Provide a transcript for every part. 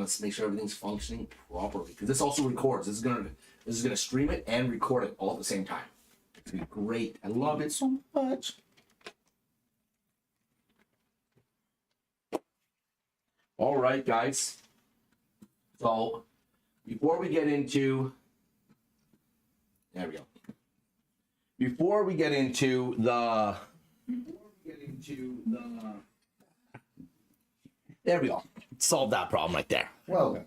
let's make sure everything's functioning properly. Because this also records. This is gonna stream it and record it all at the same time. It's gonna be great. I love it so much. All right, guys. So before we get into, there we go. Before we get into the, there we go. Solve that problem right there. Well done.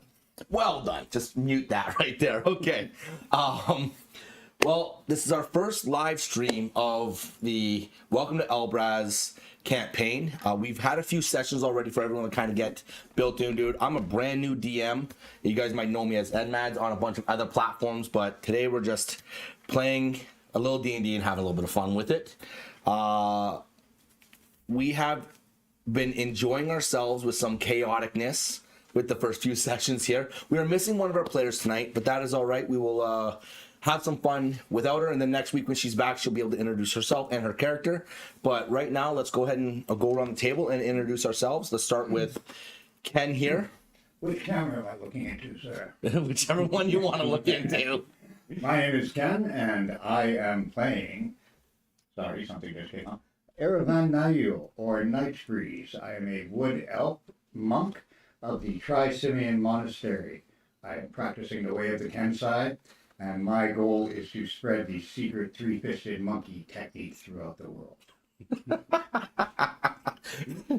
Well done. Just mute that right there. Okay. Well, this is our first live stream of the Welcome to Elbraz campaign. We've had a few sessions already for everyone to kind of get built into it. I'm a brand new DM. You guys might know me as Edmads on a bunch of other platforms, but today we're just playing a little D&D and having a little bit of fun with it. We have been enjoying ourselves with some chaoticness with the first few sessions here. We are missing one of our players tonight, but that is all right. We will have some fun without her, and then next week when she's back, she'll be able to introduce herself and her character. But right now, let's go ahead and go around the table and introduce ourselves. Let's start with Ken here. Which camera am I looking into, sir? Whichever one you want to look into. My name is Ken, and I am playing... Sorry, something just came up. Erevan Nayul, or Night Breeze. I am a wood elf monk of the Tri-Simeon Monastery. I am practicing the way of the Kensai, and my goal is to spread the secret three-fisted monkey technique throughout the world.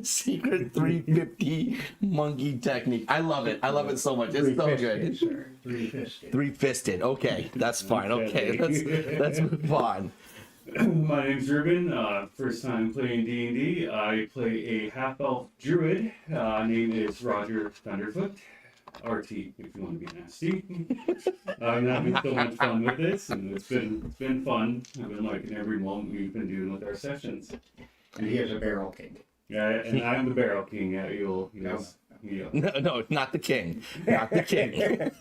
Secret 350 monkey technique. I love it. I love it so much. It's so good. Sir. Three-fisted. Three-fisted. Okay, that's fine. Okay, let's move on. My name's Ruben. First time playing D&D. I play a half-elf druid. Name is Roger Thunderfoot. RT, if you want to be nasty. I'm having so much fun with this, and it's been fun. I've been liking every moment we've been doing with our sessions. And he is a barrel king. Yeah, and I'm the barrel king. Yeah, No, not the king. Not the king.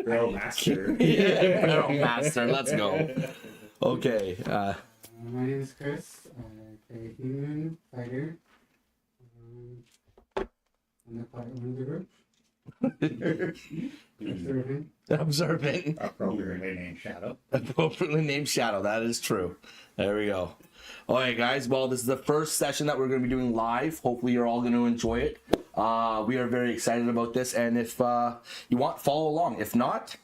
barrel master. Yeah, barrel master. Let's go. Okay. My name is Chris. I play a human fighter. I'm the part of the group. Observant. Appropriately named Shadow. Appropriately named Shadow. That is true. There we go. All right, guys. Well, this is the first session that we're going to be doing live. Hopefully, you're all going to enjoy it. We are very excited about this, and if you want, follow along. If not,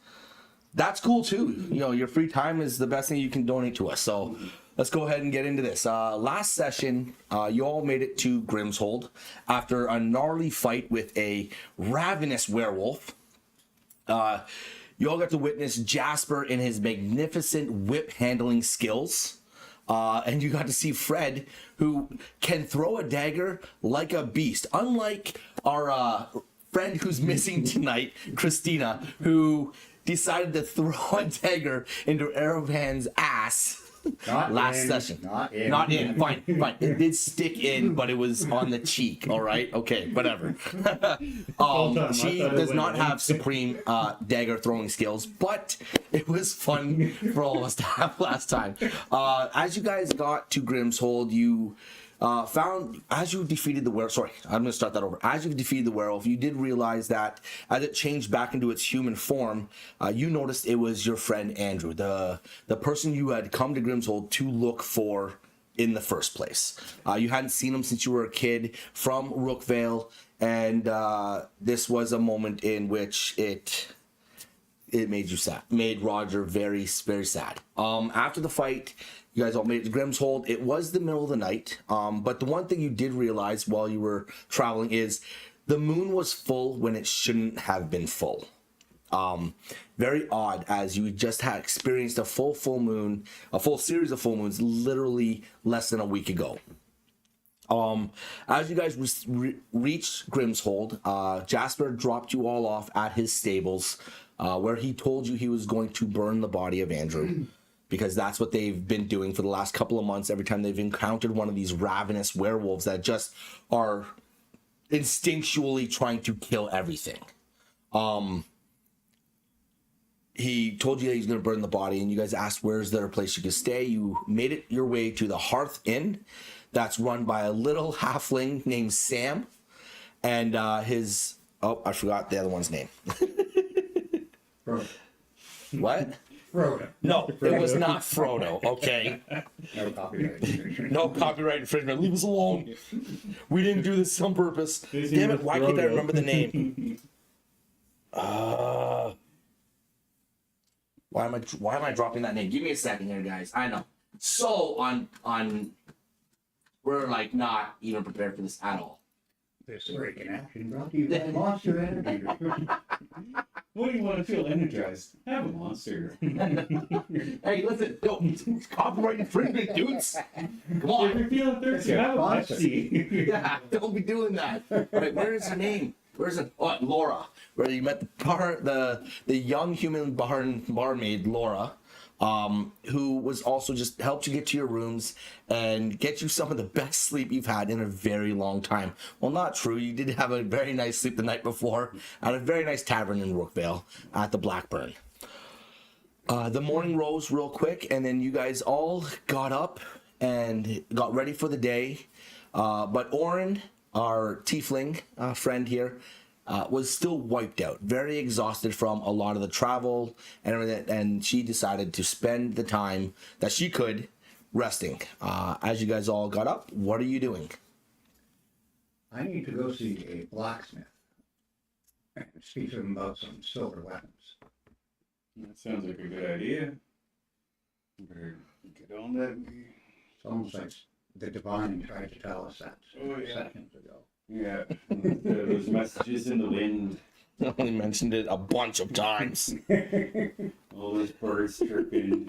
that's cool too. You know, your free time is the best thing you can donate to us. So let's go ahead and get into this. Last session, you all made it to Grimmsold after a gnarly fight with a ravenous werewolf. You all got to witness Jasper in his magnificent whip handling skills. And you got to see Fred, who can throw a dagger like a beast. Unlike our friend who's missing tonight, Christina, who decided to throw a dagger into Erevan's ass last session. Not in. Fine. It did stick in, but it was on the cheek. All right. Okay. Whatever. She does not have supreme dagger throwing skills, but it was fun for all of us to have last time. As you guys got to Grimmsold, you found, as you defeated the werewolf, sorry, I'm going to start that over. As you defeated the werewolf, you did realize that as it changed back into its human form, you noticed it was your friend Andrew, the person you had come to Grimmsold to look for in the first place. You hadn't seen him since you were a kid from Rookvale, and this was a moment in which it made you sad, made Roger very, very sad. After the fight, you guys all made it to Grimmsold. It was the middle of the night, but the one thing you did realize while you were traveling is the moon was full when it shouldn't have been full. Very odd, as you just had experienced a full moon, a full series of full moons, literally less than a week ago. As you guys reached Grimmsold, Jasper dropped you all off at his stables, where he told you he was going to burn the body of Andrew. Because that's what they've been doing for the last couple of months. Every time they've encountered one of these ravenous werewolves that just are instinctually trying to kill everything. He told you that he's going to burn the body, and you guys asked where's there a place you could stay. You made it your way to the Hearth Inn that's run by a little halfling named Sam and his Oh, I forgot the other one's name. Frodo. What? Frodo. No, it was not Frodo. Okay. No copyright. No copyright infringement. Leave us alone. We didn't do this on purpose. His Damn name it! was Why can't I Frodo. remember the name? Why am I dropping that name? Give me a second here, guys. I know. So on we're like not even prepared for this at all. This break in action brought to you by Monster Energy. What do you want to feel energized? Have a monster. Hey, listen, no, it's copyright infringement, dudes. Come If on. you're feeling thirsty, have a Monster. Pepsi. Yeah, don't be doing that. All right, where is her name? Where's it? Oh, Laura. Where you met the young human barmaid Laura, who was also just helped you get to your rooms and get you some of the best sleep you've had in a very long time. Well, not true. You did have a very nice sleep the night before at a very nice tavern in Rookvale at the Blackburn. The morning rose real quick, and then you guys all got up and got ready for the day. But Oren, our tiefling friend here, was still wiped out, very exhausted from a lot of the travel and everything, and she decided to spend the time that she could resting. As you guys all got up, what are you doing? I need to go see a blacksmith and speak to him about some silver weapons. That sounds like a good idea. Better get on that. It's almost like the divine tried to tell us that Oh, yeah. seconds ago. Yeah, those messages in the wind. I only mentioned it a bunch of times. All those birds chirping.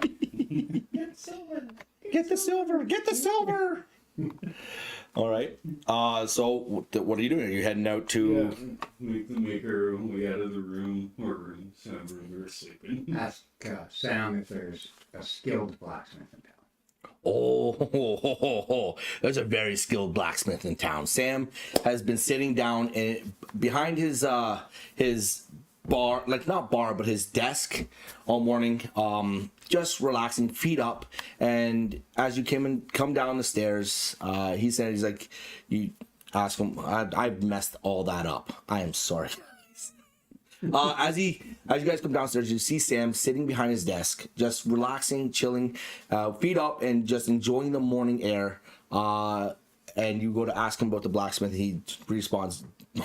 Get silver! Get the silver! Get the silver! All right. So what are you doing? Are you heading out to? Make her way out of the room or rooms, wherever we were sleeping. Ask Sam if there's a skilled blacksmith in town. Oh, there's a very skilled blacksmith in town. Sam has been sitting down behind his bar, like not bar, but his desk all morning, just relaxing, feet up. And as you come down the stairs, he's like, you ask him, I've messed all that up. I am sorry. As you guys come downstairs, you see Sam sitting behind his desk, just relaxing, chilling, feet up, and just enjoying the morning air. And you go to ask him about the blacksmith. He responds,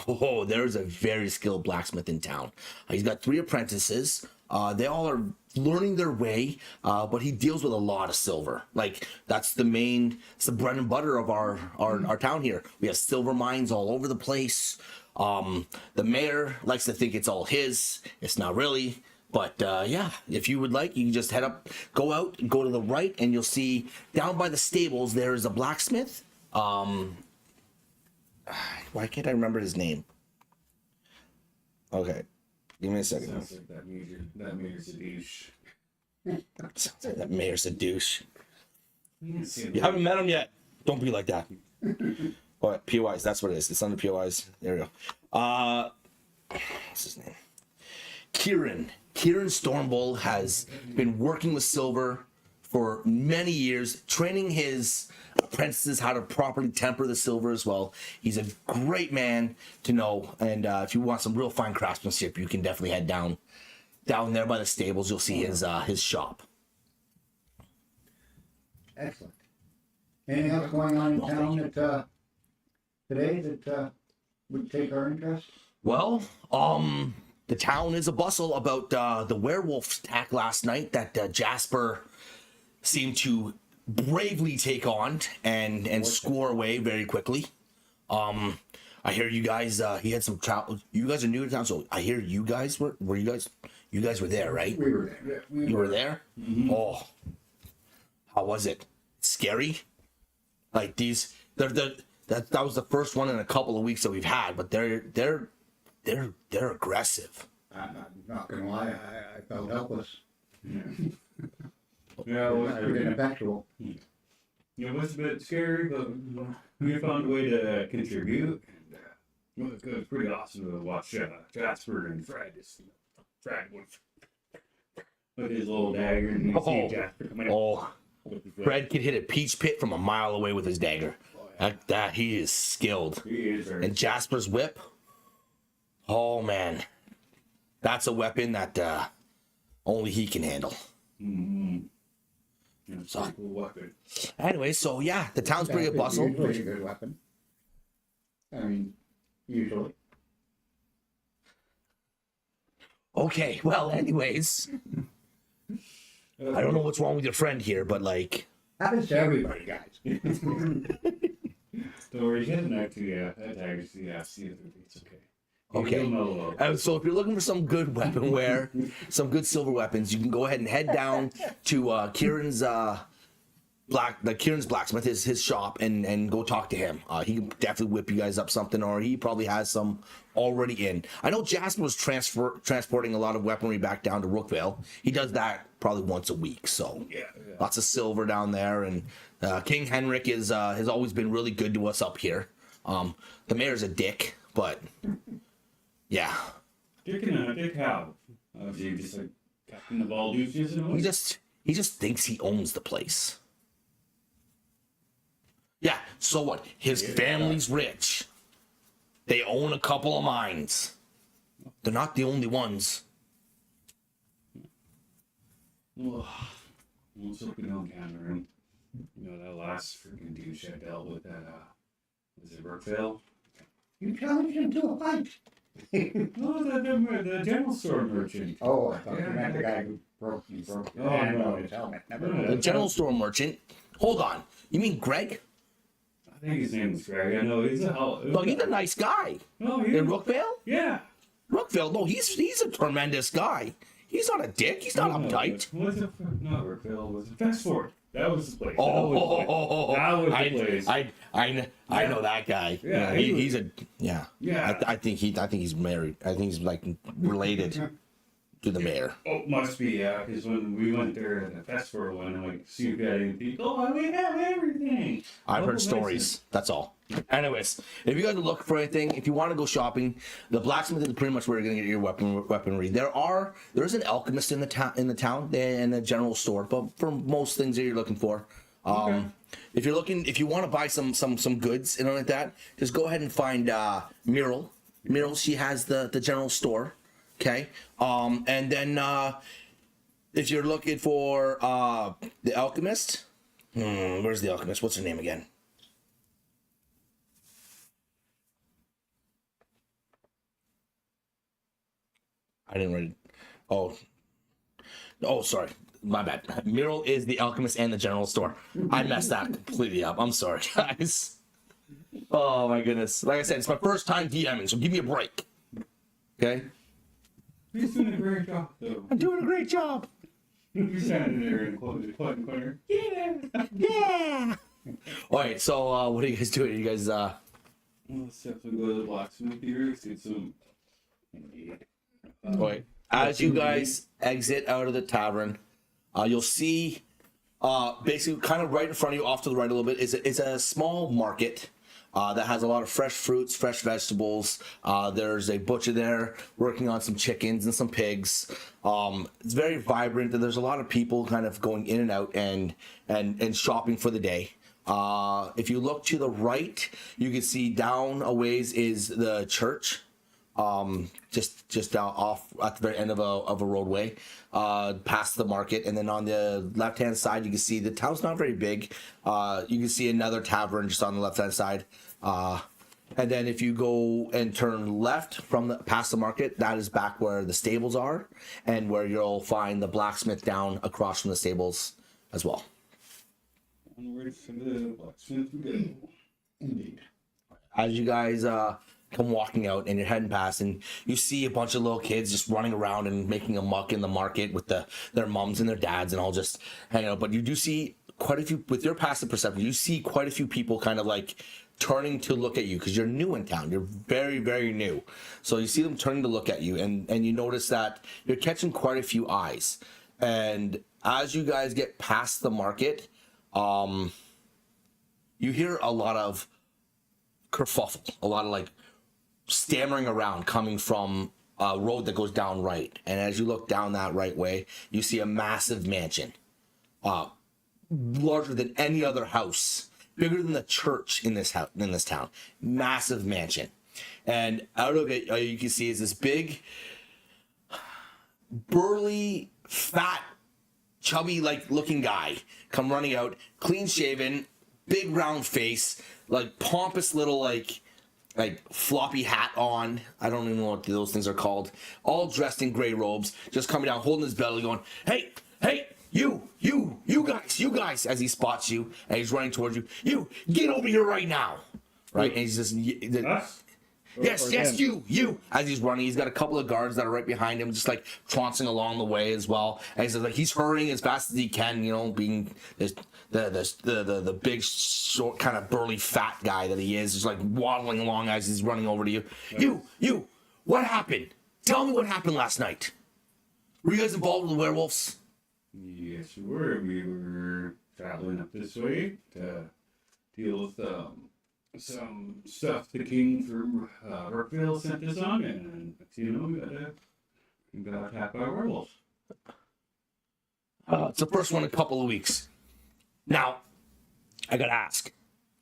"Oh, there's a very skilled blacksmith in town. He's got 3 apprentices. They all are learning their way, but he deals with a lot of silver. Like it's the bread and butter of our town here. We have silver mines all over the place. The mayor likes to think it's all his. It's not really. But yeah, if you would like, you can just go out, go to the right, and you'll see down by the stables there is a blacksmith. Why can't I remember his name? Okay, give me a second. Sounds like that mayor's a douche. Sounds like that mayor's a douche. Yes. You haven't met him yet. Don't be like that. Oh, POIs, that's what it is. It's under POIs. There we go. What's his name? Kieran Stormbull has been working with silver for many years, training his apprentices how to properly temper the silver as well. He's a great man to know, and if you want some real fine craftsmanship, you can definitely head down there by the stables. You'll see his shop. Excellent. Anything else going on in town that today that would take our interest? Well, the town is a bustle about the werewolf attack last night that Jasper seemed to bravely take on and score away very quickly. I hear you guys. He had some travel. You guys are new to town, so I hear you guys were you guys were there, right? We were there. You were there. Mm-hmm. Oh, how was it? Scary? Like these? That was the first one in a couple of weeks that we've had, but they're aggressive. I'm not gonna lie, I felt helpless. Yeah, it was I've been effectual. It was a bit scary, but we found a way to contribute. And it was pretty awesome to watch Jasper and Fred with his little dagger, and you see Jasper coming out. Oh, Fred could hit a peach pit from a mile away with his dagger. That he is skilled. He is very And Jasper's whip. Oh man, that's a weapon that only he can handle. It's a pretty cool weapon. Anyway, so yeah, the town's pretty It's bustle. usually a good weapon. I mean, usually. Okay, well, anyways, I don't know what's wrong with your friend here, but like, Happens to everybody, guys. Don't worry, he hasn't actually attacked. Yeah, see if it's okay. Okay. He'll know. So if you're looking for some good weaponware, some good silver weapons, you can go ahead and head down to Kieran's Kieran's blacksmith, his shop, and go talk to him. He can definitely whip you guys up something, or he probably has some already in. I know Jasper was transporting a lot of weaponry back down to Rookvale. He does that probably once a week, so Yeah. lots of silver down there. And King Henrik has always been really good to us up here. The mayor's a dick, but yeah, Dick how? Is he just like Captain of all dudes in a way? he just thinks he owns the place. Yeah, so what? His family's rich. They own a couple of mines. They're not the only ones. Well, let's hope we don't encounter him. You know, that last freaking douche I dealt with at, was it Brookvale? You challenged him to a fight. Oh, the general store merchant. Oh, I thought you meant the guy who broke his hand no. on his helmet. Never No, mind. The general store merchant. Hold on. You mean Greg? I think his name was Greg. I know he's a hell. Look, he's a nice guy. No, In Rookvale? yeah. Rookvale? No, he's a tremendous guy. He's not a dick. He's not uptight. Was it not Brookvale? Was it Fastford? That was the place. Oh, That was the place. I know that guy. Yeah, he's a yeah. Yeah. I think he's married. I think he's like related to the mayor. Oh, must be, yeah, because when we went there at the festival one, I'm like, see if you got anything. Oh, we have everything. I've Oh, heard nice. stories. That's all. Anyways, if you guys are looking for anything, if you want to go shopping, the blacksmith is pretty much where you're gonna get your weaponry. There's an alchemist in the town in the general store, but for most things that you're looking for. Okay. If you want to buy some goods and all like that, just go ahead and find Muriel. Muriel, she has the general store. Okay. And then if you're looking for the alchemist, where's the alchemist? What's her name again? I didn't write it. Oh, sorry. My bad. Muriel is the alchemist and the general store. I messed that completely up. I'm sorry, guys. Oh my goodness. Like I said, it's my first time DMing, so give me a break. Okay? He's doing a great job, though. I'm doing a great job. You're standing there in the corner. Yeah. Yeah. All right. So, what are you guys doing? You guys, Well, let's definitely go to the blacksmith here. Let's get some. Indeed. wait. As you guys exit out of the tavern, you'll see, basically, kind of right in front of you, off to the right a little bit, is a small market. That has a lot of fresh fruits, fresh vegetables. There's a butcher there working on some chickens and some pigs. It's very vibrant, and there's a lot of people kind of going in and out and shopping for the day. If you look to the right, you can see down a ways is the church. Just down off at the very end of a roadway, past the market, and then on the left hand side you can see the town's not very big. You can see another tavern just on the left hand side, and then if you go and turn left from past the market, that is back where the stables are, and where you'll find the blacksmith down across from the stables as well. Onward to the blacksmith we go. Indeed. As you guys come walking out and you're heading past, and you see a bunch of little kids just running around and making a muck in the market with their mums and their dads and all just hanging out. But you do see quite a few, with your passive perception, you see quite a few people kind of like turning to look at you because you're new in town. You're very, very new. So you see them turning to look at you, and you notice that you're catching quite a few eyes. And as you guys get past the market, you hear a lot of kerfuffle, a lot of like stammering around coming from a road that goes down right. And as you look down that right way, you see a massive mansion, larger than any other house, bigger than the church in this town. Massive mansion. and out of it, you can see is this big, burly, fat, chubby like looking guy come running out, clean shaven, big round face, like pompous little like floppy hat on. I don't even know what those things are called. All dressed in gray robes, just coming down, holding his belly, going, "Hey, hey, you guys!" As he spots you and he's running towards you. "You get over here right now!" Right, and he's just Us? yes, you. As he's running, he's got a couple of guards that are right behind him, just like trouncing along the way as well. And he's like, he's hurrying as fast as he can, you know, being the big, short, kind of burly, fat guy that he is, just like waddling along as he's running over to you. You, what happened? Tell me what happened last night. Were you guys involved with the werewolves? Yes, we were. We were traveling up this way to deal with some stuff the king from Brookville sent us on, and you know, we got attacked by werewolves. It's the first one in a couple of weeks. Now, I gotta ask.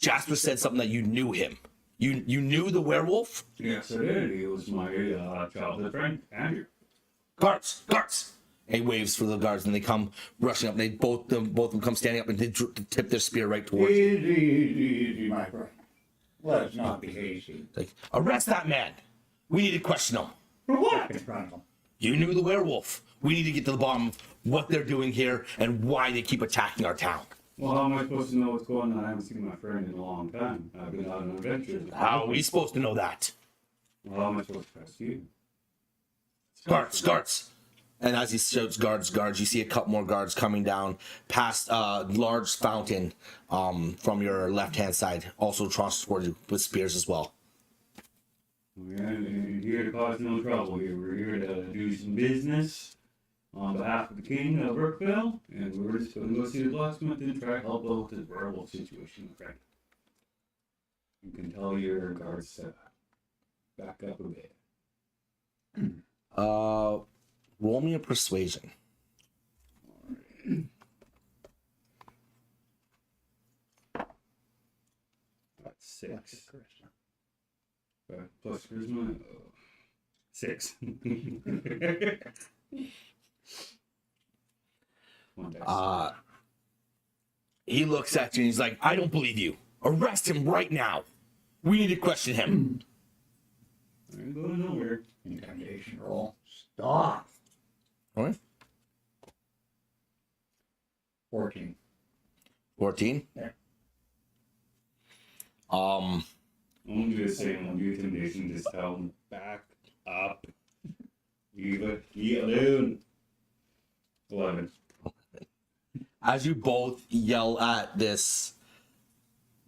Jasper said something that you knew him. You knew the werewolf? Yes, I did. He was my childhood friend, Andrew. Guards! And he waves for the guards, and they come rushing up. And they both of them come standing up, and they tip their spear right towards you. Easy, my friend. Let's not be hasty. Like, arrest that man. We need to question him. For what? In front of him. You knew the werewolf. We need to get to the bottom of what they're doing here and why they keep attacking our town. Well, how am I supposed to know what's going on? I haven't seen my friend in a long time. I've been out on adventures. How are we supposed to know that? Well, how am I supposed to trust you? Guards. And as he shouts guards, you see a couple more guards coming down past a large fountain from your left-hand side, also trounced towards you with spears as well. We're here to cause no trouble. We're here to do some business on behalf of the king of Brookville, and we're just going to go see the blacksmith and try to help out with this werewolf situation, my friend. You can tell your guards to back up a bit. Roll me a persuasion. That's 6. Plus charisma, 6. One dice. He looks at you and he's like, "I don't believe you. Arrest him right now. We need to question him." I ain't going nowhere. Intimidation roll. Stop. All right. 14. 14? Yeah. I'm just saying, when you intimidation, just tell them back up. Leave it alone. 11. As you both yell at this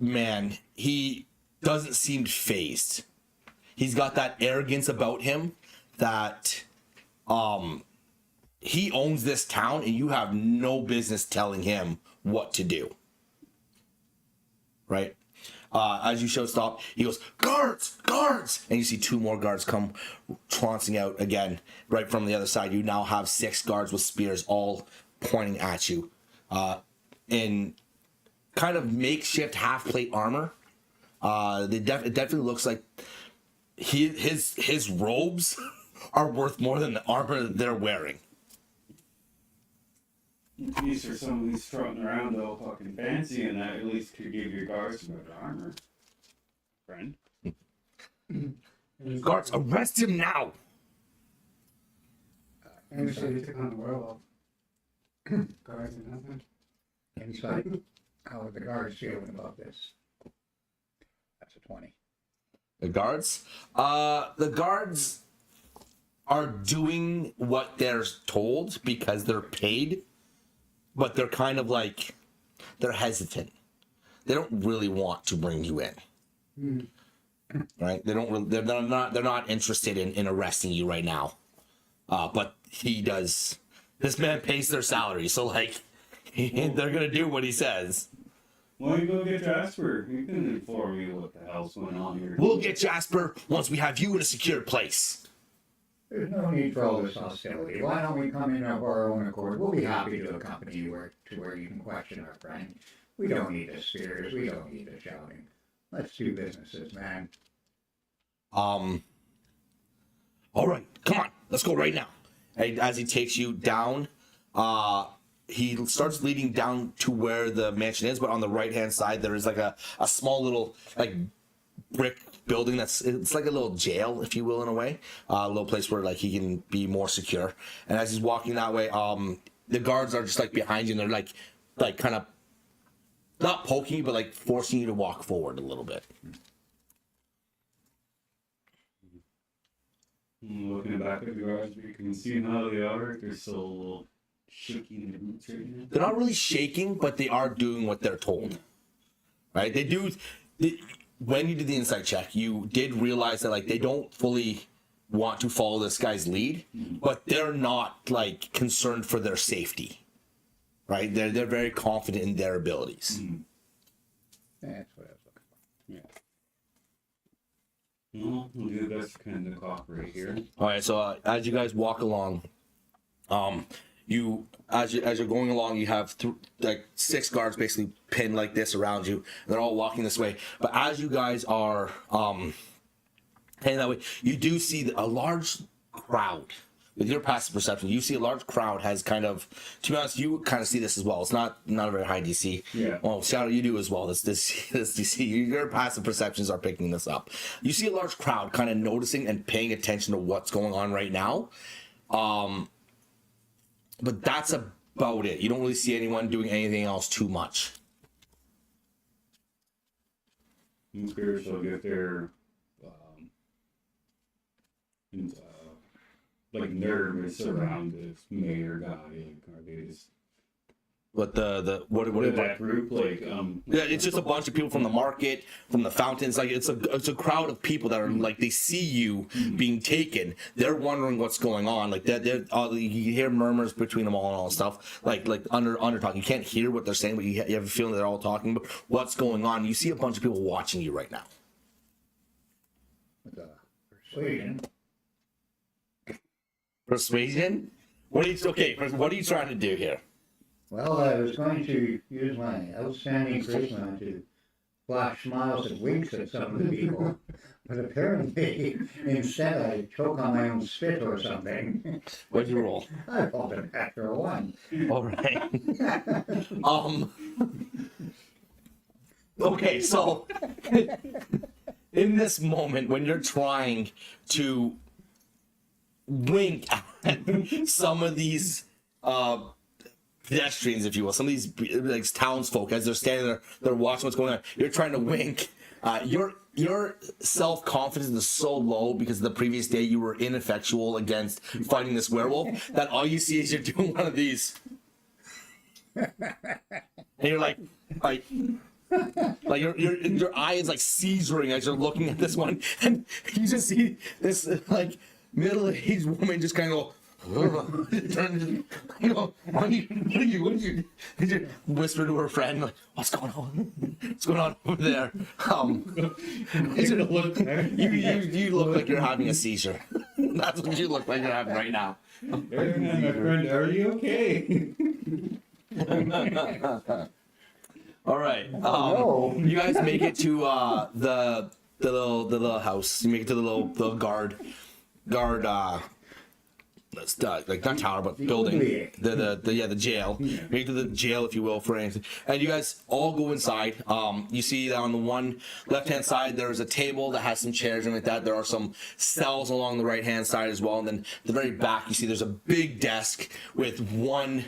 man, he doesn't seem fazed. He's got that arrogance about him that he owns this town and you have no business telling him what to do. Right? As you show stop, he goes, "Guards! And you see 2 more guards come trouncing out again right from the other side. You now have 6 guards with spears all pointing at you in kind of makeshift half-plate armor. It definitely looks like his robes are worth more than the armor that they're wearing. These are some of these strutting around all fucking fancy, and that at least could give your guards some good armor. Friend? Guards, arrest him now! I'm sure you took on the werewolf. Guards and nothing. Insight. How are the guards feeling about this? That's a 20. The guards? The guards are doing what they're told because they're paid, but they're kind of like, they're hesitant. They don't really want to bring you in. Right? They don't really, they're not interested in arresting you right now. But he does. This man pays their salary, so like they're gonna do what he says. Why don't you go get Jasper? He can inform you what the hell's going on here. We'll get Jasper once we have you in a secure place. There's no need for all this hostility. Why don't we come in of our own accord? We'll be happy to accompany you to where you can question our friend. We don't need the spears. We don't need the shouting. Let's do businesses, man. All right, come on, let's go right now. And as he takes you down, he starts leading down to where the mansion is, but on the right hand side there is like a small little like brick building it's like a little jail, if you will, in a way, a little place where like he can be more secure. And as he's walking that way, the guards are just like behind you, and they're like kind of not poking you, but like forcing you to walk forward a little bit. Looking back at the guards, you can see how they are. They're still a little shaky in the boots right now. They're not really shaking, but they are doing what they're told. Right? When you did the insight check, you did realize that like they don't fully want to follow this guy's lead, but they're not like concerned for their safety. Right? They're very confident in their abilities. That's what I was looking for. Well, we'll do the best to kind of cooperate here. All right, so as you guys walk along, as you're going along, you have like 6 guards basically pinned like this around you. And they're all walking this way. But as you guys are heading that way, you do see a large crowd. With your passive perception, you see a large crowd has kind of, to be honest, you kind of see this as well. It's not a very high DC. Yeah. Well, Shadow, you do as well. This DC, your passive perceptions are picking this up. You see a large crowd kind of noticing and paying attention to what's going on right now. But that's about it. You don't really see anyone doing anything else too much. I'm curious, I'll get their like nervous around this mayor guy. Are they just But what did that group like? Yeah, it's just a bunch of people from the market, from the fountains. Like it's a crowd of people that are like, they see you being taken. They're wondering what's going on. Like they're you hear murmurs between them all and all that stuff. Like under talk. You can't hear what they're saying, but you have a feeling they're all talking about what's going on. You see a bunch of people watching you right now. With persuasion. Persuasion? What are you trying to do here? Well, I was going to use my outstanding charisma to flash smiles and winks at some of the people, but apparently instead I choke on my own spit or something. What'd you roll? I rolled an after 1. All right. Okay, so in this moment when you're trying to wink at some of these pedestrians, if you will, some of these like townsfolk, as they're standing there, they're watching what's going on. You're trying to wink. Your self-confidence is so low because the previous day you were ineffectual against fighting this werewolf that all you see is you're doing one of these, and you're like your eye is like seizuring as you're looking at this one, and you just see this like middle-aged woman just kind of go, what do you whisper to her friend, like, what's going on? What's going on over there? You look like you're having a seizure. That's what you look like you're having right now. Hey, my friend, are you okay? All right. no. You guys make it to the little house. You make it to the little guard like not tower but building, the jail. Make it to the jail, if you will, for anything. And you guys all go inside. You see that on the one left hand side there is a table that has some chairs and like that. There are some cells along the right hand side as well, and then the very back you see there's a big desk with one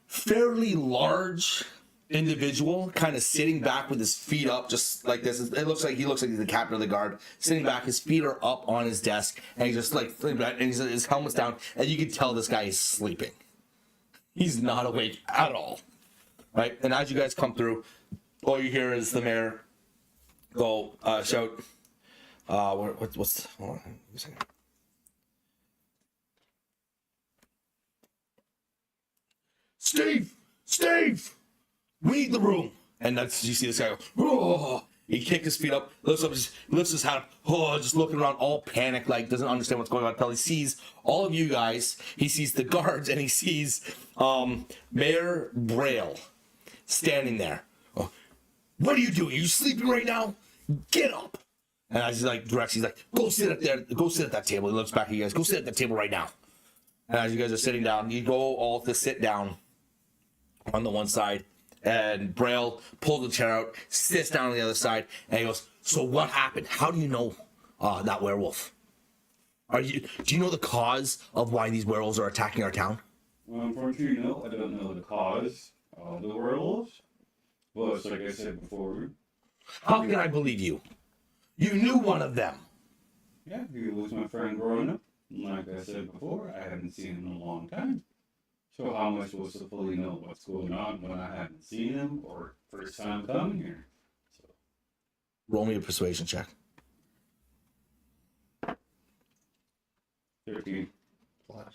fairly large individual kind of sitting back with his feet up just like this. It looks like he's the captain of the guard, sitting back. His feet are up on his desk, and he's just like, and his helmet's down, and you can tell this guy is sleeping. He's not awake at all, right? And as you guys come through, all you hear is the mayor go shout, what's hold on a second. Steve, we need the room. And that's, you see this guy go, oh, he kicked his feet up, lifts his hat up, just looking around, all panicked, like doesn't understand what's going on until he sees all of you guys. He sees the guards, and he sees Mayor Braille standing there. Oh, what are you doing? Are you sleeping right now? Get up. And as he like directs, he's like, go sit at there, go sit at that table. He looks back at you guys, go sit at that table right now. And as you guys are sitting down, you go all to sit down on the one side, and Braille pulls the chair out, sits down on the other side, and he goes, so what happened? How do you know that werewolf? Do you know the cause of why these werewolves are attacking our town? Well, unfortunately, no, I don't know the cause of the werewolves. Well, it's like I said before. How can I believe you? You knew one of them. Yeah, he was my friend growing up. Like I said before, I haven't seen him in a long time. So how am I supposed to fully know what's going on when I haven't seen him or first time coming here? So. Roll me a persuasion check. 13. Plus.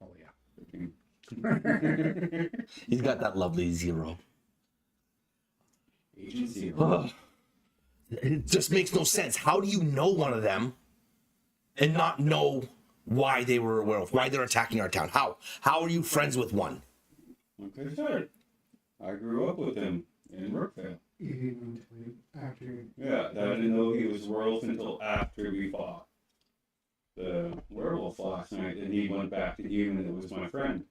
Oh, yeah. 13. He's got that lovely 0. Agent Zero. Ugh. It just makes no sense. How do you know one of them and not know why they were a werewolf, why they're attacking our town? How are you friends with one? Like I said, I grew up with him in Brookvale. Even after. Yeah, I didn't know he was a werewolf until after we fought the werewolf last night, and he went back to even it was my friend.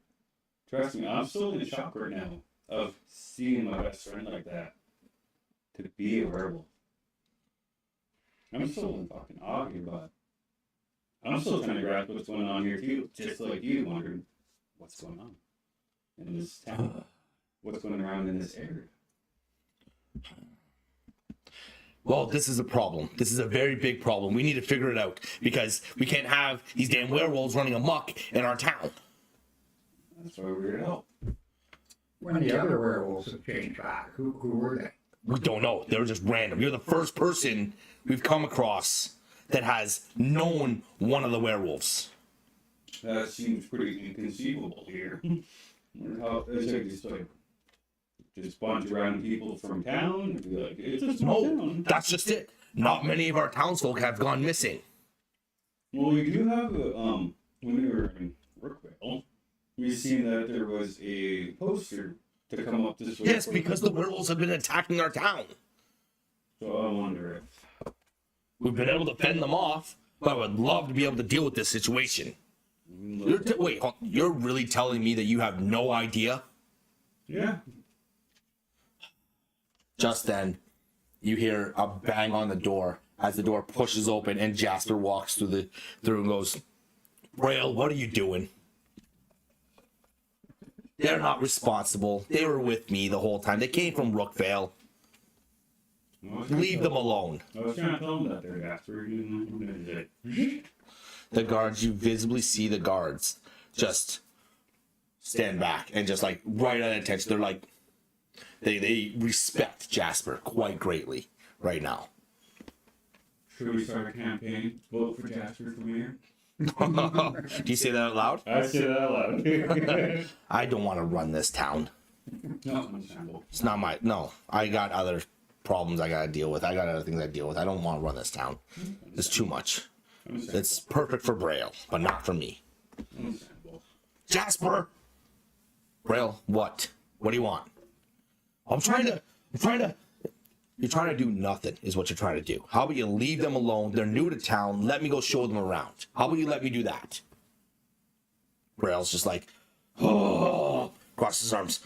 Trust me, I'm still in shock right now of seeing my best friend like that. To be a werewolf. I'm still in fucking awe here, but I'm still trying to grasp what's going on here too, just like you wondering what's going on in this town, what's going around in this area. Well, this is a problem. This is a very big problem. We need to figure it out because we can't have these damn werewolves running amok in our town. That's why we're here to help. When the other werewolves have changed back, who were they? We don't know. They were just random. You're the first person we've come across that has known one of the werewolves. That seems pretty inconceivable here. How it's just bunch around people from town and be like, it's a small town. That's just it. Not many of our townsfolk have gone missing. Well, we do have a when we were in Brookvale, we seen that there was a poster to come up this way. Yes, because the werewolves have been attacking our town. So I wonder if We've been able to fend them off, but I would love to be able to deal with this situation. Wait, you're really telling me that you have no idea? yeah. Just then, you hear a bang on the door as the door pushes open and Jasper walks through and goes, Braille, what are you doing? They're not responsible. They were with me the whole time. They came from Rookvale. Leave them alone. I was trying to tell him that there, Jasper. The guards, you visibly see the guards just stand back and just like right at attention. They're like, they respect Jasper quite greatly right now. Should we start a campaign? Vote for Jasper for mayor? Do you say that out loud? I say that out loud. I don't want to run this town. No, understandable. It's not my, no, I got other problems I gotta deal with. I got other things I deal with. I don't want to run this town. It's too much. It's perfect for Braille, but not for me. Understandable. Jasper! Braille, what? What do you want? You're trying to do nothing is what you're trying to do. How about you leave them alone? They're new to town. Let me go show them around. How about you let me do that? Braille's just like, oh, crosses his arms.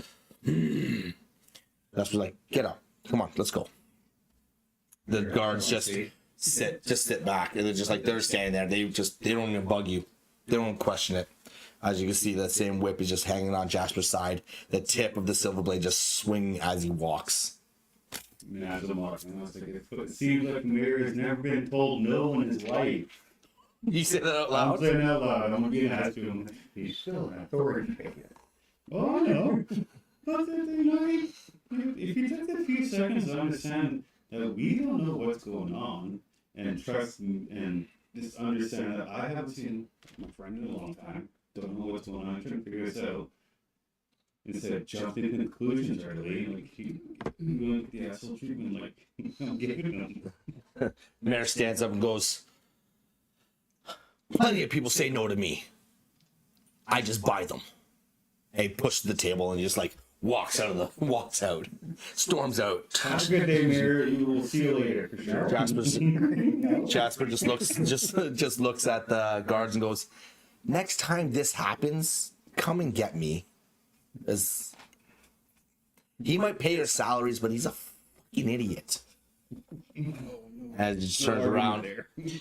That's like, get up. Come on, let's go. The guards just sit back, and they're just like, they're standing there. They don't even bug you. They don't question it. As you can see, that same whip is just hanging on Jasper's side. The tip of the silver blade just swinging as he walks. And as I'm walking, I was like, it seems like the mayor has never been told no in his life. You say that out I'm loud? saying that out loud. I'm being asked to him. He's still an authority figure. Oh, I know. But if you took a few seconds to understand that we don't know what's going on, and trust me, and just understand that I haven't seen my friend in a long time, don't know what's going on, trying to figure this out, instead of jumping to conclusions early, like you going with the asshole treatment, like I'm giving them. Mayor stands up and goes, plenty of people say no to me. I just buy them. And he pushes the table and he just like walks out, storms out. Have a good day, Mayor. We will see you later for sure. Jasper just looks at the guards and goes, "Next time this happens, come and get me." As he might pay your salaries, but he's a fucking idiot. And he just turns around, he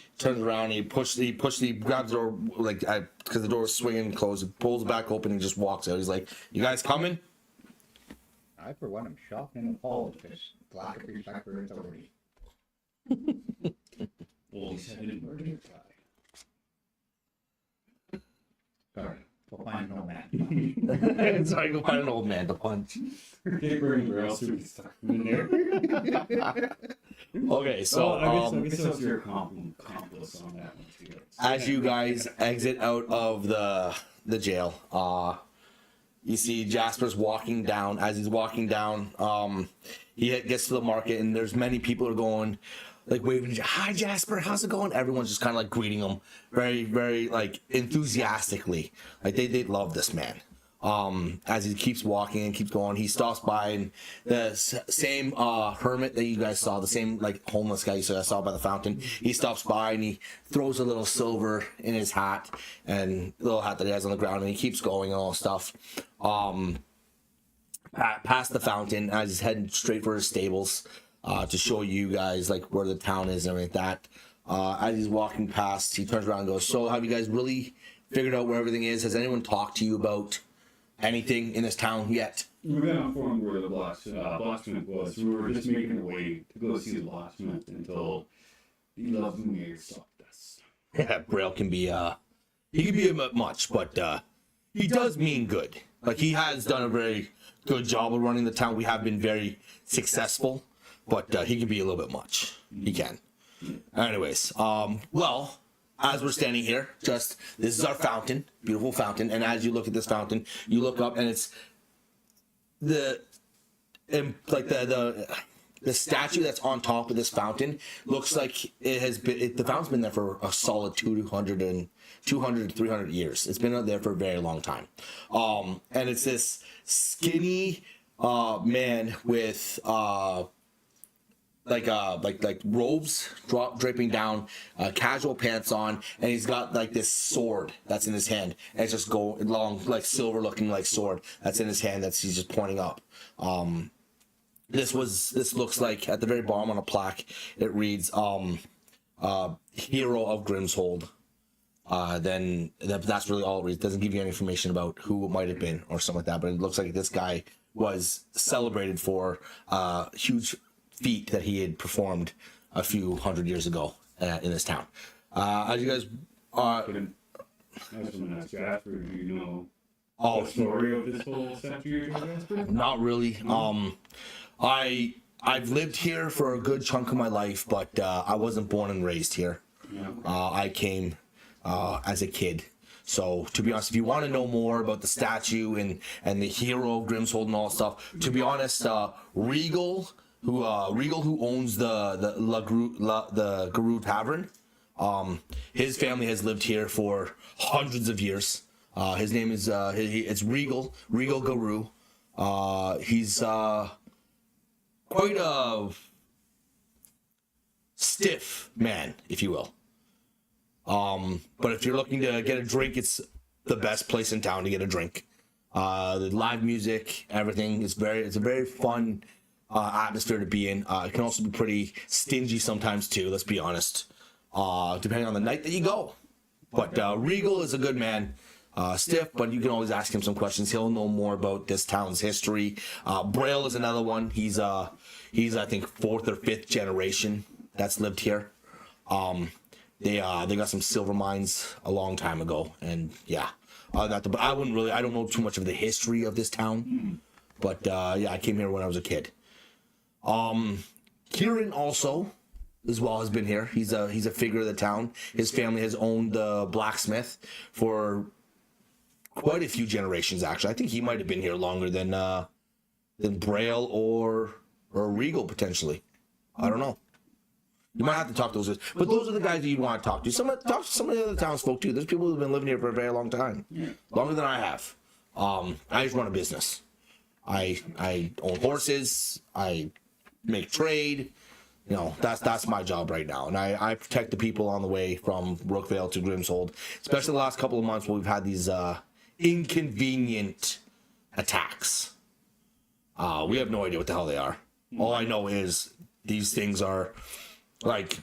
grabs the door, like, because the door was swinging closed, pulls it back open, and just walks out. He's like, "You guys coming?" I, for one, am shocked and appalled at this lack of respect for authority. Well, he said it murder guy. Sorry, we'll find an old man. Sorry, go find an old man to punch. Paper anywhere else we can stuck him in there. Okay, so I guess that's your accomplice on that one too. as you guys exit out of the jail, you see Jasper's walking down. As he's walking down, he gets to the market, and there's many people are going, like, waving, "Hi, Jasper, how's it going?" Everyone's just kind of like greeting him very, very, like, enthusiastically. Like, they love this man. As he keeps walking and keeps going, he stops by, and the same hermit that you guys saw, the same, like, homeless guy you saw by the fountain, he stops by and he throws a little silver in his hat, and the little hat that he has on the ground, and he keeps going and all stuff. Past the fountain, as he's heading straight for his stables, to show you guys, like, where the town is and everything like that. As he's walking past, he turns around and goes, "So have you guys really figured out where everything is? Has anyone talked to you about anything in this town yet?" We've been informed where the blacksmith was. We were just making our way to go see the blacksmith until the lovely mayor stopped us. Yeah, Braille can be he can be a bit much, but he does mean good. Like, he has done a very good job of running the town. We have been very successful, but he can be a little bit much. He can. Anyways, well, as we're standing here, this is our fountain, beautiful fountain, and as you look at this fountain, you look up, and it's the statue that's on top of this fountain looks like the fountain's been there for a solid 200 to 300 years. It's been out there for a very long time. And it's this skinny man with like robes draping down, casual pants on, and he's got, like, this sword that's in his hand, and it's just long, like, silver looking, like, sword that's in his hand he's just pointing up. This looks like, at the very bottom on a plaque, it reads hero of Grimmsold. Then that's really all it reads. It doesn't give you any information about who it might have been or something like that, but it looks like this guy was celebrated for huge feat that he had performed a few hundred years ago in this town. As you guys I was going to ask Jasper, do you know the story of this whole statue, Jasper? Not really. I've lived here for a good chunk of my life, but I wasn't born and raised here. Yeah. I came as a kid. So, to be honest, if you want to know more about the statue and the hero of Grimmsold and all stuff, to be honest, Regal, who owns the Guru Tavern, his family has lived here for hundreds of years. His name is it's Regal Guru. He's quite a stiff man, if you will. But if you're looking to get a drink, it's the best place in town to get a drink. The live music, everything is it's a very fun atmosphere to be in. It can also be pretty stingy sometimes too, let's be honest, depending on the night that you go. But Regal is a good man. Stiff, but you can always ask him some questions. He'll know more about this town's history. Braille is another one. He's I think 4th or 5th generation that's lived here. They got some silver mines a long time ago, and yeah. I don't know too much of the history of this town, but yeah, I came here when I was a kid. Kieran also, as well, has been here. He's a figure of the town. His family has owned the blacksmith for quite a few generations, actually. I think he might have been here longer than Braille or Regal, potentially. I don't know. You might have to talk to those guys. But those are the guys that you'd want to talk to. Talk to some of the other townsfolk, too. There's people who've been living here for a very long time. Yeah. Longer than I have. I just run a business. I own horses. I make trade. You know, that's my job right now. And I protect the people on the way from Brookvale to Grimmsold, especially the last couple of months where we've had these inconvenient attacks. We have no idea what the hell they are. All I know is these things are like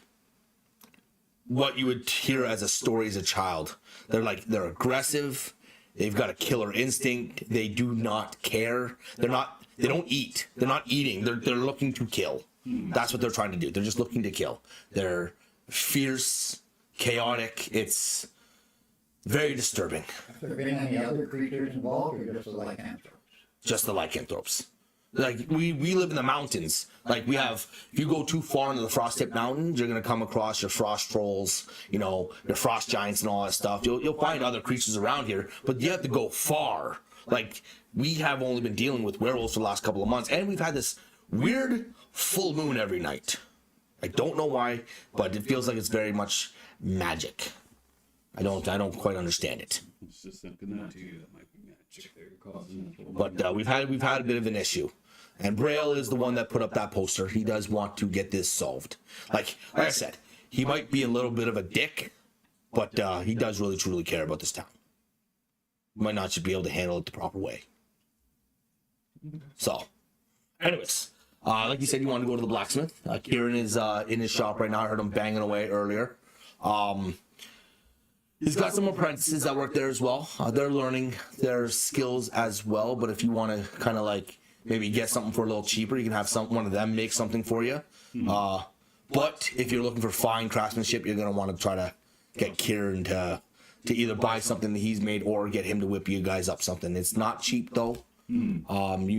what you would hear as a story as a child. They're aggressive. They've got a killer instinct. They do not care. They don't eat. They're not eating. They're looking to kill. That's what they're trying to do. They're just looking to kill. They're fierce, chaotic. It's very disturbing. Have there been any other creatures involved, or just the lycanthropes? Just the lycanthropes. Like we live in the mountains. Like we have, if you go too far into the frost-tipped mountains, you're gonna come across your frost trolls, you know, your frost giants and all that stuff. You'll find other creatures around here, but you have to go far. Like we have only been dealing with werewolves for the last couple of months, and we've had this weird full moon every night. I don't know why, but it feels like it's very much magic. I don't quite understand it. It's just thinking that to you, that might be magic there causing it. But we've had a bit of an issue, and Braille is the one that put up that poster. He does want to get this solved. Like I said, he might be a little bit of a dick, but he does really truly care about this town. He might not just be able to handle it the proper way. So, anyways, like you said, you wanted to go to the blacksmith. Kieran is in his shop right now. I heard him banging away earlier. He's got some apprentices that work there as well. They're learning their skills as well. But if you want to kind of like maybe get something for a little cheaper, you can have one of them make something for you. But if you're looking for fine craftsmanship, you're going to want to try to get Kieran to either buy something that he's made or get him to whip you guys up something. It's not cheap though. You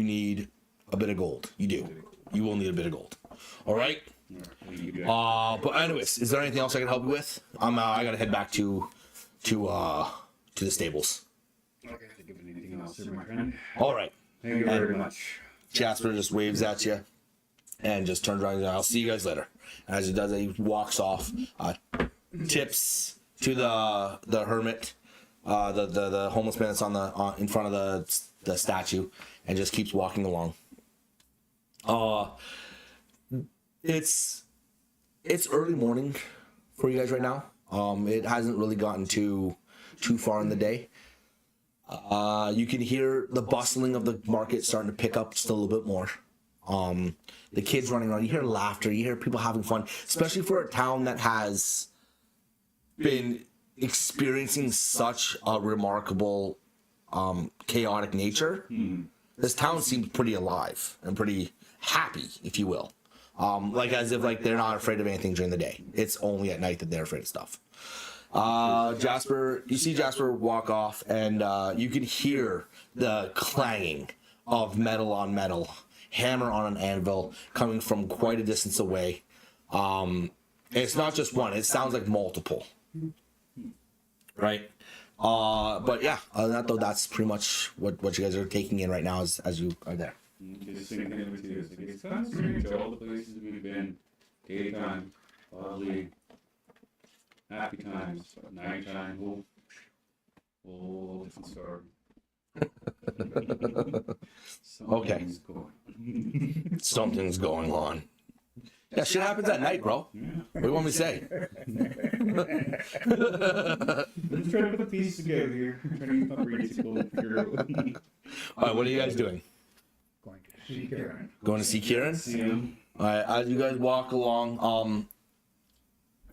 need a bit of gold. You do. You will need a bit of gold. All right. But anyways, is there anything else I can help you with? I gotta head back to the stables. Okay. Think of anything else, my friend? All right. Thank you very much. Jasper just waves at you and just turns around and I'll see you guys later. As he does that, he walks off, tips to the hermit, the homeless man that's in front of the statue, and just keeps walking along. It's early morning for you guys right now. It hasn't really gotten too far in the day. You can hear the bustling of the market starting to pick up just a little bit more. The kids running around, you hear laughter, you hear people having fun, especially for a town that has been experiencing such a remarkable chaotic nature. This town seems pretty alive and pretty happy, if you will. Like as if like they're not afraid of anything during the day. It's only at night that they're afraid of stuff. You see Jasper walk off, and you can hear the clanging of metal on metal, hammer on an anvil, coming from quite a distance away. And it's not just one; it sounds like multiple. Right? But yeah, other than that though, that's pretty much what you guys are taking in right now as you are there. Just thinking with you, it's kind of strange all the places we've been, daytime, lovely, happy times, but nighttime, whole different story. Okay. Something's going on. Yeah, shit happens at night, bro. Yeah. What do you want me to say? Let's try to put these together here. I'm trying to use my brains to go figure out. All right, what are you guys doing? Going to see Kieran. Going to see Kieran? See him. All right, as you guys walk along,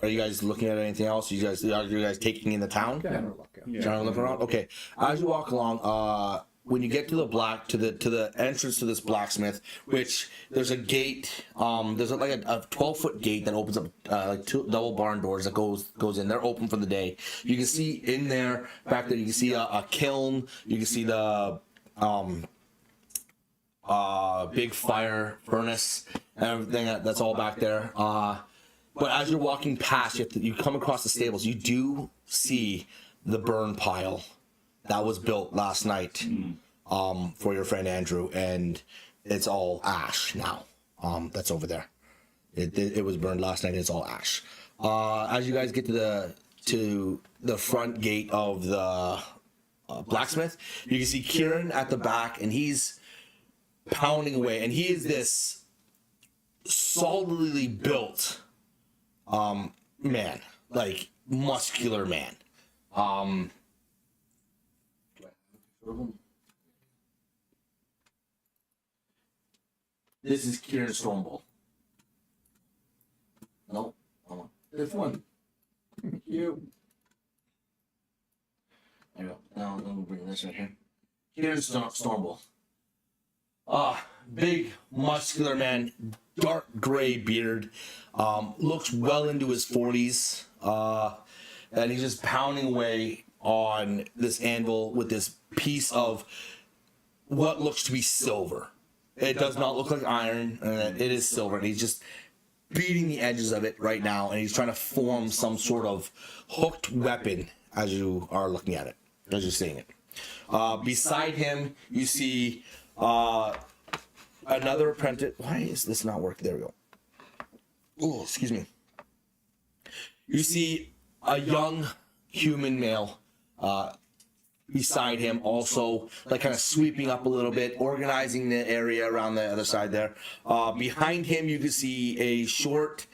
are you guys looking at anything else? Are you guys taking in the town? General look, yeah. Yeah. Trying to look around. Okay. As you walk along, when you get to the entrance to this blacksmith, which there's a gate. There's like a 12-foot gate that opens up like two double barn doors that goes in. They're open for the day. You can see in there, back there. You can see a kiln. You can see the big fire furnace and everything that's all back there. But as you're walking past, you come across the stables. You do see the burn pile that was built last night for your friend Andrew, and it's all ash now. That's over there. It was burned last night. And it's all ash. As you guys get to the front gate of the blacksmith, you can see Kieran at the back, and he's pounding away, and he is this solidly built man, like muscular man. This is Kieran Stormbolt. Nope. This one. You. There you go. Now let me bring this right here. Here's Stormbolt. Big, muscular man, dark gray beard, looks well into his 40s, and he's just pounding away on this anvil with this piece of what looks to be silver. It does not look like iron, and it is silver, and he's just beating the edges of it right now, and he's trying to form some sort of hooked weapon as you are looking at it, as you're seeing it. Beside him, you see another apprentice. Why is this not working? There we go. Oh, excuse me. You see a young human male beside him, also like kind of sweeping up a little bit, organizing the area around the other side there. Behind him, you can see a short,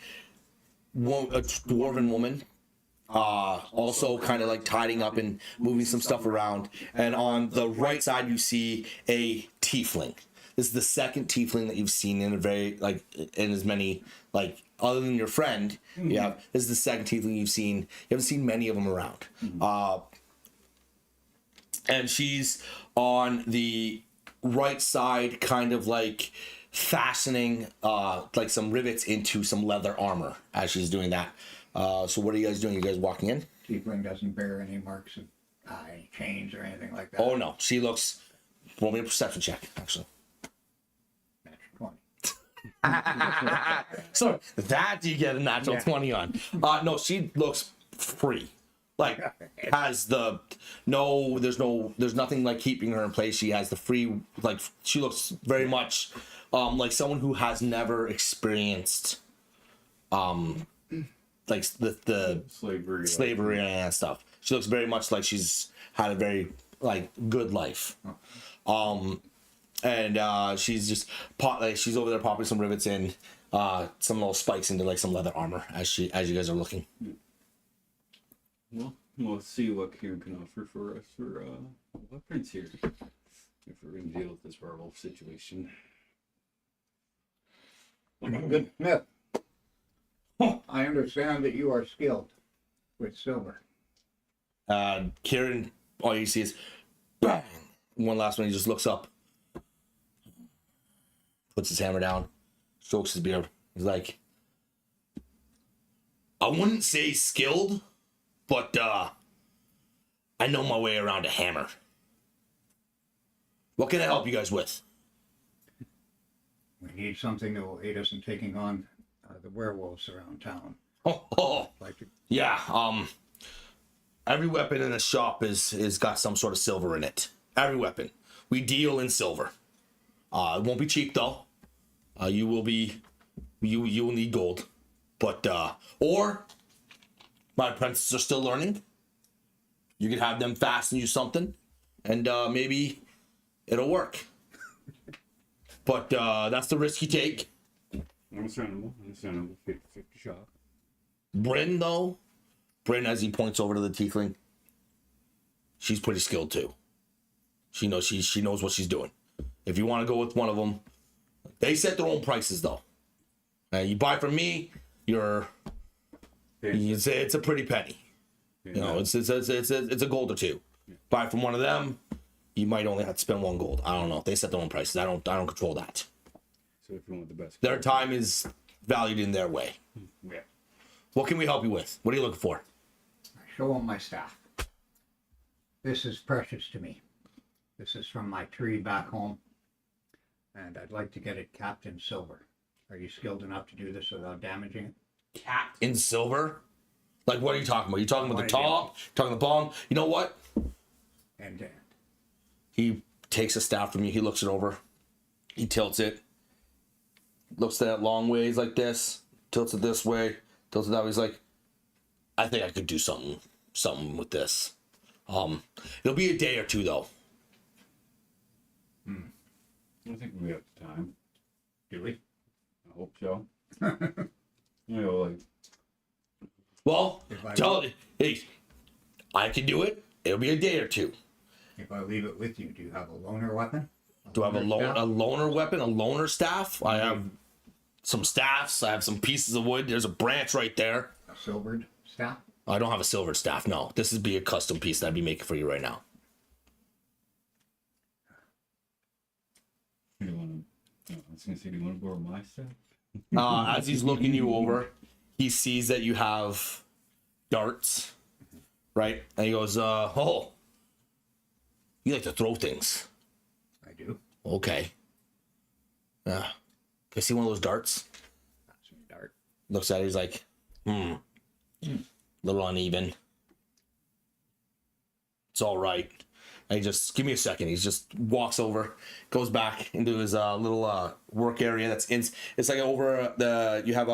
a dwarven woman. Also kind of like tidying up and moving some stuff around. And on the right side, you see a tiefling. This is the second tiefling that you've seen in a very, like, in as many, like, other than your friend. Mm-hmm. Yeah, this is the second tiefling you've seen. You haven't seen many of them around. Mm-hmm. And she's on the right side, kind of like fastening like some rivets into some leather armor as she's doing that. So what are you guys doing? You guys walking in? Tiefling doesn't bear any marks of any chains or anything like that. Oh no, she looks. Roll me a perception check, actually. Natural 20. So that you get a natural 20 on. No, she looks free. Like has the there's nothing like keeping her in place. She has the free, like she looks very much like someone who has never experienced like the slavery and that stuff. She looks very much like she's had a very like good life. And she's just she's over there popping some rivets in, some little spikes into like some leather armor as you guys are looking. Well, we'll see what Kieran can offer for us for weapons here. If we're gonna deal with this werewolf situation. Good Smith. I understand that you are skilled with silver. Kieran, all you see is bang. One last one. He just looks up, puts his hammer down, strokes his beard. He's like, I wouldn't say skilled, but I know my way around a hammer. What can I help you guys with? We need something that will aid us in taking on the werewolves around town. Yeah. Every weapon in the shop is got some sort of silver in it. Every weapon. We deal in silver. It won't be cheap though. You will need gold. But or my apprentices are still learning. You could have them fasten you something, and maybe it'll work. But that's the risk you take. Understandable. 50-50 shot. Bryn, though, as he points over to the tiefling, she's pretty skilled too. She knows what she's doing. If you want to go with one of them, they set their own prices though. You buy from me, it's a pretty penny. Yeah. You know, it's a gold or two. Yeah. Buy from one of them, you might only have to spend one gold. I don't know. They set their own prices. I don't control that. So if you want the best, their time is valued in their way. Yeah. What can we help you with? What are you looking for? I show them my staff. This is precious to me. This is from my tree back home, and I'd like to get it capped in silver. Are you skilled enough to do this without damaging it? Capped in silver? Like, what are you talking about? You talking about the top? Talking the bottom? You know what? And he takes a staff from you. He looks it over. He tilts it. Looks at it long ways like this. Tilts it this way. Tilts it that way. He's like, I think I could do something with this. It'll be a day or two though. I think we have time. Do we? I hope so. You know, like, Well, If I- tell it. Hey, I can do it. It'll be a day or two. If I leave it with you, do you have a loner weapon? Do I have a loner loner weapon, a loner staff? I have some staffs. I have some pieces of wood. There's a branch right there. staff? A silvered staff? I don't have a silvered staff. No, this would be a custom piece that I'd be making for you right now. do you want to? I was gonna say, do you want to borrow my stuff? As he's looking you over, he sees that you have darts, right? And he goes, "Oh, you like to throw things? I do. Okay. Yeah. Can I see one of those darts?" That's a dart. Looks at it. He's like, little uneven. It's all right. And he just, give me a second. He just walks over, goes back into his little work area. That's in. It's like over the. You have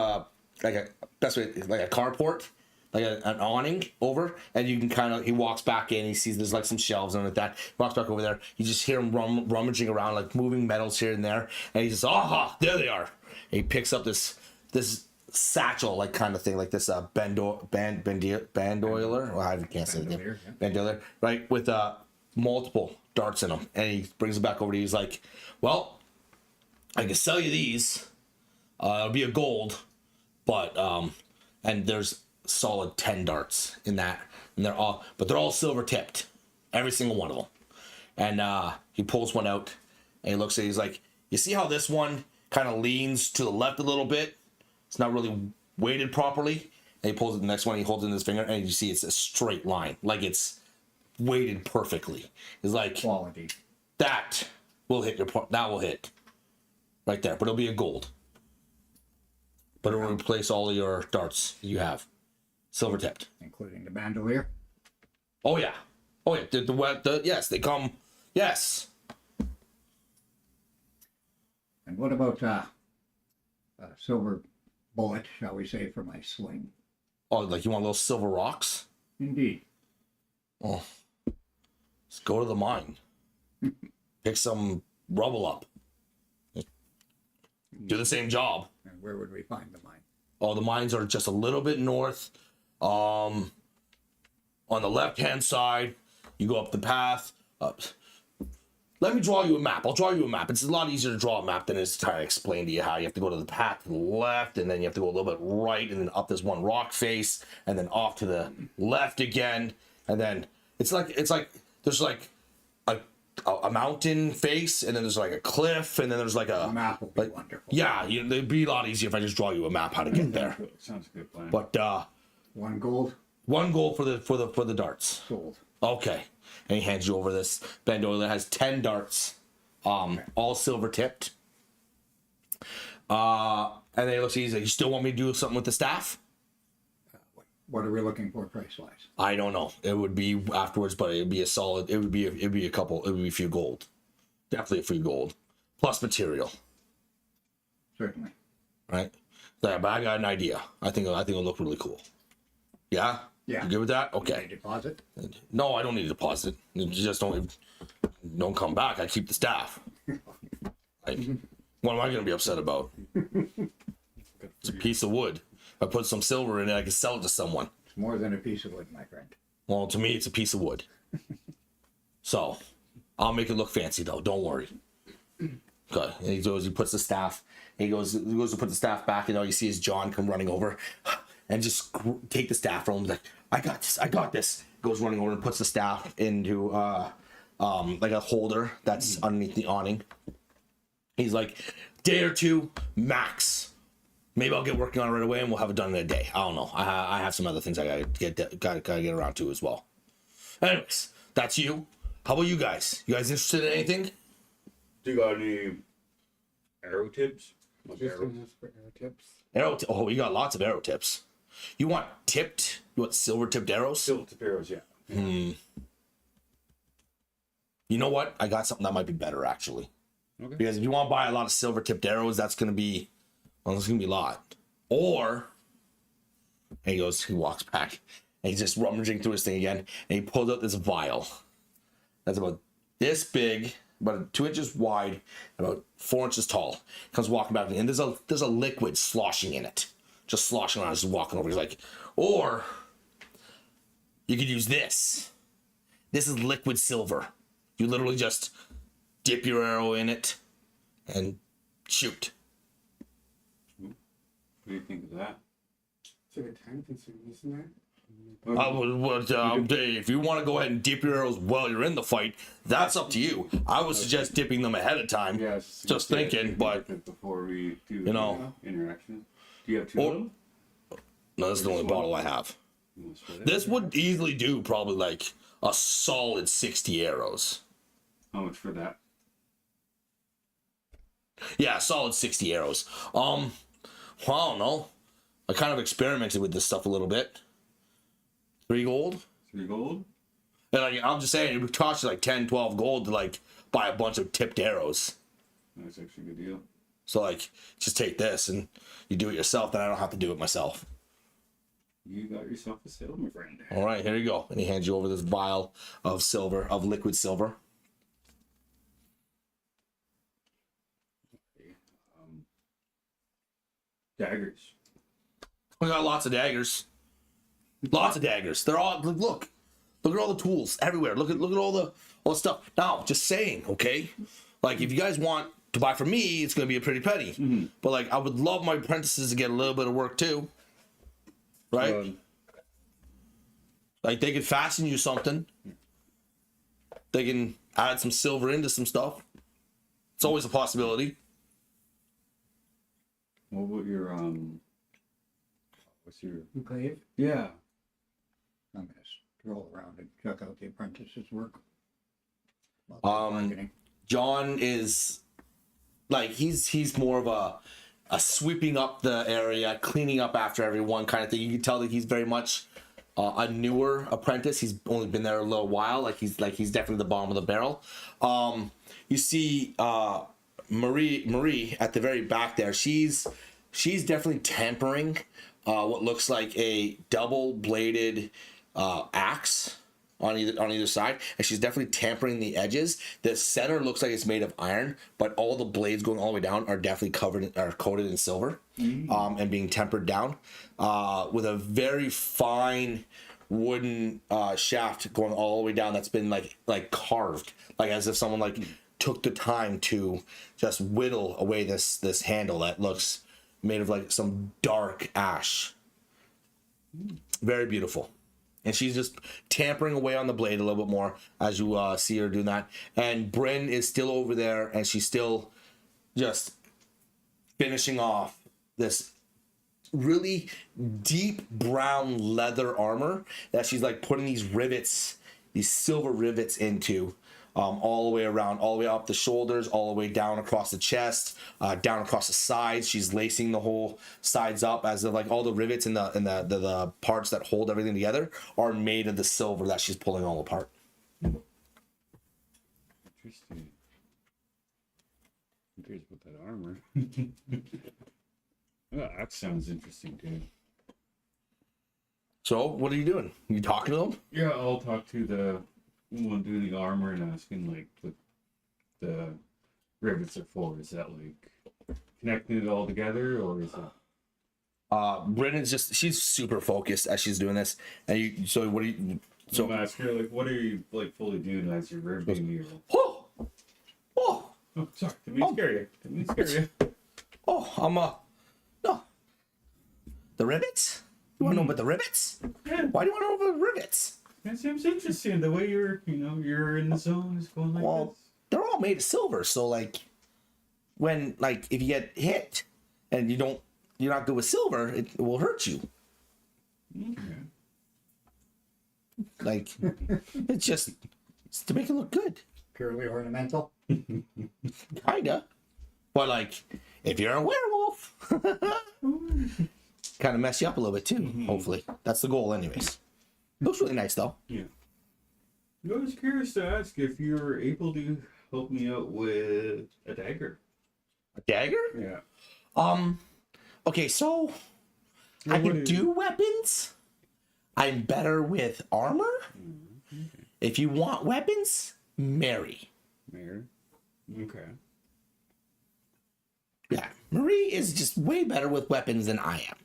best way, like a carport, like an awning over, and you can kind of. He walks back in. He sees there's like some shelves and like that. He walks back over there. You just hear him rummaging around, like moving metals here and there. And he says, "Aha! There they are." And he picks up this satchel, like kind of thing, like this bandoiler. Well, I can't say the name. Bandolier, yeah. Bandolier, right? With multiple darts in them, and he brings them back over to you. He's like, "Well, I can sell you these. It'll be a gold, but and there's solid 10 darts in that, and they're all silver tipped, every single one of them." And he pulls one out, and he looks at it. He's like, "You see how this one kind of leans to the left a little bit? It's not really weighted properly." And he pulls it the next one. He holds it in his finger, and you see it's a straight line, like it's weighted perfectly. It's like Quality. that will hit your part. That will hit right there, but it'll be a gold. But it'll replace all of your darts you have, silver tipped. Including the bandolier. Oh yeah, oh yeah. Yes, they come. Yes. And what about a silver bullet, shall we say, for my sling? Oh, like you want those silver rocks? Indeed. Oh, let's go to the mine. Pick some rubble up. Do the same job. And where would we find the mine? Oh, the mines are just a little bit north. On the left-hand side, you go up the path. Let me draw you a map. I'll draw you a map. It's a lot easier to draw a map than it is to try to explain to you how you have to go to the path to the left, and then you have to go a little bit right, and then up this one rock face, and then off to the left again, and then it's like there's like a mountain face, and then there's like a cliff, and then there's like A map will be wonderful. yeah. It'd be a lot easier if I just draw you a map how to get there. Sounds a good plan. But One gold, one goal for the darts. sold. Okay. And he hands you over this bandolier that has 10 darts, all silver tipped. And then he looks at you, he's like, "You still want me to do something with the staff?" What are we looking for price-wise? I don't know. It would be afterwards, but it would be a solid, it would be a few gold. Definitely a few gold. Plus material, Certainly. right? Yeah, but I got an idea. I think it'll look really cool. Yeah? Yeah. You good with that? A Okay. deposit? No, I don't need a deposit. You just don't come back. I keep the staff. What am I gonna be upset about? It's a piece of wood. If I put some silver in it, I can sell it to someone. It's more than a piece of wood, my friend. Well, to me, it's a piece of wood. So, I'll make it look fancy though. Don't worry. Okay. And he goes. He puts the staff. He goes to put the staff back, and all you see is John come running over, and just take the staff from him. He's like, "I got this. I got this." Goes running over and puts the staff into like a holder that's underneath the awning. He's like, "Day or two max. Maybe I'll get working on it right away, and we'll have it done in a day. I don't know. I have some other things I gotta get around to as well." Anyways, that's you. How about you guys? You guys interested in anything? Do you got any arrow tips? Like Just arrow- gonna ask for arrow tips. Oh, you got lots of arrow tips. You want tipped? You want silver tipped arrows? Silver tip arrows, yeah. You know what? I got something that might be better actually. Okay. Because if you want to buy a lot of silver tipped arrows, that's gonna be a lot. Or and he walks back and he's just rummaging through his thing again, and he pulls out this vial that's about this big, about 2 inches wide, about 4 inches tall. Comes walking back, and there's a liquid sloshing in it, just sloshing around, just walking over. He's like, or you could use this. This is liquid silver. You literally just dip your arrow in it and shoot. What do you think of that? It's a bit time consuming, isn't it? If you want to go ahead and dip your arrows while you're in the fight, that's up to you. I would suggest dipping them ahead of time. Yeah, just thinking, but before we do interaction, do you have 2 of them? No, this is the only bottle I have. This would easily do probably like a solid 60 arrows. How much for that? Yeah, solid 60 arrows. Well, I don't know. I kind of experimented with this stuff a little bit. 3 gold? 3 gold? And like, I'm just saying, it would cost you like 10, 12 gold to like buy a bunch of tipped arrows. That's actually a good deal. So like, just take this and you do it yourself, then I don't have to do it myself. You got yourself a sale, my friend. All right, here you go. And he hands you over this vial of silver, of liquid silver. Daggers. We got lots of daggers. Lots of daggers. They're all look at all the tools everywhere. Look at all the stuff. Now, just saying, okay? Like if you guys want to buy from me, it's gonna be a pretty penny. Mm-hmm. But like I would love my apprentices to get a little bit of work too. Right? Like they could fasten you something. They can add some silver into some stuff. It's always a possibility. What about your what's your Glaive? yeah? I'm going to stroll around and check out the apprentice's work. John is like he's more of a sweeping up the area, cleaning up after everyone kind of thing. You can tell that he's very much a newer apprentice. He's only been there a little while. He's definitely the bottom of the barrel. You see Marie at the very back there. She's definitely tempering what looks like a double-bladed axe on either side, and she's definitely tampering the edges. The center looks like it's made of iron, but all the blades going all the way down are definitely coated in silver, and being tempered down with a very fine wooden shaft going all the way down that's been like carved, like as if someone like took the time to just whittle away this handle that looks made of like some dark ash. Very beautiful. And she's just tampering away on the blade a little bit more as you see her doing that. And Bryn is still over there, and she's still just finishing off this really deep brown leather armor that she's like putting these rivets, these silver rivets into, all the way around, all the way up the shoulders, all the way down across the chest, down across the sides. She's lacing the whole sides up as if like all the rivets and the parts that hold everything together are made of the silver that she's pulling all apart. Interesting. Here's with that armor. Oh, that sounds interesting too. So, what are you doing? You talking to them? Yeah, I'll talk to the one doing the armor and asking like what the rivets are for. Is that like connecting it all together, or is it? Brennan's she's super focused as she's doing this. And so what do you? So I'm asking her like, what are you like fully doing as you're riveting your? Oh, Oh, sorry, didn't mean to scare you. Didn't mean to scare you. oh, no. The rivets? You want to know about the rivets? Yeah, Why do you want to know about the rivets? that seems interesting. The way you're in the zone is going like Well, they're all made of silver, so like when if you get hit and you're not good with silver, it will hurt you. this. Okay. Like it's to make it look good. Purely ornamental. Kinda. But like if you're a werewolf, kind of mess you up a little bit too, hopefully. That's the goal anyways. Looks really nice though. Yeah. I was curious to ask if you're able to help me out with a dagger. A dagger? Yeah. Okay, so I can do weapons. I'm better with armor. If you want weapons, marry. Mayor. Okay. Yeah, Marie is just way better with weapons than I am.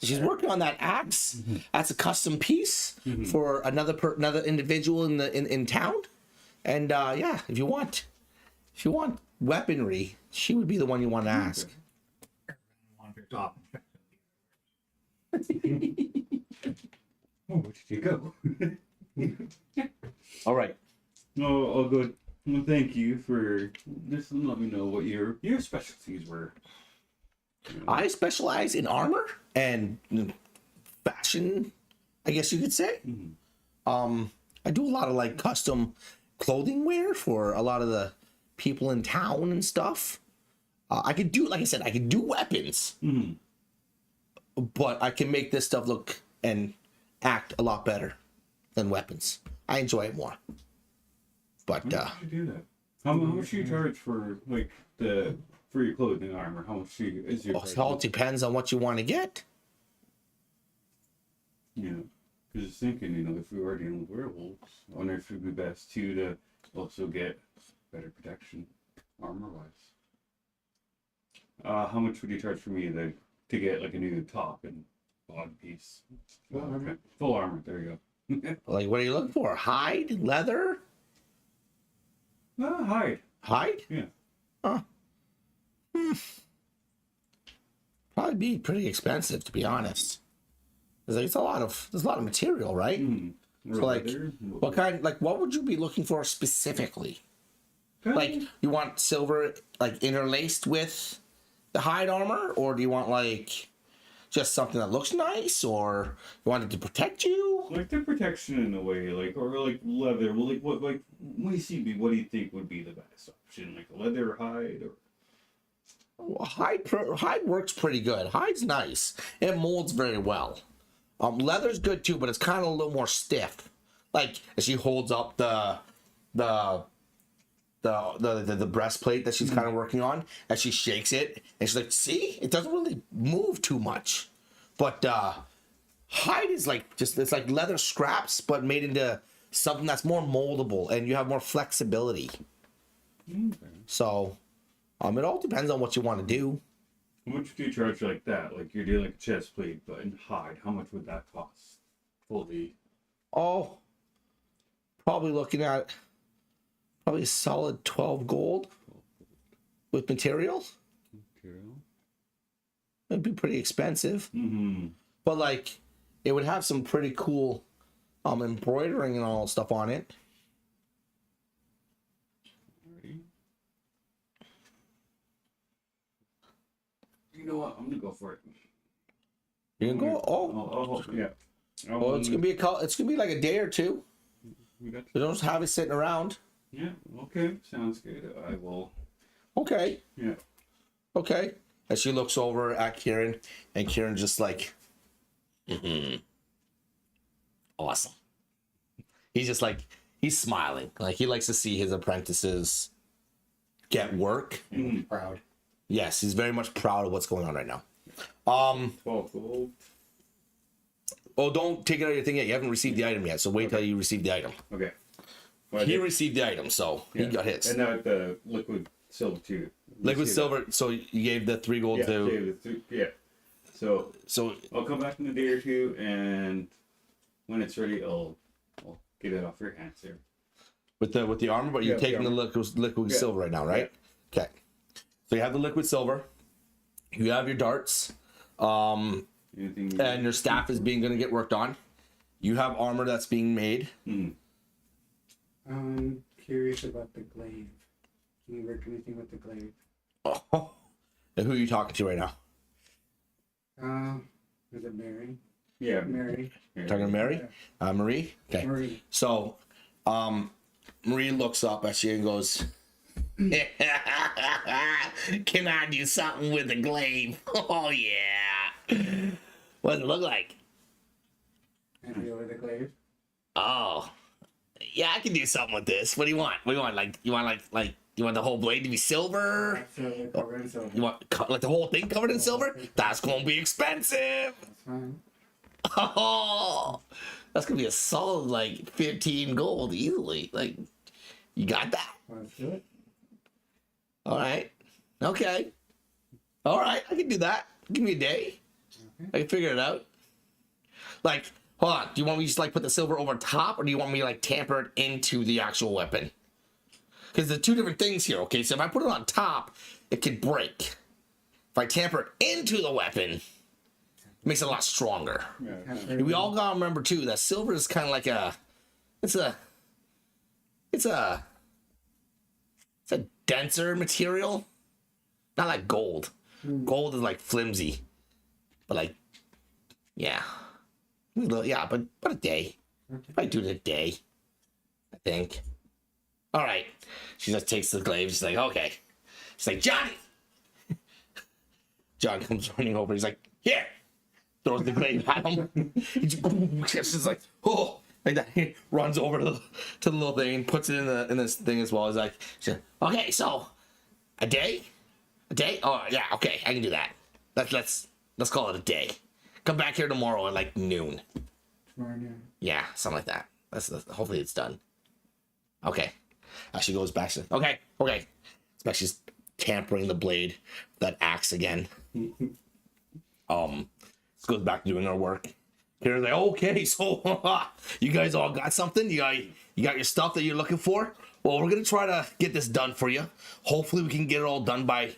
She's working on that axe. That's a custom piece for another individual in town. And yeah, if you want weaponry, she would be the one you want to ask. Oh, where did you go? All right. No, I'll go. Well, thank you for just let me know what your specialties were. I specialize in armor and fashion, I guess you could say. I do a lot of like custom clothing wear for a lot of the people in town and stuff. I could do, like I said, I could do weapons, but I can make this stuff look and act a lot better than weapons. I enjoy it more. But How much do you do that? How much do you charge for like for your clothing armor? How much is your? it all depends on what you want to get. Yeah, because thinking, if we were dealing with werewolves, I wonder if it would be best too to also get better protection, armor wise. How much would you charge for me to get like a new top and body piece? Full armor. Full armor. There you go. Like, what are you looking for? Hide, leather, Hide. hide? Yeah. Huh. Probably be pretty expensive, to be honest. There's a lot of material, right? So like, what would you be looking for specifically? Like, you want silver like interlaced with the hide armor, or do you want like just something that looks nice, or you want it to protect you? Like the protection in a way, or like leather. Well, like what when you see me, what do you think would be the best option? Like leather or hide, or Well, hide works pretty good. Hide's nice. It molds very well. Leather's good too, but it's kind of a little more stiff. Like as she holds up the breastplate that she's kind of working on, as she shakes it, and she's like, "See, it doesn't really move too much." But hide is like it's like leather scraps, but made into something that's more moldable, and you have more flexibility. So, it all depends on what you want to do. how much do you charge like that? Like you're doing like a chest plate, but in hide, how much would that cost? Fully. Oh, probably looking at a solid 12 gold with material. It'd be pretty expensive. But like, it would have some pretty cool embroidering and all stuff on it. You know what? I'm gonna go for it. You can go. Yeah. Well, it's gonna be like a day or two. We got We don't have it sitting around. Yeah. Okay. Sounds good. I will. Okay. Yeah. Okay. And she looks over at Kieran, and Kieran just like, awesome. He's just like, he's smiling. Like, he likes to see his apprentices get work. Proud. Yes, he's very much proud of what's going on right now. 12 gold. Oh, don't take it out of your thing yet. You haven't received the item yet, so wait till you receive the item. Okay. Well, He received the item, so he got his. And now the liquid silver too. Liquid silver, so you gave the 3 gold to... Yeah. So So, I'll come back in a day or two, and when it's ready, I'll get it off your hands there. with the armor, but you're Yeah, taking the the liquid Yeah. silver right now, right? Okay. So you have the liquid silver. You have your darts. Anything? And your staff is going to get worked on. You have armor that's being made. I'm curious about the glaive. Can you work anything with the glaive? Oh. And who are you talking to right now? Is it Mary? Yeah. Mary. Talking to Mary? Marie? Okay. Marie. So, Marie looks up at you and goes, "Can I do something with the glaive?" Oh, yeah. What does it look like? And deal with the glaive. Oh, yeah, I can do something with this. What do you want? What do you want? Like, you want the whole blade to be silver? So covered in silver. You want like the whole thing covered in silver? That's gonna be expensive. That's fine. Oh, that's gonna be a solid like 15 gold easily. Like, you got that? Let's do it. All right. Okay. All right. I can do that. Give me a day. Okay. I can figure it out. Like, hold on. Do you want me to just like put the silver over top, or do you want me to like tamper it into the actual weapon? Because there's two different things here. Okay, so if I put it on top, it could break. If I tamper it into the weapon, it makes it a lot stronger. Yeah. We all gotta remember too that silver is kind of like it's a denser material, not like gold. Gold is like flimsy, but like, yeah, yeah, but a day. If I do it a day, I think. All right, she just takes the glaive. She's like, okay. She's like, Johnny. John comes running over. He's like, here. Throws the glaive at him. He's just like, oh, like that. He runs over to the little thing and puts it in this thing as well. He's like, okay, so a day. Oh yeah, okay, I can do that. Let's call it a day. Come back here tomorrow at like noon. Tomorrow noon. Yeah, something like that. Hopefully it's done. Okay. She goes back to okay. It's back. She's tampering the blade, that axe again. Goes back to doing her work. Kira's like, okay, so you guys all got something? You got your stuff that you're looking for? Well, we're gonna try to get this done for you. Hopefully we can get it all done by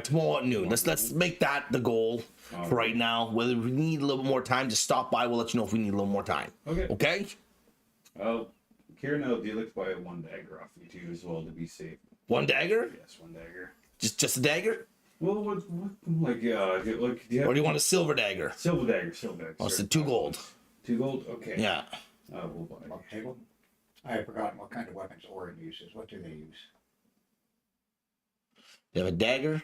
tomorrow at noon. Let's make that the goal for right now. Whether we need a little more time, just stop by. We'll let you know if we need a little more time. Okay. Okay? Kira, no, you look by one dagger off you too as well to be safe. One dagger? Yes, one dagger. Just a dagger? Well, what like, do you have Or do you want a silver dagger? silver dagger? Oh, it's 2 gold. 2 gold? Okay. Yeah. We'll buy. Above table? I have forgotten what kind of weapons Orin uses. What do they use? You have a dagger?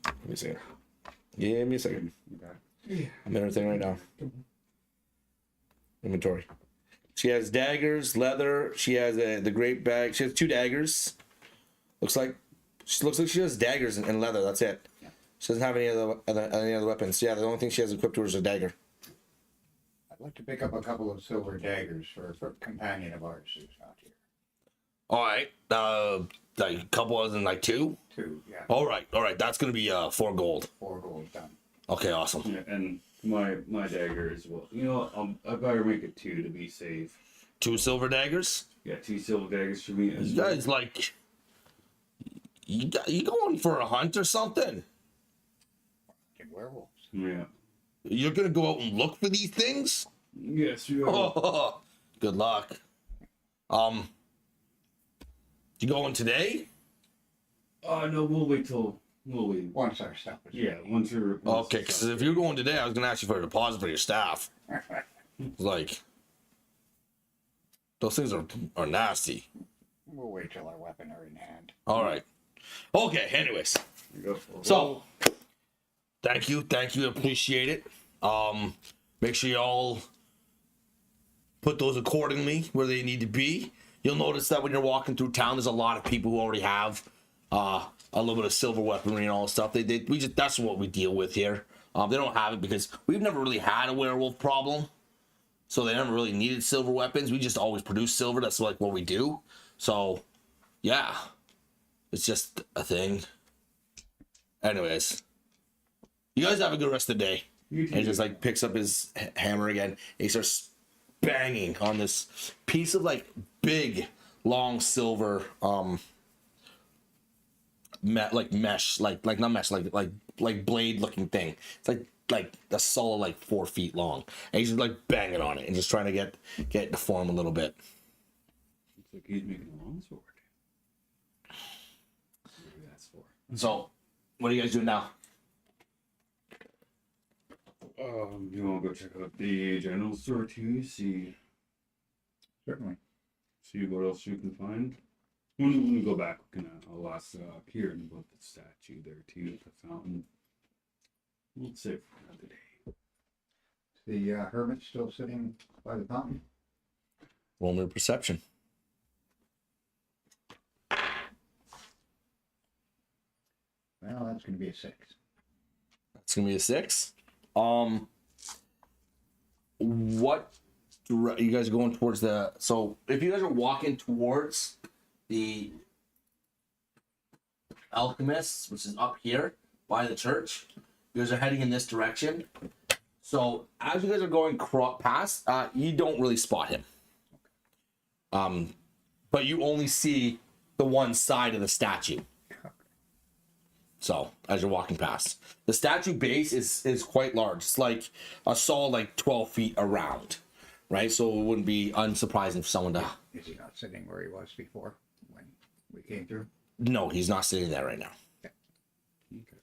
Give me a second. Give me a second. Okay. I'm in everything right now. Inventory. She has daggers, leather. She has the great bag. She has 2 daggers. Looks like she has daggers and leather. That's it. Yeah. She doesn't have any other weapons. Yeah, the only thing she has equipped to her is a dagger. I'd like to pick up a couple of silver daggers for a companion of ours who's not here. All right. Like a couple other than like 2. 2, yeah. All right. That's gonna be 4 gold. 4 gold done. Okay, awesome. Yeah, and my dagger as well. You know, I better make it 2 to be safe. 2 silver daggers. Yeah, 2 silver daggers for me as You well. guys like you going for a hunt or something? And werewolves. Yeah. You're gonna go out and look for these things? Yes, you are. Oh, good luck. You going today? No, we'll wait. Once our stuff is Yeah, once you're. Okay, because if you're going today, I was gonna ask you for a deposit for your staff. Like, those things are nasty. We'll wait till our weapon are in hand. All right. Okay. Anyways, Go. so thank you, appreciate it. Make sure you all put those accordingly where they need to be. You'll notice that when you're walking through town, there's a lot of people who already have a little bit of silver weaponry and all that stuff. That's what we deal with here. They don't have it because we've never really had a werewolf problem, so they never really needed silver weapons. We just always produce silver. That's like what we do. So, yeah, it's just a thing. Anyways, you guys have a good rest of the day. You too. And he just like picks up his hammer again. And he starts banging on this piece of like big, long silver mesh, like not mesh, like blade looking thing. It's like a solid like 4 feet long. And he's just like banging on it and just trying to get it to form a little bit. Looks like he's making a long sword. Maybe that's for. So, what are you guys doing now? You want to go check out the general store too? See Certainly. what else you can find. When we go back, I'll ask Kieran about the statue there too at the fountain. We'll save for another day. The hermit still sitting by the fountain? Roll me a perception. Well, that's going to be a 6. It's gonna be a 6. What you guys are going towards the. So if you guys are walking towards the alchemists, which is up here by the church, you guys are heading in this direction. So as you guys are going past, you don't really spot him. But you only see the one side of the statue. So as you're walking past, the statue base is quite large. It's like a solid like 12 feet around, right? So it wouldn't be unsurprising for someone to. Is he not sitting where he was before when we came through? No, he's not sitting there right now. Okay.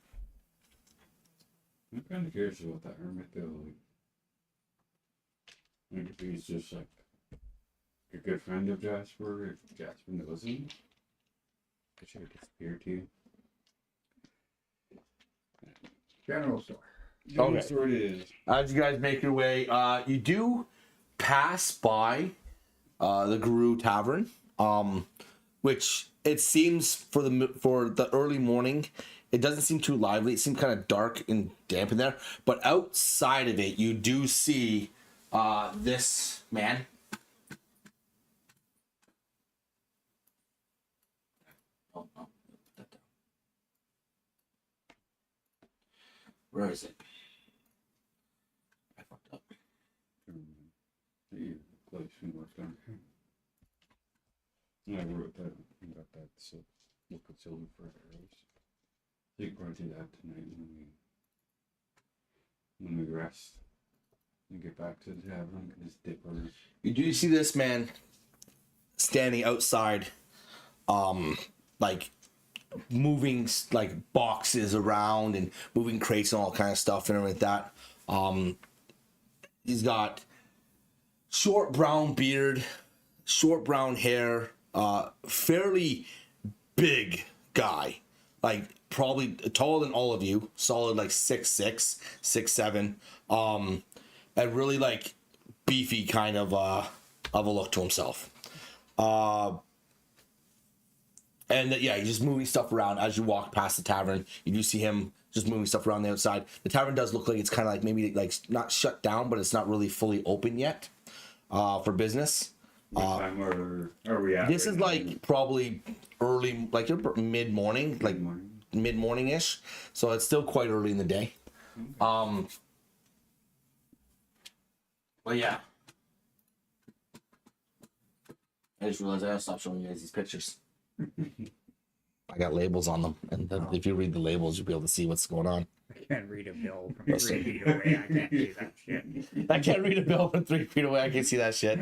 I'm kind of curious about that hermit though. Like if he's just like a good friend of Jasper, if Jasper knows him, it should have disappeared too. General store. Okay. Store it is. As you guys make your way, you do pass by the Guru Tavern, which it seems for the early morning, it doesn't seem too lively. It seems kind of dark and damp in there. But outside of it, you do see this man. Where is it? I fucked up. The place we worked on. I wrote that and got that look at silver for arrows. I think we're gonna do that tonight when we rest and get back to the tavern and just dip our. You do see this man standing outside, like moving like boxes around and moving crates and all kind of stuff and everything like that. He's got short brown beard, short brown hair, fairly big guy, like probably taller than all of you, solid like 6'6", 6'7", and really like beefy kind of a look to himself. And yeah, he's just moving stuff around as you walk past the tavern. You do see him just moving stuff around the outside. The tavern does look like it's kind of like maybe like not shut down, but it's not really fully open yet for business. What time are we at? This right is now? like probably early, like mid morning, like mid morning ish. So it's still quite early in the day. But yeah, I just realized I gotta stop showing you guys these pictures. I got labels on them, and if you read the labels, you'll be able to see what's going on. I can't read a bill from 3 feet away. I can't see that shit. I can't read a bill from 3 feet away. I can see that shit.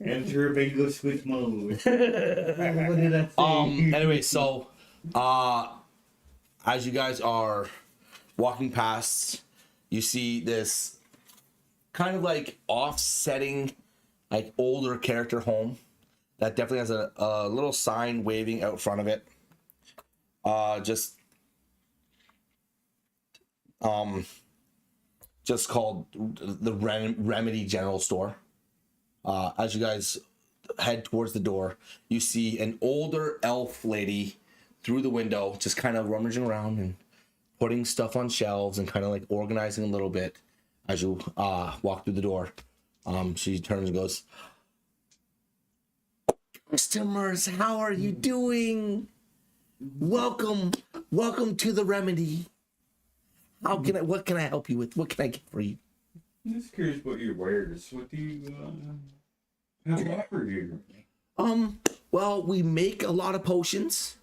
Enter bingo switch mode. What did I say? Anyway, so as you guys are walking past, you see this kind of like offsetting, like older character home that definitely has a little sign waving out front of it. Just called the Remedy General Store. As you guys head towards the door, you see an older elf lady through the window, just kind of rummaging around and putting stuff on shelves and kind of like organizing a little bit as you walk through the door. She turns and goes, "Customers, how are you doing? Welcome to the Remedy. What can I help you with? What can I get for you?" I'm just curious what your wares. What do you have to offer here? Well, we make a lot of potions.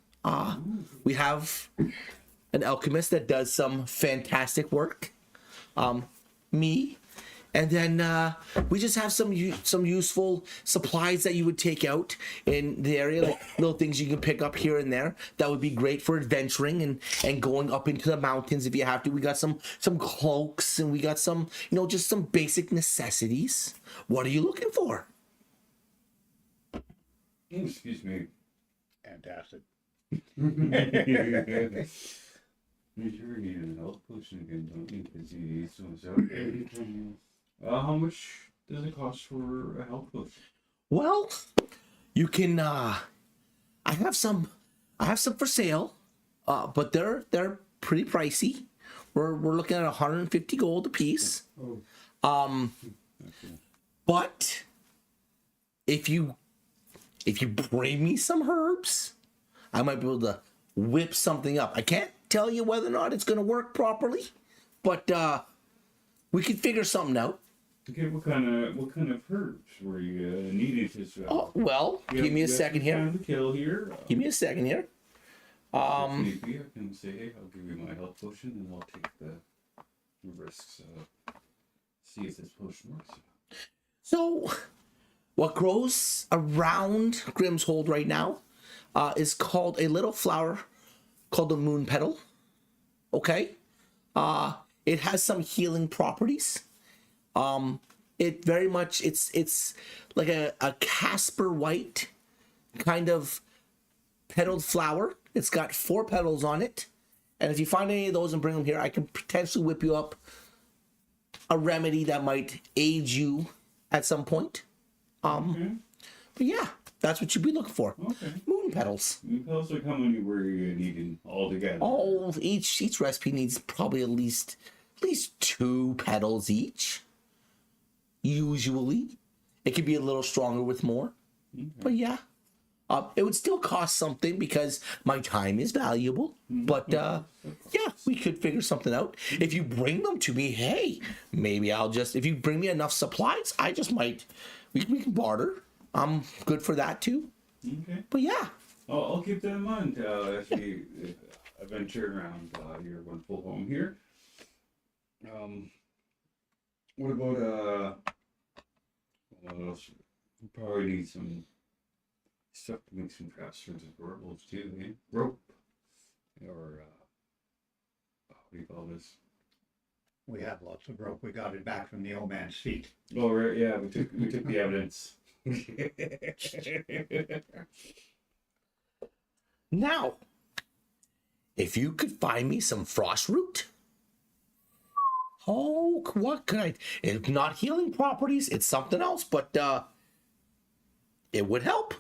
We have an alchemist that does some fantastic work. Me. And then we just have some useful supplies that you would take out in the area, like little things you can pick up here and there. That would be great for adventuring and going up into the mountains if you have to. We got some cloaks, and we got some, just some basic necessities. What are you looking for? Excuse me. Fantastic. You sure need an health potion again, don't you? Because you need some. How much does it cost for a health potion? Well, you can. I have some for sale, but they're pretty pricey. We're looking at 150 gold a piece. But if you bring me some herbs, I might be able to whip something up. I can't tell you whether or not it's going to work properly, but we could figure something out. Okay, what kind of herbs were you needing to? Oh, well, give me a second here. Time to kill here. Give me a second here. If need be, I can say, hey, I'll give you my health potion, and I'll take the risks. See if this potion works. So, what grows around Grimmsold right now is called a little flower called the moon petal. Okay, it has some healing properties. It very much it's like a Casper white kind of petaled flower. It's got 4 petals on it, and if you find any of those and bring them here, I can potentially whip you up a remedy that might aid you at some point. Okay. But yeah, that's what you'd be looking for. Okay. Moon petals. Moon petals, like how many were you needing altogether? Oh, each recipe needs probably at least 2 petals each. Usually, it could be a little stronger with more. Okay. But yeah, it would still cost something because my time is valuable. But yeah, we could figure something out. If you bring them to me, hey, maybe if you bring me enough supplies, I just might, we can barter. I'm good for that too. Okay. But yeah. I'll keep that in mind as we venture around your wonderful home here. What about what else? We probably need some stuff to make some crafts for the werewolves too, eh? Rope. Or what do you call this? We have lots of rope. We got it back from the old man's feet. Oh right, yeah, we took the evidence. Now, if you could find me some frost root. Oh, what could I? It's not healing properties. It's something else, but it would help.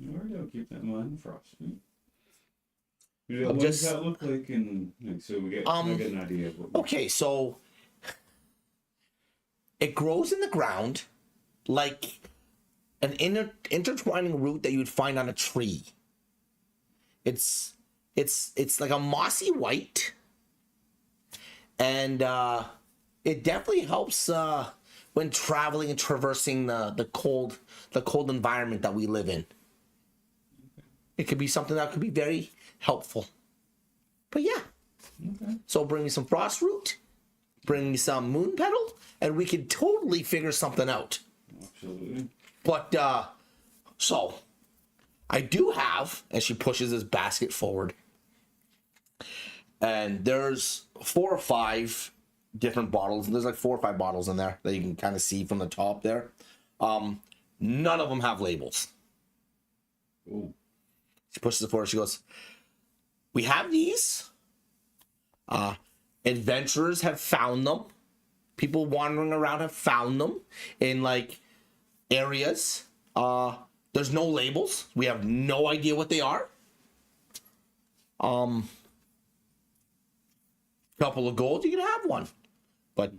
Alright, I'll keep that in mind. Frost. What I'm does just- that look like? And like, so we I get an idea of what. Okay, so it grows in the ground like an intertwining root that you would find on a tree. It's like a mossy white, and it definitely helps when traveling and traversing the cold environment that we live in. It could be something that could be very helpful. But yeah. Okay. So bring me some frost root, bring me some moon petal, and we could totally figure something out. Absolutely. But so I do have, and she pushes this basket forward, and there's 4 or 5 different bottles. There's like 4 or 5 bottles in there that you can kind of see from the top there. None of them have labels. Oh. She pushes it forward. She goes, "We have these. Adventurers have found them. People wandering around have found them in like areas. There's no labels. We have no idea what they are. Couple of gold, you can have one, but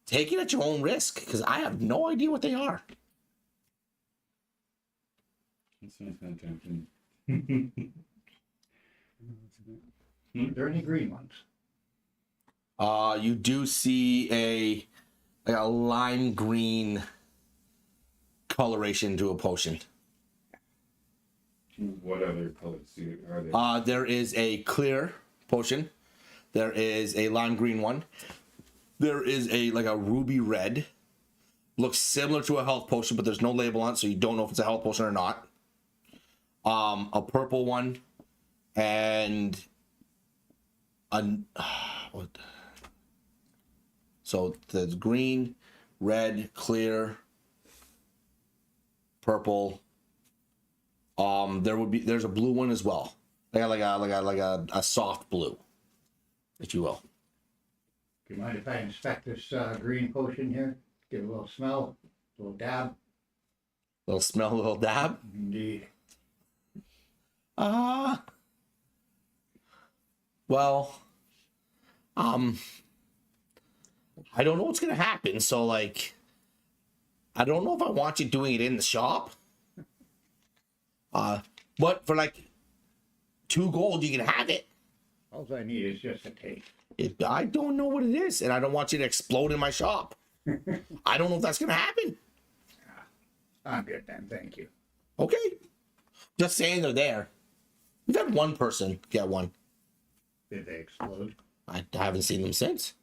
take it at your own risk because I have no idea what they are." That sounds kind of tempting. Are there any green ones? You do see a lime green coloration to a potion. What other colors are there? There is a clear potion. There is a lime green one. There is a ruby red. Looks similar to a health potion, but there's no label on it, so you don't know if it's a health potion or not. A purple one, and what? So there's green, red, clear, purple. There's a blue one as well. Like a soft blue, if you will. Do you mind if I inspect this green potion here? Give it a little smell, a little dab. Little smell, little dab. Indeed. Well, I don't know what's gonna happen. So I don't know if I want you doing it in the shop. But for like 2 gold, you can have it. All I need is just a taste. I don't know what it is, and I don't want you to explode in my shop. I don't know if that's gonna happen. I'm good then, thank you. Okay, just saying they're there. We've had one person get one. Did they explode? I haven't seen them since.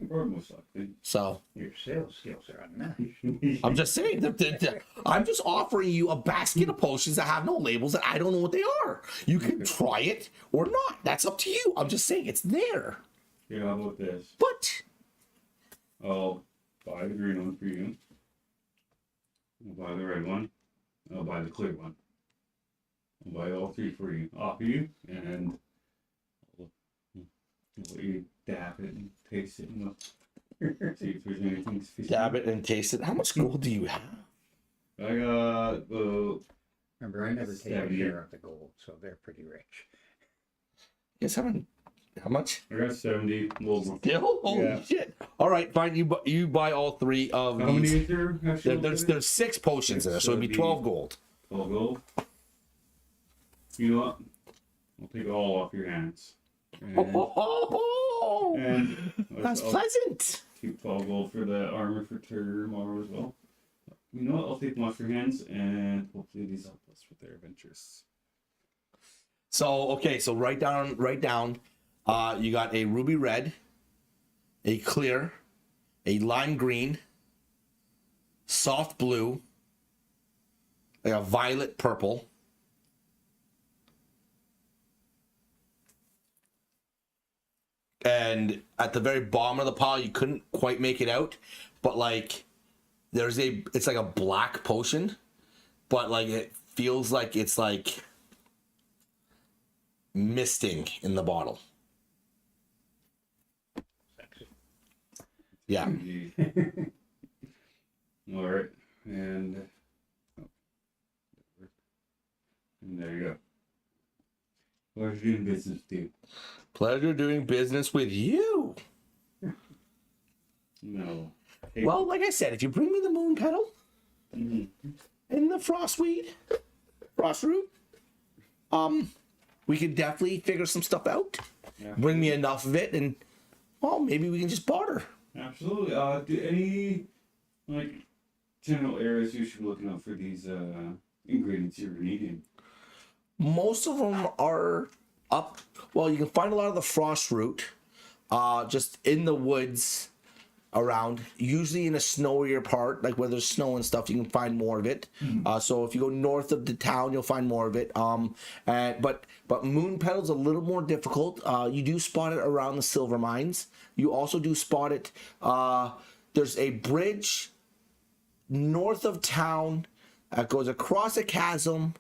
Or most likely. So Your sales skills are unmatched. I'm just saying. I'm just offering you a basket of potions that have no labels that I don't know what they are. You can try it or not. That's up to you. I'm just saying it's there. Yeah, how about this? But I'll buy the green one for you. I'll buy the red one. I'll buy the clear one. I'll buy all 3 for you, off of you, and I'll let you dab it and taste it and see if there's anything fishy. dab it and taste it. How much gold do you have? I got Remember, I never take a 70. share of the gold, so they're pretty rich. You guys haven't. How much? I got 70. Well, Still? Holy Yeah. shit! All right, fine. You buy all 3 of how many these. is there? Actually, There's 6 potions in there, so it'd be 12 gold. 12 gold. You know what? I'll take it all off your hands. And That's I'll pleasant. keep 12 gold for the armor for tomorrow as well. You know what? I'll take them off your hands, and hopefully these help us with their adventures. So okay, so write down. You got a ruby red, a clear, a lime green, soft blue, like a violet purple, and at the very bottom of the pile, you couldn't quite make it out, but like it's like a black potion, but like it feels like it's like misting in the bottle. Sexy. Yeah. All right, and there you go. Pleasure doing business, dude. Pleasure doing business with you. No. Well, like I said, if you bring me the moon petal Mhm. and the frost root, we could definitely figure some stuff out. Yeah. Bring me enough of it, and well, maybe we can just barter. Absolutely. Do any like general areas you should be looking out for these ingredients you're needing? Most of them are up. Well, you can find a lot of the frost root, just in the woods around, usually in a snowier part, like where there's snow and stuff, you can find more of it. So if you go north of the town, you'll find more of it. But moon petal's a little more difficult. You do spot it around the silver mines. You also do spot it. There's a bridge north of town that goes across a chasm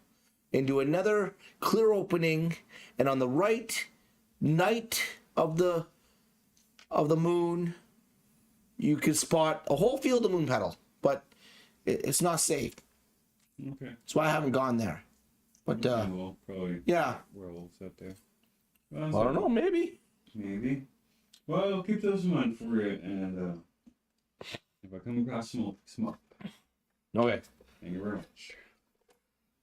into another clear opening, and on the right night of the moon, you can spot a whole field of moon petal, but it's not safe. Okay. That's why I haven't gone there. But Well, probably yeah, werewolves out there. I don't know, maybe. Maybe. Well, I'll keep those in mind for it, and if I come across some, I'll pick some up. Okay. Thank you very much.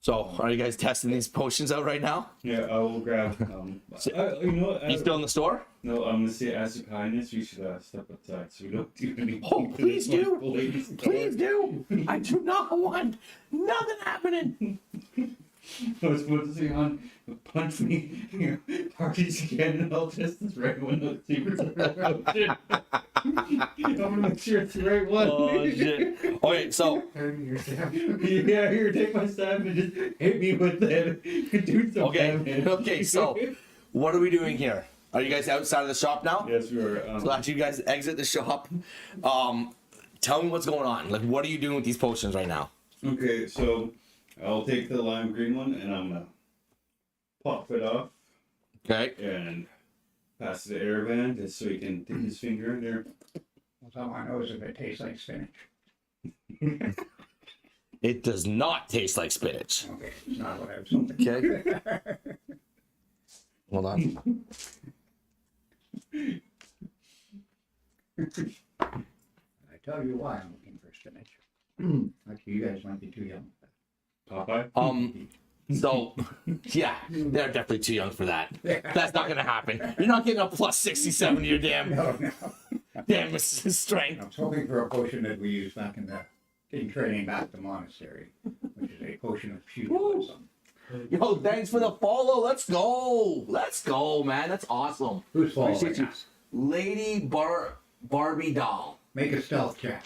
So, are you guys testing these potions out right now? Yeah, I will grab. You know what? You still in the store? No, I'm gonna say, as a kindness, you should step outside so we don't do anything. Oh, please do. Wonderful ladies. Please do. I do not want nothing happening. I was supposed to say, "Hon, punch me, parties again, and I'll test this right one. Let's see if it's the right one." I'm gonna make sure it's the right one. Oh shit. Okay, so Turn yourself. Yeah, here, take my staff and just hit me with it. Do some damage. okay, so what are we doing here? Are you guys outside of the shop now? Yes, we are. So after you guys exit the shop, tell me what's going on. Like, what are you doing with these potions right now? Okay, so I'll take the lime green one and I'm gonna pop it off Okay. and pass it to Aravan just so he can dip his finger in there. What's all I know is if it tastes like spinach. It does not taste like spinach. Okay, it's not what I was hoping. Okay. Hold on. I tell you why I'm looking for spinach. Actually, you guys might be too young. Popeye? So, yeah, they're definitely too young for that. That's not gonna happen. You're not getting a plus 67 to your damn strength. I was hoping for a potion that we used back in training back at the monastery, which is a potion of feudalism. Yo, thanks for the follow. Let's go, man. That's awesome. Who's following Appreciate you. us? Lady Barbie doll. Make a stealth check.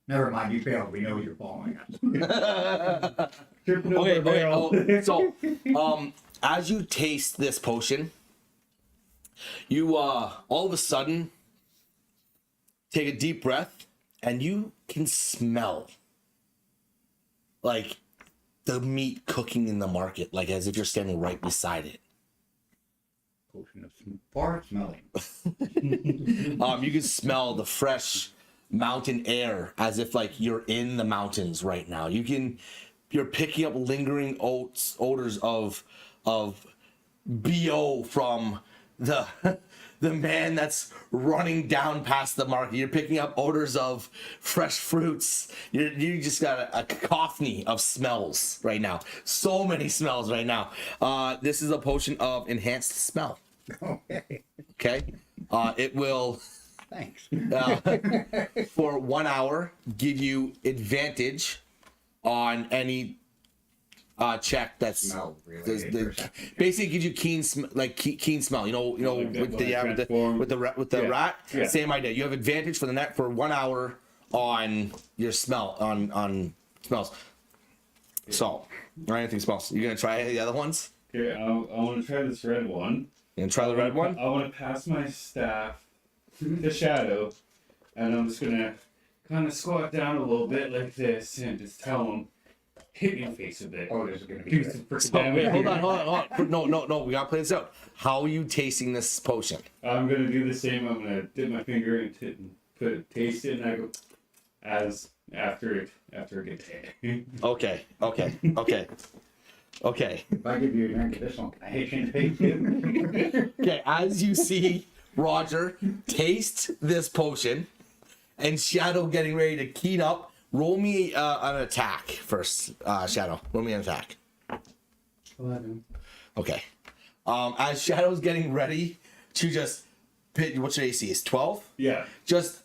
Never mind, you failed. We know you're following us. Tripping over a Okay, barrel. so as you taste this potion, you all of a sudden take a deep breath and you can smell like the meat cooking in the market, like as if you're standing right beside it. Potion of fart smelling. You can smell the fresh mountain air as if like you're in the mountains right now. You're picking up lingering odors of BO from the man that's running down past the market. You're picking up odors of fresh fruits. You just got a cacophony of smells right now. So many smells right now. This is a potion of enhanced smell. Okay. Okay. It will Thanks. for 1 hour give you advantage on any check that's Smell related. basically gives you keen smell. You know Like that with the when I transform. with the Yeah. rat. Yeah. Same idea. You have advantage for the net for 1 hour on your smell on smells. So or anything smells. You gonna try the other ones? Okay, I want to try this red one. You gonna try the red one? I want to pass my staff to Shadow, and I'm just gonna kind of squat down a little bit like this and just tell him, hit me in the face a bit. Oh, this is going to be Do good. some freaking So, damage. wait, hold on. No. We gotta play this out. How are you tasting this potion? I'm gonna do the same. I'm gonna dip my finger and taste it, and I go after it gets hit. Okay. If I give you a drink of this one, can I hit you in the face too? Okay, as you see Roger taste this potion and Shadow getting ready to keen up, roll me an attack first, Shadow. Roll me an attack. 11. Okay. As Shadow's getting ready to just pit, what's your AC? Is 12? Yeah. Just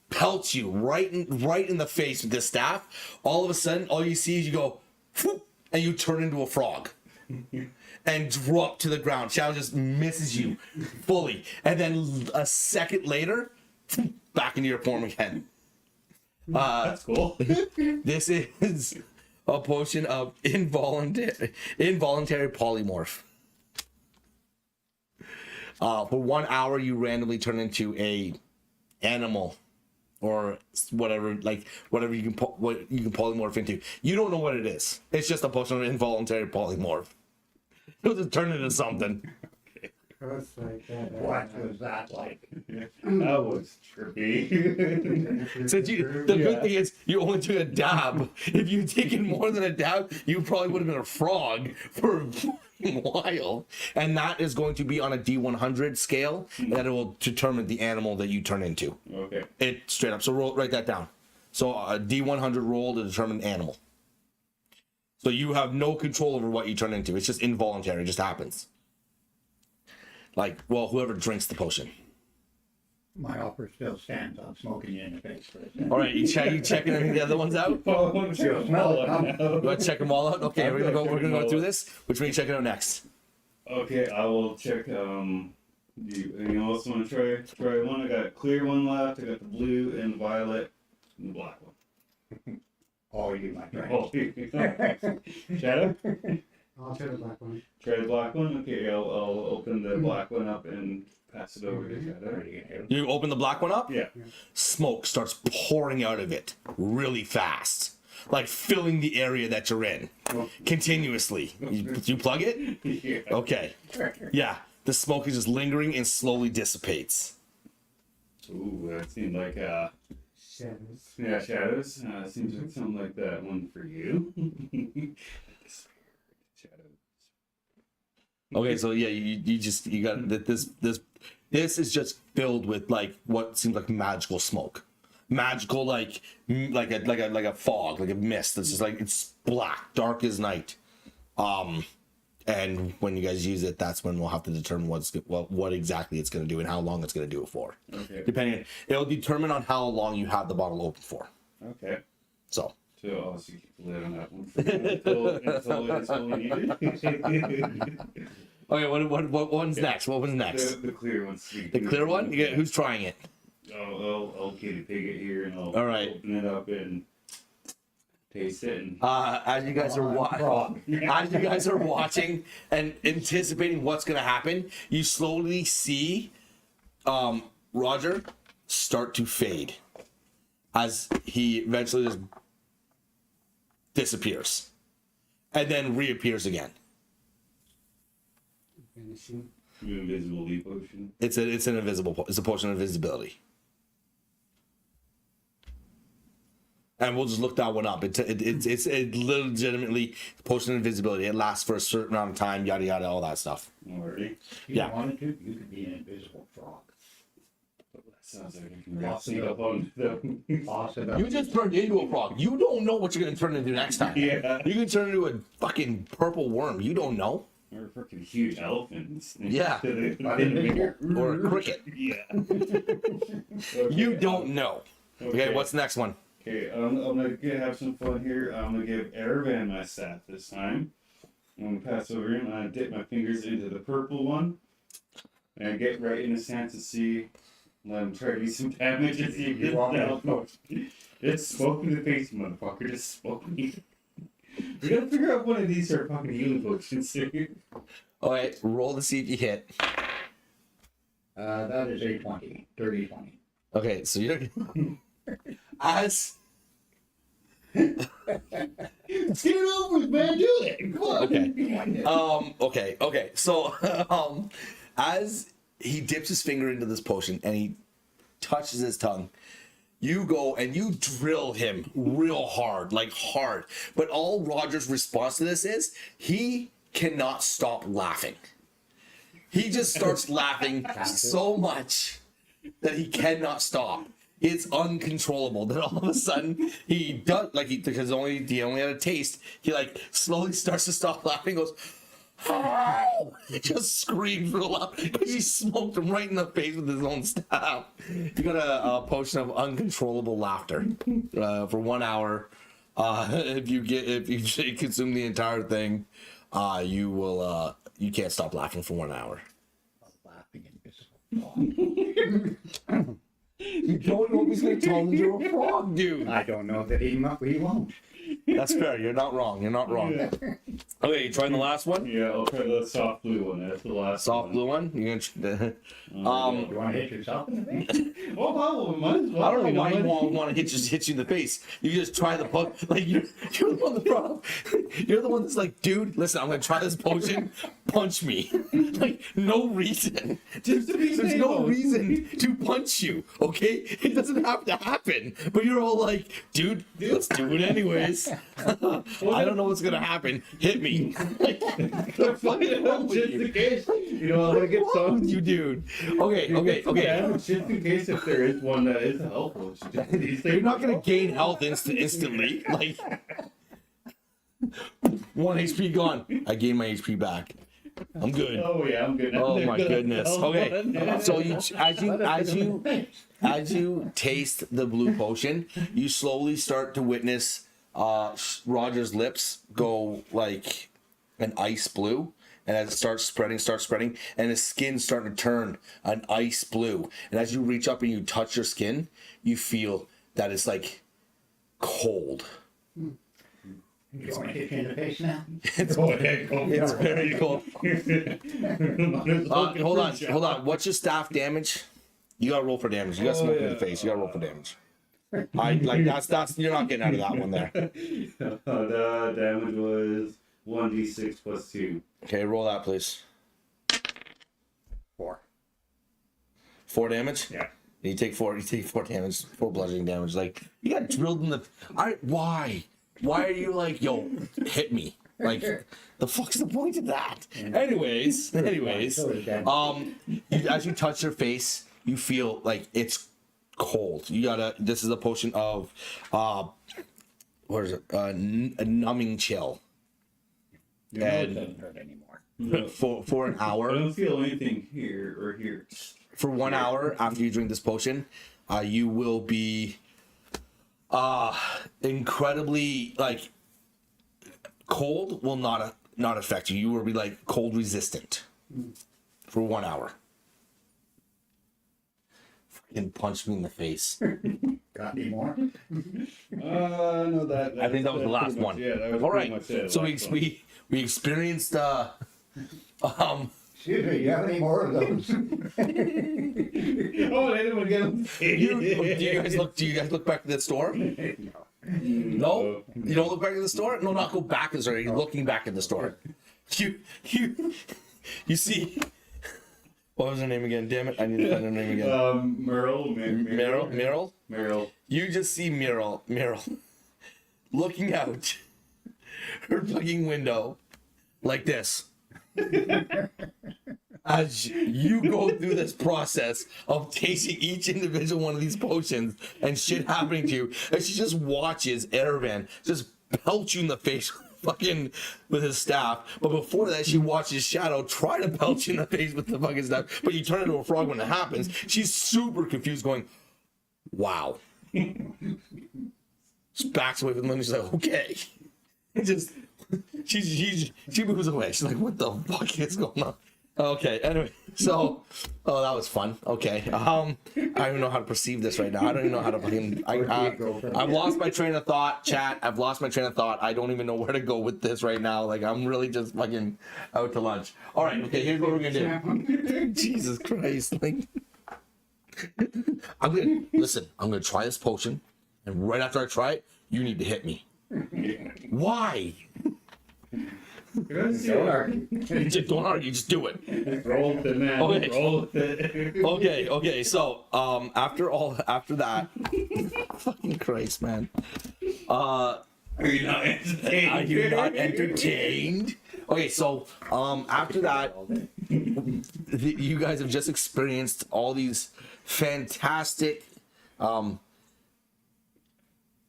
pelts you right in the face with this staff. All of a sudden, all you see is you go, whoop, and you turn into a frog. And drop to the ground. Shadow just misses you fully. And then a second later, back into your form again. That's cool. This is a potion of involuntary polymorph. For 1 hour, you randomly turn into a animal or whatever you can polymorph into. You don't know what it is. It's just a potion of involuntary polymorph. It'll just turn into something. Gross like that. What was that like? That was trippy. Since the good thing is you only took a dab. If you'd taken more than a dab, you probably would have been a frog for a while. And that is going to be on a D100 scale that it will determine the animal that you turn into. Okay. It straight up. So write that down. So a D100 roll to determine animal. So you have no control over what you turn into. It's just involuntary. It just happens. Like, well, whoever drinks the potion. My offer still stands on smoking you in the face for this. All right, you checking any of the other ones out? Oh, I want to Sure, smell it, huh? You want to check them all out? Okay, we're gonna go through this. Which one are you checking out next? Okay, I will check. Do you also want to try one? I got a clear one left. I got the blue and the violet and the black one. Oh, you, my friend. Oh, Shadow? I'll try the black one. Try the black one? Okay, I'll open the black one up and pass it over to Shadow. You open the black one up? Yeah. Smoke starts pouring out of it really fast, like filling the area that you're in continuously. You plug it? Yeah. Okay. Yeah, the smoke is just lingering and slowly dissipates. Ooh, that seemed like Shadows. yeah, Shadows. Seems like something like that one for you. Shadows. Okay, so yeah, you got this is just filled with like what seems like magical smoke. magical, like a fog, like a mist. It's just like it's black, dark as night. And when you guys use it, that's when we'll have to determine what exactly it's going to do and how long it's going to do it for. Okay. Depending, it'll determine on how long you have the bottle open for. Okay. So So I'll keep the lid on that one for until we need it. okay, what one's next? What was next? The clear one. The clear one? You get, who's trying it? I'll guinea pig it here and I'll All right. open it up and taste it. And As you guys are watching and anticipating what's gonna happen, you slowly see Roger start to fade as he eventually just disappears and then reappears again. Vanishing. invisibility potion. It's an invisible. It's a potion of invisibility. And we'll just look that one up. It's legitimately potion of invisibility. It lasts for a certain amount of time. Yada yada, all that stuff. Already. If you Yeah. wanted to, you could be an invisible frog. That sounds like I can sneak up on them. Awesome. You just turned into a frog. You don't know what you're gonna turn into next time. Yeah. You can turn into a fucking purple worm. You don't know. Or freaking huge elephants. Yeah. Or a cricket. Yeah. You don't know. Okay, what's the next one? Okay, I'm gonna have some fun here. I'm gonna give Ervan my staff this time. I'm gonna pass over him. I'm gonna dip my fingers into the purple one. And get right in his hand to see. Let him try to do some damage and see if he gets down. It's smoke in the face, motherfucker. Just smoke me. We gotta figure out one of these are fucking healing potions here. Alright, roll to see if you hit. That is a 20. Dirty 20. Okay, so you're as Let's get it over with, man. Do it. Come on. okay. So as he dips his finger into this potion and he touches his tongue, you go and you drill him real hard, like hard. But all Roger's response to this is he cannot stop laughing. He just starts laughing so much that he cannot stop. It's uncontrollable. Then all of a sudden he does because he only had a taste. He like slowly starts to stop laughing. Goes, "Oh!" He just screams real loud because he smoked him right in the face with his own staff. You got a potion of uncontrollable laughter for 1 hour. If you consume the entire thing, you can't stop laughing for 1 hour. Laughing invisible. You don't know if he's gonna turn into a frog, dude. I don't know that he won't. That's fair. You're not wrong. Yeah. Okay, you trying the last one? Yeah, I'll try the soft blue one. That's the last Soft one. blue one. You're gonna. You want to hit yourself in the face? Oh, might as well. I don't know why you want to hit you in the face. You just try the potion. Like you're the one that brought up. You're the one that's like, dude, listen, I'm gonna try this potion. Punch me. Like no reason. Just to be There's safe. no reason to punch you. Okay, it doesn't have to happen. But you're all like, dude, let's do it anyways. I don't know what's gonna happen. Hit me. Like, the fuck is wrong with Just you? in case. You know, I'm gonna get What's wrong some. with you, dude? Okay. Yeah, just in case if there is one that is helpful. You're not gonna gain health instantly. Like 1 HP gone. I gained my HP back. I'm good. Oh yeah, I'm good. Oh my goodness. Okay. So as you taste the blue potion, you slowly start to witness Roger's lips go like an ice blue. And as it starts spreading, and his skin's starting to turn an ice blue. And as you reach up and you touch your skin, you feel that it's like cold. You want to hit you in the face now? It's very cold. Hold on. What's your staff damage? You gotta roll for damage. You got smoke in the face. You gotta roll for damage. That's you're not getting out of that one there. The damage was 1d6 plus 2. Okay, roll that please. 4. 4 damage? Yeah. You take 4 damage, 4 bludgeoning damage. Like you got drilled in the why? Why are you like, yo, hit me? Like the fuck's the point of that? Anyways, as you touch your face, you feel like it's cold. You gotta. This is a potion of, what is it? A numbing chill. You know it doesn't hurt anymore. For an I hour. don't feel anything here or here. For 1 hour after you drink this potion, you will be incredibly like cold will not affect you. You will be like cold resistant for 1 hour. Fucking punch me in the face. Got any more? No, that. I think that was the last one. Yeah, that was All pretty right. much it. So Last one. we experienced Excuse me, you have any more of those? Oh, I didn't get him. do you guys look back at the store? No, you don't look back at the store. No, not go back to the store. You're looking back at the store. You see. What was her name again? Damn it! I need to find her name again. Meryl. You just see Meryl looking out her fucking window like this. As you go through this process of tasting each individual one of these potions and shit happening to you, and she just watches Erevan just pelt you in the face fucking with his staff. But before that, she watches Shadow try to pelt you in the face with the fucking staff, but you turn into a frog when it happens. She's super confused, going, wow. Just backs away from them, and she's like, okay. It just she moves away. She's like, what the fuck is going on? Okay, anyway, so that was fun. Okay. I don't even know how to perceive this right now. I don't even know how to fucking I've lost my train of thought, chat. I've lost my train of thought. I don't even know where to go with this right now. Like, I'm really just fucking out to lunch. All right, okay, here's what we're gonna do. Jesus Christ. Like, I'm gonna try this potion, and right after I try it, you need to hit me. Why? Don't argue. Just don't argue, just do it. Roll with it, man. Okay. Roll with it. Okay, so after that, fucking Christ, man. Are you not entertained? Are you not entertained? Okay, so after that, you guys have just experienced all these fantastic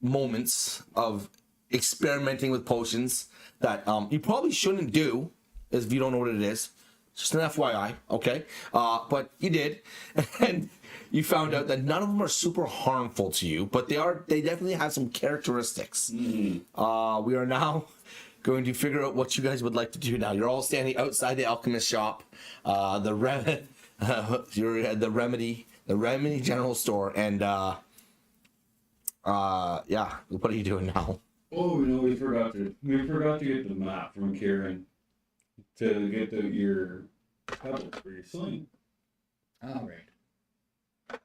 moments of experimenting with potions that you probably shouldn't do if you don't know what it is. Just an FYI, okay? But you did, and you found out that none of them are super harmful to you, but they definitely have some characteristics. We are now going to figure out what you guys would like to do now. You're all standing outside the alchemist shop, you're at the remedy general store, and yeah, what are you doing now? Oh no, we forgot to get the map from Kieran to get your pebbles for your sling. All right.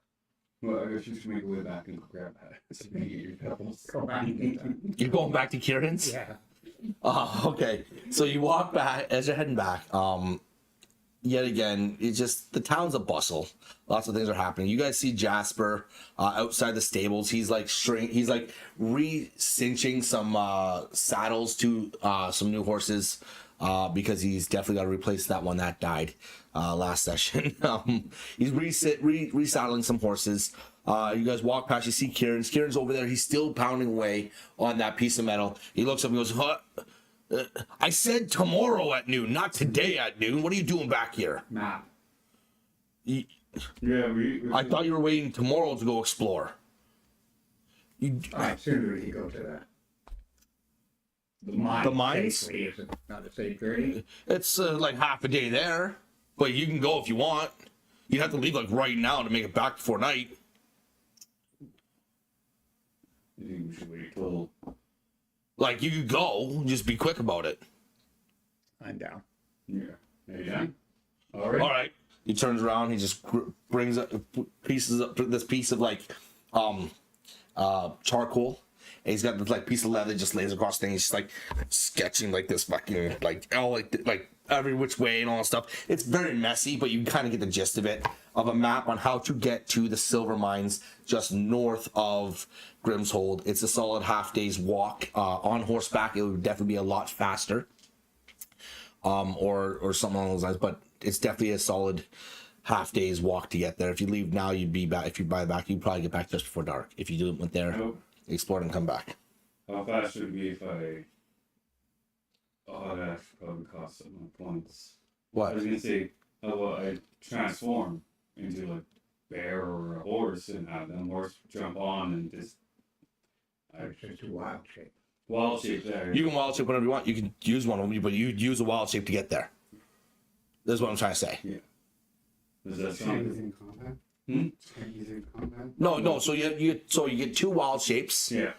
Well, I guess you should make a way back and grab that so you can get your pebbles. Go back and get them. You're going back to Kieran's? Yeah. Okay. So you walk back as you're heading back. Yet again, it's just the town's a bustle. Lots of things are happening. You guys see Jasper outside the stables. He's like re-cinching some saddles to some new horses because he's definitely got to replace that one that died last session. He's resaddling some horses. You guys walk past. You see Kieran's. Kieran's over there. He's still pounding away on that piece of metal. He looks up and goes, "Huh? I said tomorrow at noon, not today at noon. What are you doing back here?" Map. I thought you were waiting tomorrow to go explore. All right, sooner you go to that. The mines? The mines? Safely, is it not a safe journey? It's like half a day there, but you can go if you want. You'd have to leave like right now to make it back before night. I think we should wait till. Like, you could go, just be quick about it. I'm down. Yeah. Yeah. All right. All right. He turns around. He just brings up this piece of like charcoal. And he's got this like piece of leather just lays across the thing. He's just like sketching like this fucking like all like every which way and all that stuff. It's very messy, but you kind of get the gist of it. Of a map on how to get to the silver mines just north of Grimmsold. It's a solid half day's walk. On horseback, it would definitely be a lot faster. Or something along those lines, but it's definitely a solid half day's walk to get there. If you leave now, you'd be back. If you buy back, you'd probably get back just before dark. If you went there, Nope. explored and come back. How fast would it be if I? Oh, that probably cost some more points. I What? was gonna say, how about I transform into like bear or a horse and have them horse jump on and just It's just a wild shape. wild shape there. You can wild shape whenever you want. You can use one of them, but you use a wild shape to get there. That's what I'm trying to say. Does that Can't sound use good? it in combat. Hmm? Can't use it in combat. No. So you get 2 wild shapes. Yeah.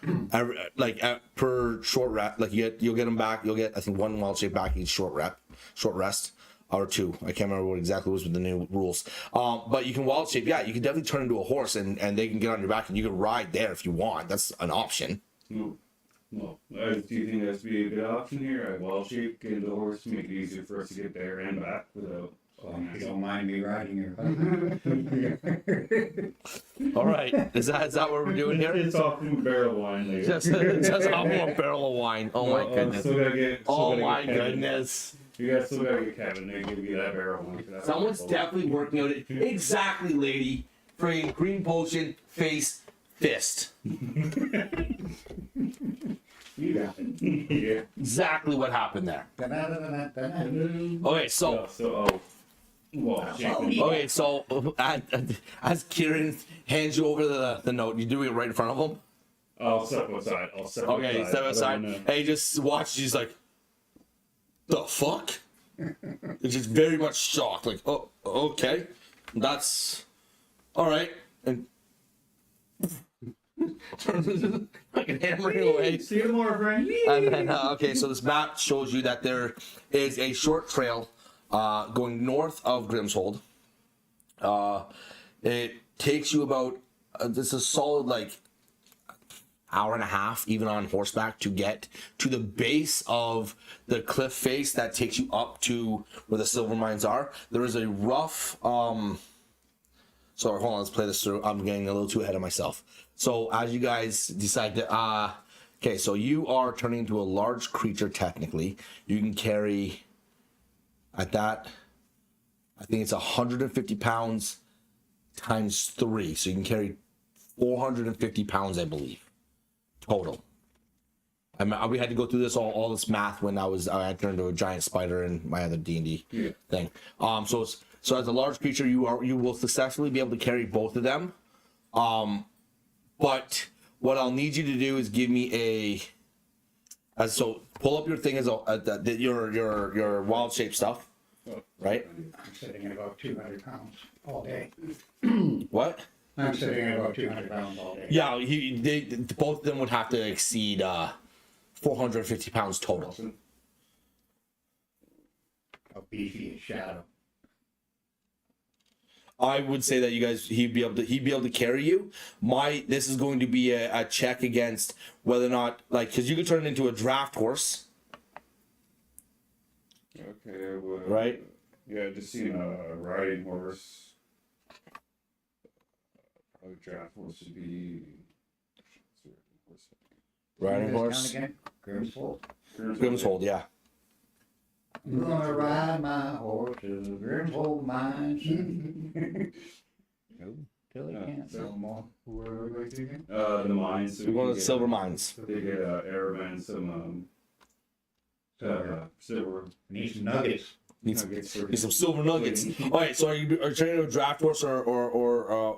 Per short rest. Like you'll get them back. You'll get I think 1 wild shape back each short rest, or 2. I can't remember what exactly was with the new rules. But you can wild shape. Yeah, you can definitely turn into a horse and they can get on your back and you can ride there if you want. That's an option. No. Well, do you think that's be a good option here? A wild shape, get into the horse, make it easier for us to get there and back without. If you don't mind me riding your All right. Is that what we're doing here? It's off from barrel wine later. Just off one barrel of wine. Oh my goodness. Still gotta get, still Oh gotta my get Kevin. goodness. You guys still gotta get Kevin. They give you that barrel wine. For that. Someone's definitely working out it. Exactly, lady. Friggin' green potion, face, fist. You got it. Yeah. Exactly what happened there. Okay, so Well, okay, so as Kieran hands you over the note, you do it right in front of him. I'll step outside. Okay, step aside. And he just watches. He's like, "The fuck?" He's just very much shocked. Like, "Oh, okay, that's all right." And fucking hammering away. See you tomorrow, friend. And then, okay, so this map shows you that there is a short trail going north of Grimmsold. It takes you about, this is solid like hour and a half, even on horseback, to get to the base of the cliff face that takes you up to where the silver mines are. There is a rough, sorry, hold on, let's play this through. I'm getting a little too ahead of myself. So as you guys decide to, okay, so you are turning into a large creature technically. You can carry, at that, I think it's 150 pounds times 3. So you can carry 450 pounds, I believe, total. We had to go through this all this math when I turned into a giant spider in my other D&D thing. So as a large creature, you will successfully be able to carry both of them. But what I'll need you to do is give me so pull up your thing your wild shape stuff, right? I'm sitting at about 200 pounds all day. What? I'm sitting at about 200 pounds all day. Yeah, both of them would have to exceed 450 pounds total. How beefy is Shadow? I would say that he'd be able to carry you. This is going to be a check against whether or not, like, because you could turn it into a draft horse. Okay, well, Right? Yeah, just seen a riding horse. Probably draft horse would be. Riding horse. Again? Grimmsold. Grimmsold, yeah. I'm gonna ride my horse to the Grimmsold mines. No, till he can't no more. Where are we going to again? The mines. So We're going to get- the silver mines. They get airmen some silver Need some nuggets. Need some, nuggets. for- need some silver nuggets. All right, so are you training a draft horse or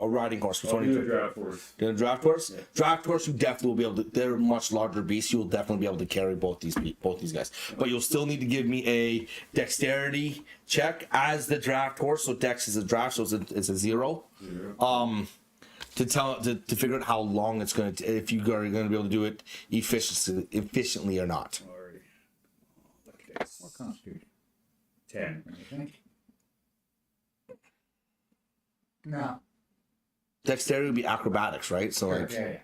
a riding horse? Which I'll one are you do a doing? draft horse. Doing a draft horse? Yeah. Draft horse, you definitely will be able to. They're much larger beasts. You will definitely be able to carry both these guys. But you'll still need to give me a dexterity check as the draft horse. So dex is a draft, so it's a 0. Yeah. To figure out how long it's going to, if you are going to be able to do it efficiently or not. Alrighty. Look at this. What constitution? 10. What do you think? No. Dexterity would be acrobatics, right? So like Yeah.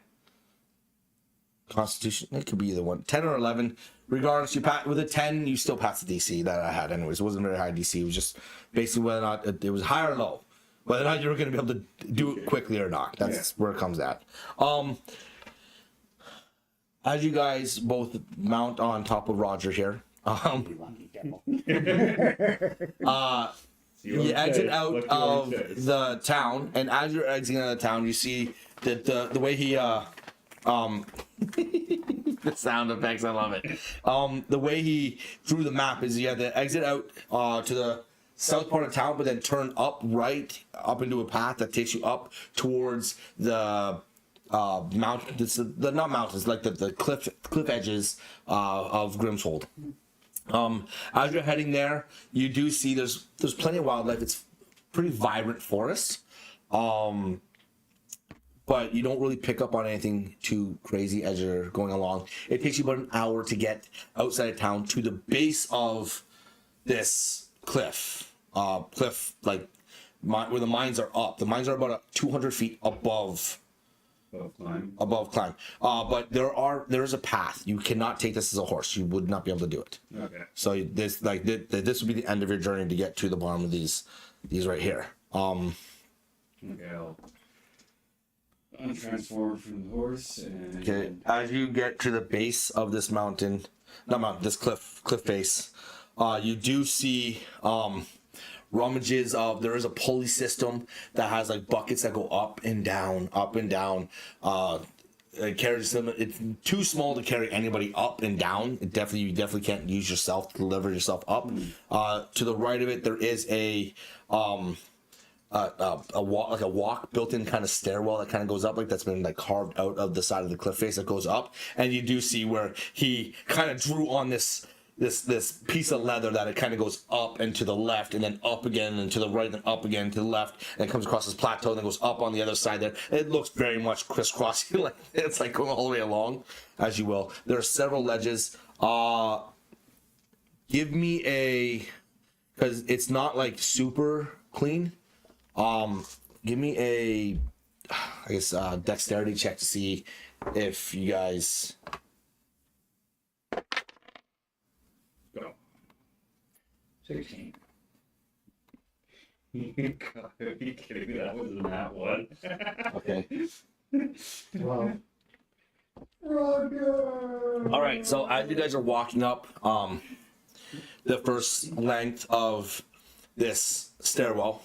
Constitution, it could be either one, 10 or 11. Regardless, with a 10, you still pass the DC that I had. Anyways, it wasn't very high DC. It was just basically whether or not it was high or low, whether or not you were going to be able to do it quickly or not. That's where it comes at. As you guys both mount on top of Roger here, You exit out of the town, and as you're exiting out of the town, you see that the way he the sound effects, I love it. The way he drew the map is you have to exit out to the south part of town, but then turn up into a path that takes you up towards the mountain. The not mountains, like the cliff edges of Grimmsold. As you're heading there, you do see there's plenty of wildlife. It's pretty vibrant forest, but you don't really pick up on anything too crazy as you're going along. It takes you about an hour to get outside of town to the base of this cliff, like where the mines are up. The mines are about 200 feet above climb. But there is a path. You cannot take this as a horse. You would not be able to do it. Okay. So this would be the end of your journey to get to the bottom of these right here. Okay, I'll untransform from the horse and Okay. As you get to the base of this mountain, this cliff face, you do see rummages of, there is a pulley system that has like buckets that go up and down. It carries them. It's too small to carry anybody up and down. You definitely can't use yourself to deliver yourself up. To the right of it, there is a walk built-in kind of stairwell that kind of goes up, like that's been like carved out of the side of the cliff face that goes up. And you do see where he kind of drew on this piece of leather that it kind of goes up and to the left and then up again and to the right and then up again to the left, and it comes across this plateau and then goes up on the other side there. It looks very much crisscrossing, like it's like going all the way along, as you will. There are several ledges. Give me because it's not like super clean. Give me a, I guess, dexterity check to see if you guys. go. 16. God, are you kidding me? That wasn't that one. Okay. Well, Roger! All right. So as you guys are walking up, the first length of this stairwell,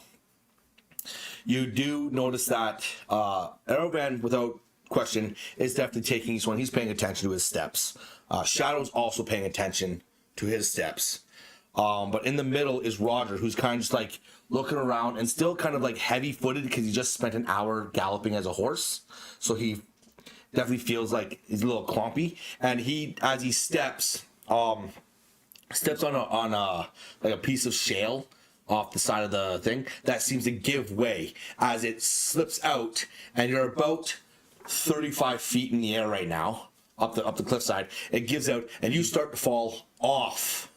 you do notice that Elbraz, without question, is definitely taking each one. He's paying attention to his steps. Shadow's also paying attention to his steps. But in the middle is Roger, who's kind of just like looking around and still kind of like heavy-footed because he just spent an hour galloping as a horse. So he definitely feels like he's a little clumpy. And he, as he steps on a like a piece of shale off the side of the thing that seems to give way as it slips out, and you're about 35 feet in the air right now up the cliffside. It gives out and you start to fall off,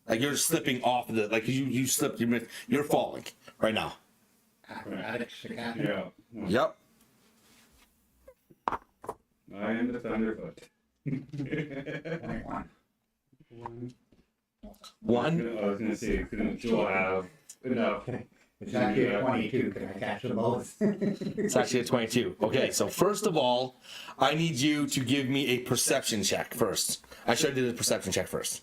like you're slipping off of the, like you slipped, you're falling right now. Acrobatics to cap. Yeah. Yep. I am the Thunderfoot. 21. one. I was gonna say, couldn't Joel have enough? It's actually a 22. Can I catch them both? It's actually a 22. Okay, so first of all, I need you to give me a perception check first. I should have did a perception check first.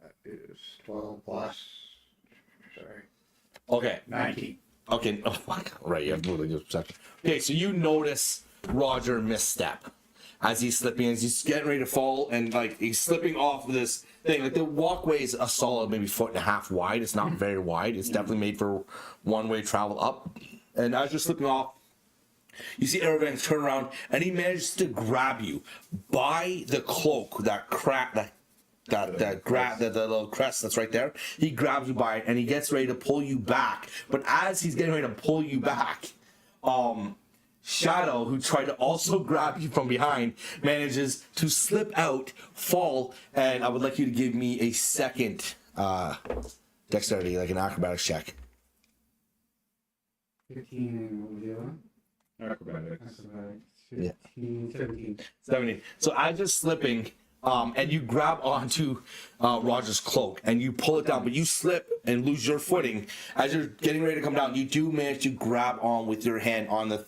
That is 12 plus. Sorry. Okay. 19. Okay. Oh, fuck. Right, you have really good perception. Okay, so you notice Roger misstep as he's slipping, as he's getting ready to fall, and like he's slipping off of this thing. Like the walkway is a solid maybe 1.5 feet wide. It's not very wide. It's definitely made for one-way travel up. And as you're slipping off, you see Elbraz turn around, and he manages to grab you by the cloak, the little crest that's right there. He grabs you by it, and he gets ready to pull you back. But as he's getting ready to pull you back, Shadow, who tried to also grab you from behind, manages to slip out, fall, and I would like you to give me a second dexterity, like an acrobatics check. 15 and what was the other one? Acrobatics. Acrobatics. 15, 17. 70. So as you're slipping, and you grab onto Roger's cloak and you pull it down, but you slip and lose your footing. As you're getting ready to come down, you do manage to grab on with your hand onto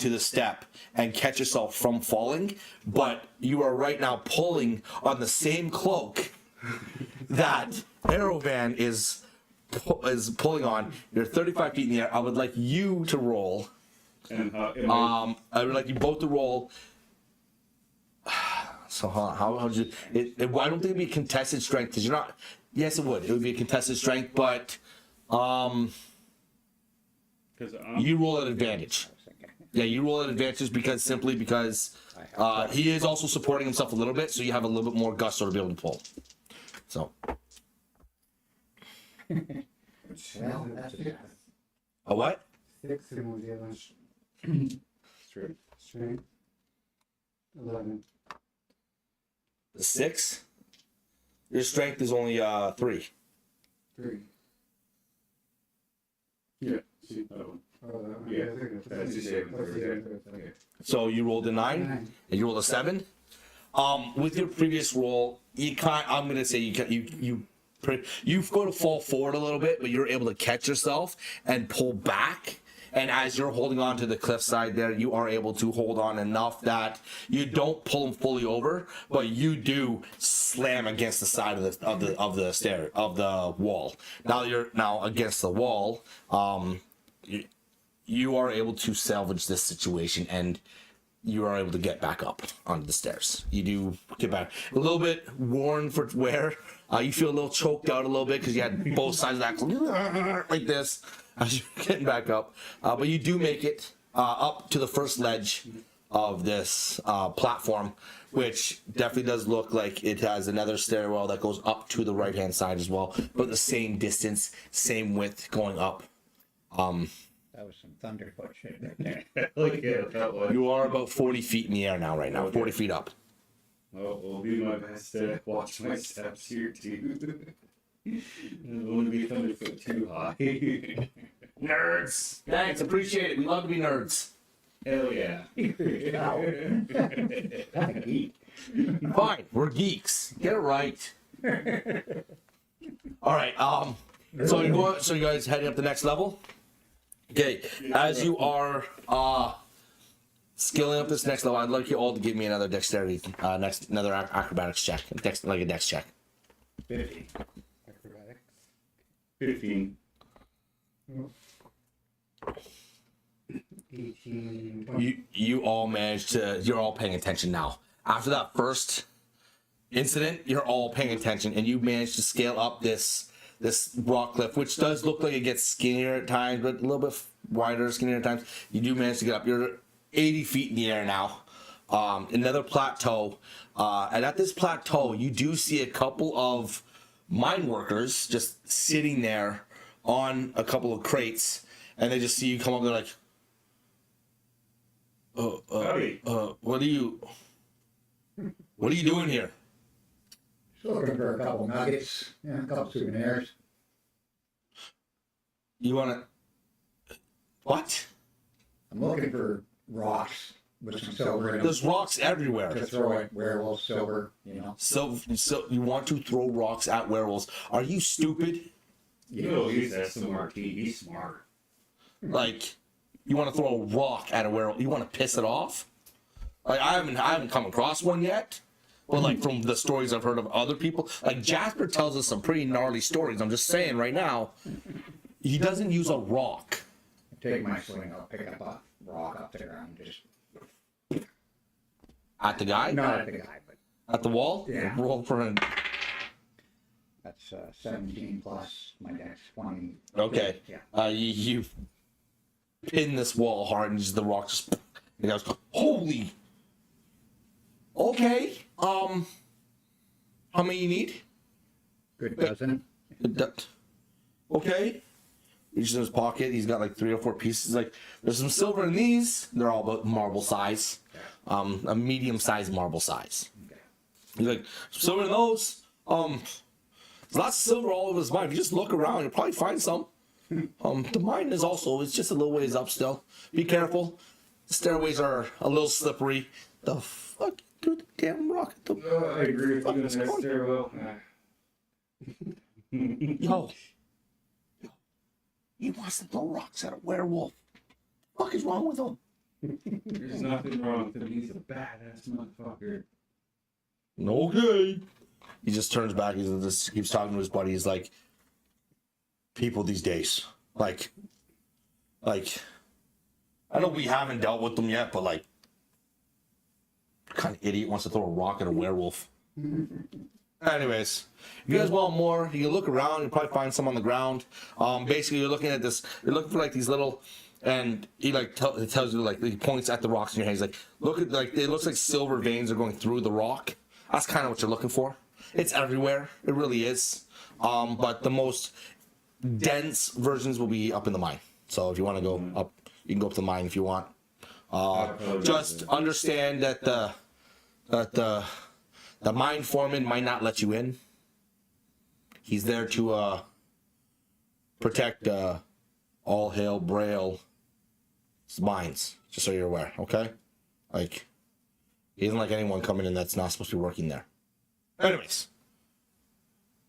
the step and catch yourself from falling, but you are right now pulling on the same cloak that Aerovan is pulling on. You're 35 feet in the air. I would like you to roll. And I would like you both to roll. So how would you? I don't think it'd be a contested strength because you're not. Yes, it would. It would be a contested strength, but you roll at advantage. Yeah, you roll at advantage because he is also supporting himself a little bit, so you have a little bit more gusto to be able to pull. So. Well, that's a A what? 6 remove the other strength. 11. The 6. Your strength is only 3. 3. yeah, see that one. Yeah, that's the same. Okay. So you rolled a 9, and you rolled a 7. With your previous roll, I'm gonna say you've got to fall forward a little bit, but you're able to catch yourself and pull back. And as you're holding on to the cliffside there, you are able to hold on enough that you don't pull him fully over, but you do slam against the side of the wall. Now you're against the wall. You are able to salvage this situation, and you are able to get back up onto the stairs. You do get back a little bit worn for wear. You feel a little choked out a little bit because you had both sides of that like this as you're getting back up. But you do make it up to the first ledge of this platform, which definitely does look like it has another stairwell that goes up to the right-hand side as well, but the same distance, same width going up. That was some thunderfoot shit right there. Look at that one. You are about 40 feet in the air now, right now, Okay. 40 feet up. I'll do my best to watch my steps here too. I don't want to be thunderfoot too high. Nerds! Thanks, appreciate it. We love to be nerds. Hell yeah. I'm a geek. Fine, we're geeks. Get it right. All right. So you guys heading up the next level. Okay. As you are skilling up this next level, I'd like you all to give me another dexterity, another acrobatics check, like a dex check. 50. Acrobatics. 15. 18. 20. You all managed to. You're all paying attention now. After that first incident, you're all paying attention, and you managed to scale up this rock cliff, which does look like it gets skinnier at times, but a little bit wider, skinnier at times. You do manage to get up. You're 80 feet in the air now. Another plateau, and at this plateau, you do see a couple of mine workers just sitting there on a couple of crates, and they just see you come up. They're like, Howdy. what are you doing here? Just looking for a couple nuggets, a couple souvenirs. You wanna what? I'm looking for rocks with some silver in them. There's rocks everywhere. To throw at werewolves, silver, So you want to throw rocks at werewolves? Are you stupid? You know, he's SMRT. He's smart. Like, you want to throw a rock at a werewolf? You want to piss it off? Like, I haven't come across one yet. But like from the stories I've heard of other people, like Jasper tells us some pretty gnarly stories. I'm just saying right now, he doesn't use a rock. Take my sling, I'll pick up a rock off the ground, just At the guy? not at the guy, but At the wall? Yeah. Roll for an. that's 17 plus my dex 20. Okay. Yeah. You pin this wall hard and just the rock just. And goes, holy. Okay. How many you need? Good dozen. Okay. Reaches in his pocket. He's got like 3 or 4 pieces. Like, there's some silver in these. They're all about marble size. A medium-sized marble size. He's like, silver in those. There's lots of silver all over this mine. If you just look around, you'll probably find some. The mine is also, it's just a little ways up still. Be careful. The stairways are a little slippery. The fuck? Dude, the damn rock. I agree with you on that stairwell. Yo. He wants to throw rocks at a werewolf. What the fuck is wrong with him? There's nothing wrong with him. He's a badass motherfucker. Okay. he just turns back. He just keeps talking to his buddy. He's like, people these days, like, I know we haven't dealt with them yet, but like, kind of idiot wants to throw a rock at a werewolf. Anyways, if you guys want more, you can look around. You'll probably find some on the ground. Basically, you're looking at this. You're looking for like these little, and he like it tells you like he points at the rocks in your hand. He's like, look at like it looks like silver veins are going through the rock. That's kind of what you're looking for. It's everywhere. It really is. But the most dense versions will be up in the mine. So if you want to go up, you can go up to the mine if you want. Just understand that the mine foreman might not let you in. He's there to protect all hail Braille mines, just so you're aware, okay? Like, he doesn't like anyone coming in that's not supposed to be working there. Anyways,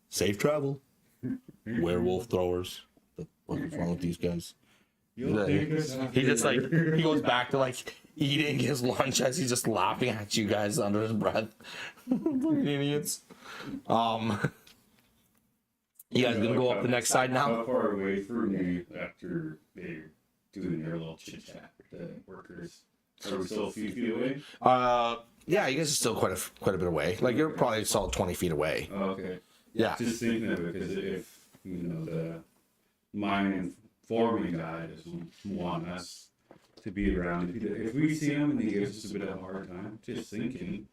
safe travel. Werewolf throwers. What's wrong with these guys? He just like he goes back to like eating his lunch as he's just laughing at you guys under his breath. Fucking idiots. You guys gonna go up the next side now? How far away from me after they're doing their little chit chat with the workers? Are we still a few feet away? Yeah, you guys are still quite a bit away. Like you're probably solid 20 feet away. Oh, okay. Yeah. Just thinking of it, because if the mine forming guy doesn't want us to be around, if we see him and he gives us a bit of a hard time, just thinking,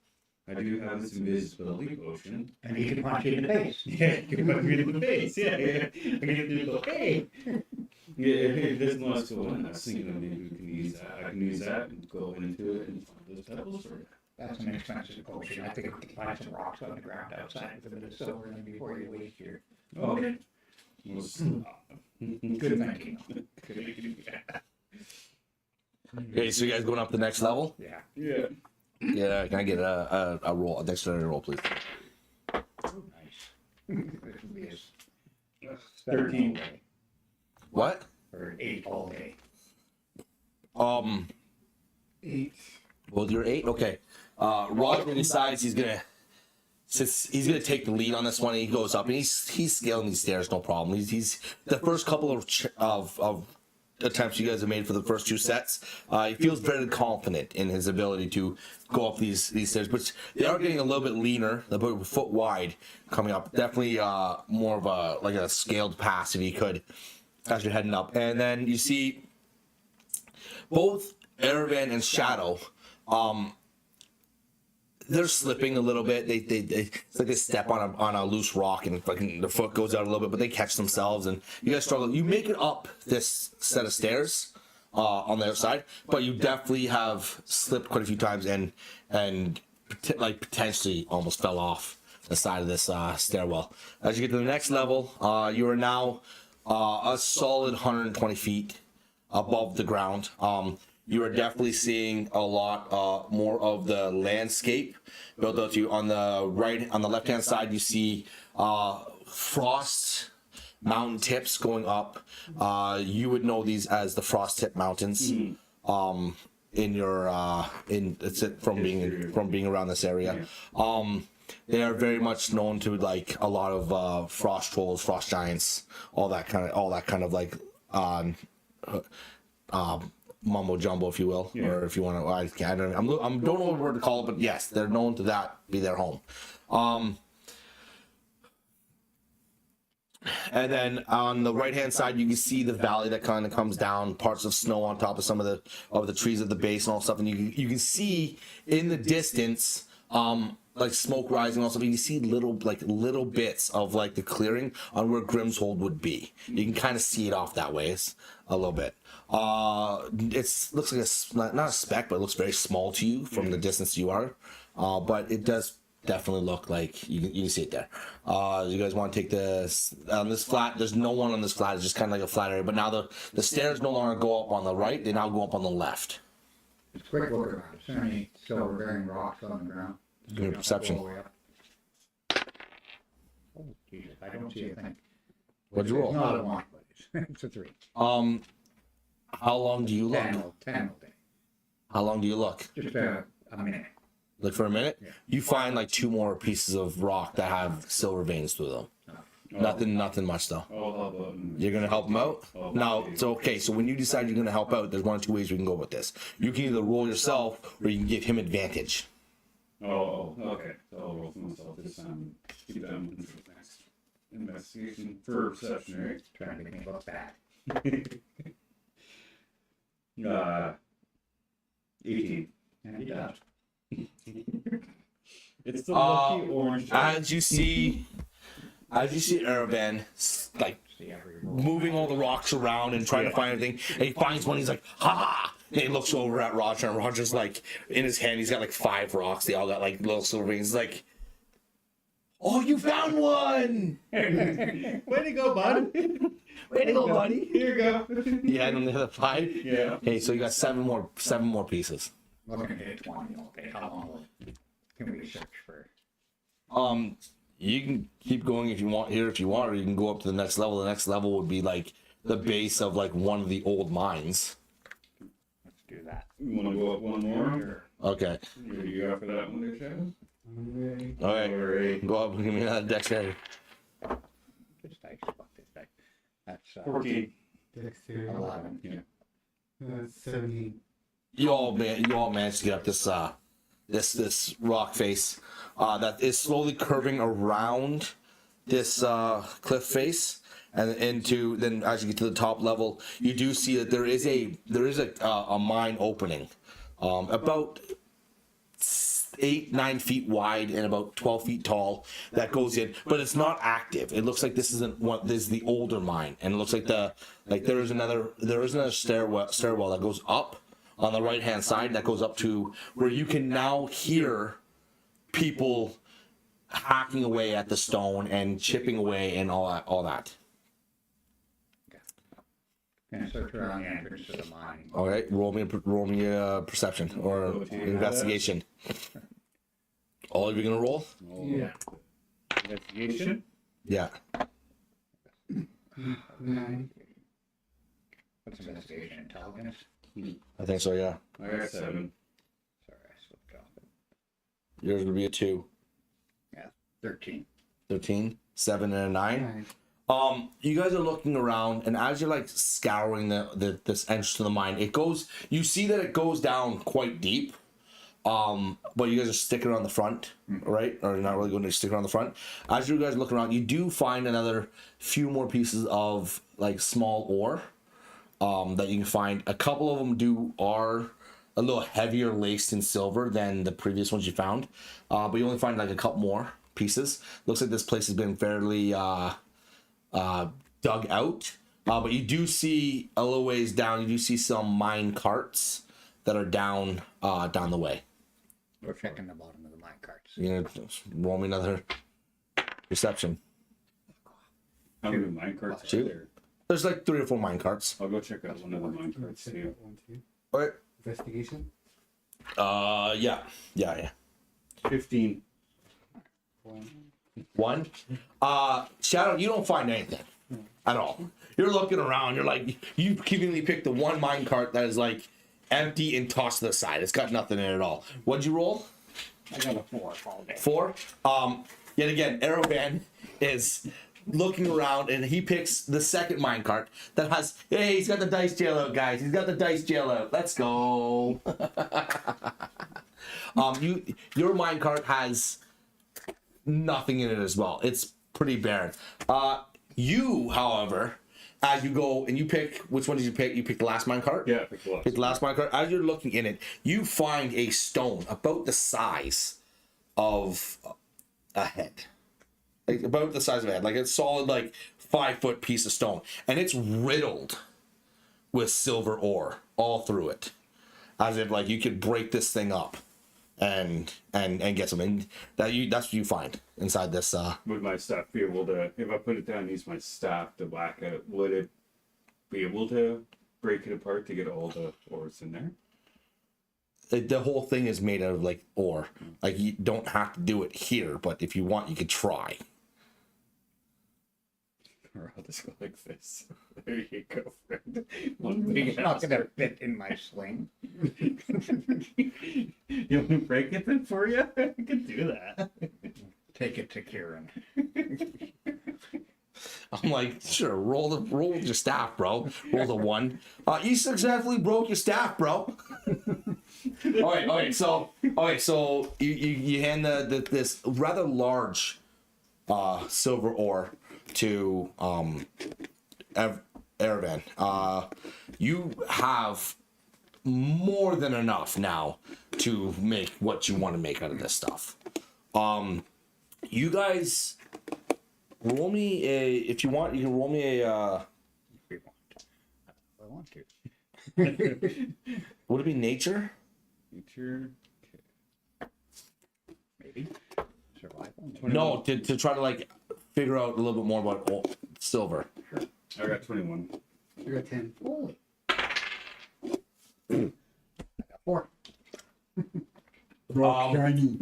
I do have this invisibility potion. And he can punch you in the face. Yeah, he can punch me in the face. Yeah. I can do the hey. Yeah, if he doesn't want us to go in, I was thinking that maybe we can use that. I can use that and go into it and find those pebbles. Or That's an expensive potion. I think we can find some rocks on the ground outside with a bit of silver in them before you waste your... okay. Well, Good thinking. Okay, so you guys going up the next level? Yeah. Yeah. Yeah, can I get a roll, a dexterity roll, please? Nice. 13. What? Or 8 all day. 8. Well, you're 8? Okay. Roger decides he's gonna take the lead on this one. And he goes up and he's scaling these stairs, no problem. He's the first couple of attempts you guys have made for the first 2 sets. He feels very confident in his ability to go up these stairs, but they are getting a little bit leaner, about a foot wide coming up. Definitely more of a scaled pass if he could as you're heading up. And then you see both Erevan and Shadow. They're slipping a little bit. They it's like they step on a loose rock and fucking their foot goes out a little bit, but they catch themselves and you guys struggle. You make it up this set of stairs on the other side, but you definitely have slipped quite a few times and like potentially almost fell off the side of this stairwell. As you get to the next level, you are now a solid 120 feet above the ground. You are definitely seeing a lot more of the landscape built out to you. On the left hand side, you see frost mountain tips going up. You would know these as the frost tip mountains. From being around this area. They are very much known to like a lot of frost trolls, frost giants, all that kind of like mumbo jumbo, if you will, or if you want to, I don't know what word to call it, but yes, they're known to that be their home. And then on the right hand side, you can see the valley that kind of comes down, parts of snow on top of some of the trees at the base and all stuff, and you can see in the distance like smoke rising and all stuff. You can see little bits of like the clearing on where Grimmsold would be. You can kind of see it off that way. It's a little bit. It looks like not a speck, but it looks very small to you from the distance you are. But it does definitely look like you can see it there. You guys want to take this on this flat? There's no one on this flat. It's just kind of like a flat area. But now the stairs no longer go up on the right. They now go up on the left. Just quick look around. Is there any silver bearing rocks on the ground? Give me a perception. Oh, Jesus, I don't see a thing. What'd you roll? It's not a 1, but it's a 3. How long do you look? 10 all day. How long do you look? Just a minute. like for a minute, Yeah. you find like 2 more pieces of rock that have silver veins through them. Nothing much though. I'll help out. You're gonna help him out? Oh, Now, okay. it's okay. So when you decide you're gonna help out, there's 1 or 2 ways we can go with this. You can either roll yourself, or you can give him advantage. Okay. So I'll roll for myself this time. Keep that moving for the next investigation for perception, right? Trying to make me look bad. 18. And he does. It's the lucky orange. As you see Aravan like See every roll. moving all the rocks around and trying to find everything, and he finds one. He's like, "Ha!" And he looks over at Roger, and Roger's like, in his hand, he's got like 5 rocks. They all got like little silver rings. He's like, "Oh, you found one! Way to go, bud. Way to go, buddy!" Here you go. You had on the other 5. Yeah. Okay, so you got 7 more pieces. Looking at 20. Okay, how long can we search for? You can keep going if you want here, if you want, or you can go up to the next level. The next level would be like the base of like one of the old mines. Let's do that. You want to go up one more? Sure. Okay. You go for that one there, Shadow? Alright. All right. Alright. Go up and give me another dexterity. This dice, fuck this dice. That's 14. Dexterity. 11. Yeah. 17. You all managed to get up this rock face that is slowly curving around this cliff face, and into then as you get to the top level, you do see that there is a mine opening, about 8-9 feet wide and about 12 feet tall that goes in, but it's not active. It looks like this is the older mine, and it looks like there is another stairwell that goes up on the right hand side that goes up to where you can now hear people hacking away at the stone and chipping away and all that. Gonna search around the entrance to the mine. All right, roll me a perception or investigation. All of you gonna roll? Yeah. Investigation? Yeah. 9. What's investigation? Intelligence? I think so. Yeah. I got 7. Sorry, I slipped off it. Yours would be a 2. Yeah, 13. 13, 7, and a 9. You guys are looking around, and as you're like scouring this entrance to the mine, you see that it goes down quite deep. But you guys are sticking around the front, right? Or you're not really going to stick around the front. As you guys look around, you do find another few more pieces of like small ore that you can find. A couple of them are a little heavier laced in silver than the previous ones you found, but you only find like a couple more pieces. Looks like this place has been fairly dug out, but you do see a little ways down. You do see some mine carts that are down the way. We're checking the bottom of the mine carts. You know, just roll me another perception. How many minecarts are 2. there? There's like 3 or 4 mine carts. I'll go check out one of the minecarts Check too. out 1, 2. All right. Investigation. Yeah. 15. 1. Shadow, you don't find anything at all. You're looking around. You're like, you conveniently picked the one mine cart that is like empty and tossed to the side. It's got nothing in it at all. What'd you roll? I got a 4 all day. 4. Yet again, Arrowvan is looking around, and he picks the second minecart that has. Hey, he's got the dice jail out, guys. He's got the dice jail out. Let's go. Your minecart has nothing in it as well. It's pretty barren. You, however, as you go and you pick, which one did you pick? You picked the last minecart? Yeah, pick the last. Pick the last minecart. As you're looking in it, you find a stone about the size of a head. Like about the size of a head. Like a solid, like 5-foot piece of stone. And it's riddled with silver ore all through it. As if like you could break this thing up and get something. That's what you find inside this Would my staff be able to, if I put it down and use my staff to whack it, would it be able to break it apart to get all the ores in there? the whole thing is made out of like ore. Like you don't have to do it here, but if you want, you could try. Or I'll just go like this. There you go, friend. One big It's not gonna fit in my sling. You want me to break it then for you? I can do that. Take it to Kieran. I'm like, sure, roll your staff, bro. Roll the 1. You successfully broke your staff, bro. Okay, so you hand this rather large silver ore to Erevan. You have more than enough now to make what you want to make out of this stuff. You guys roll me if you want, you can roll me a If we want. I want to. would it be nature? Nature. Maybe. Survival. No, to try to like figure out a little bit more about silver. I got 21. I got 10. Holy. I got 4. Shiny.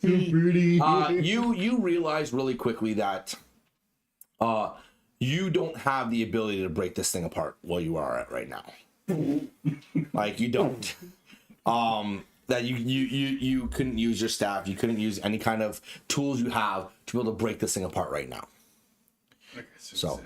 Pretty. You realize really quickly that you don't have the ability to break this thing apart where you are at right now. Like you don't. That you couldn't use your staff, you couldn't use any kind of tools you have to be able to break this thing apart right now. I So.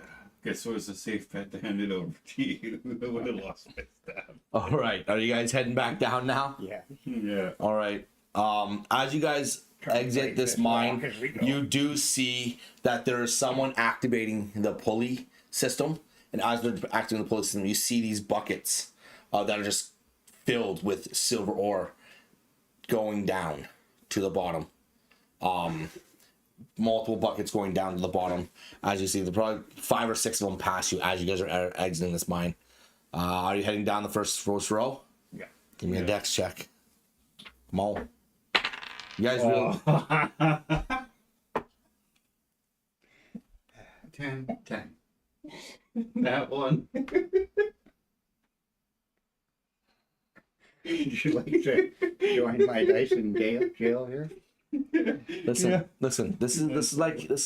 Guess it was a safe bet to hand it over to you. I would have lost my staff. All right, are you guys heading back down now? Yeah. Yeah. All right. As you guys exit this mine, you do see that there is someone activating the pulley system, and as they're activating the pulley system, you see these buckets that are just filled with silver ore going down to the bottom. Multiple buckets going down to the bottom. As you see, there probably 5 or 6 of them pass you as you guys are exiting this mine. Are you heading down the first row? Yeah. Give me a dex check. Come on. You guys really... 10. 10. That one. Would you like to join my dice in jail here? Listen. This is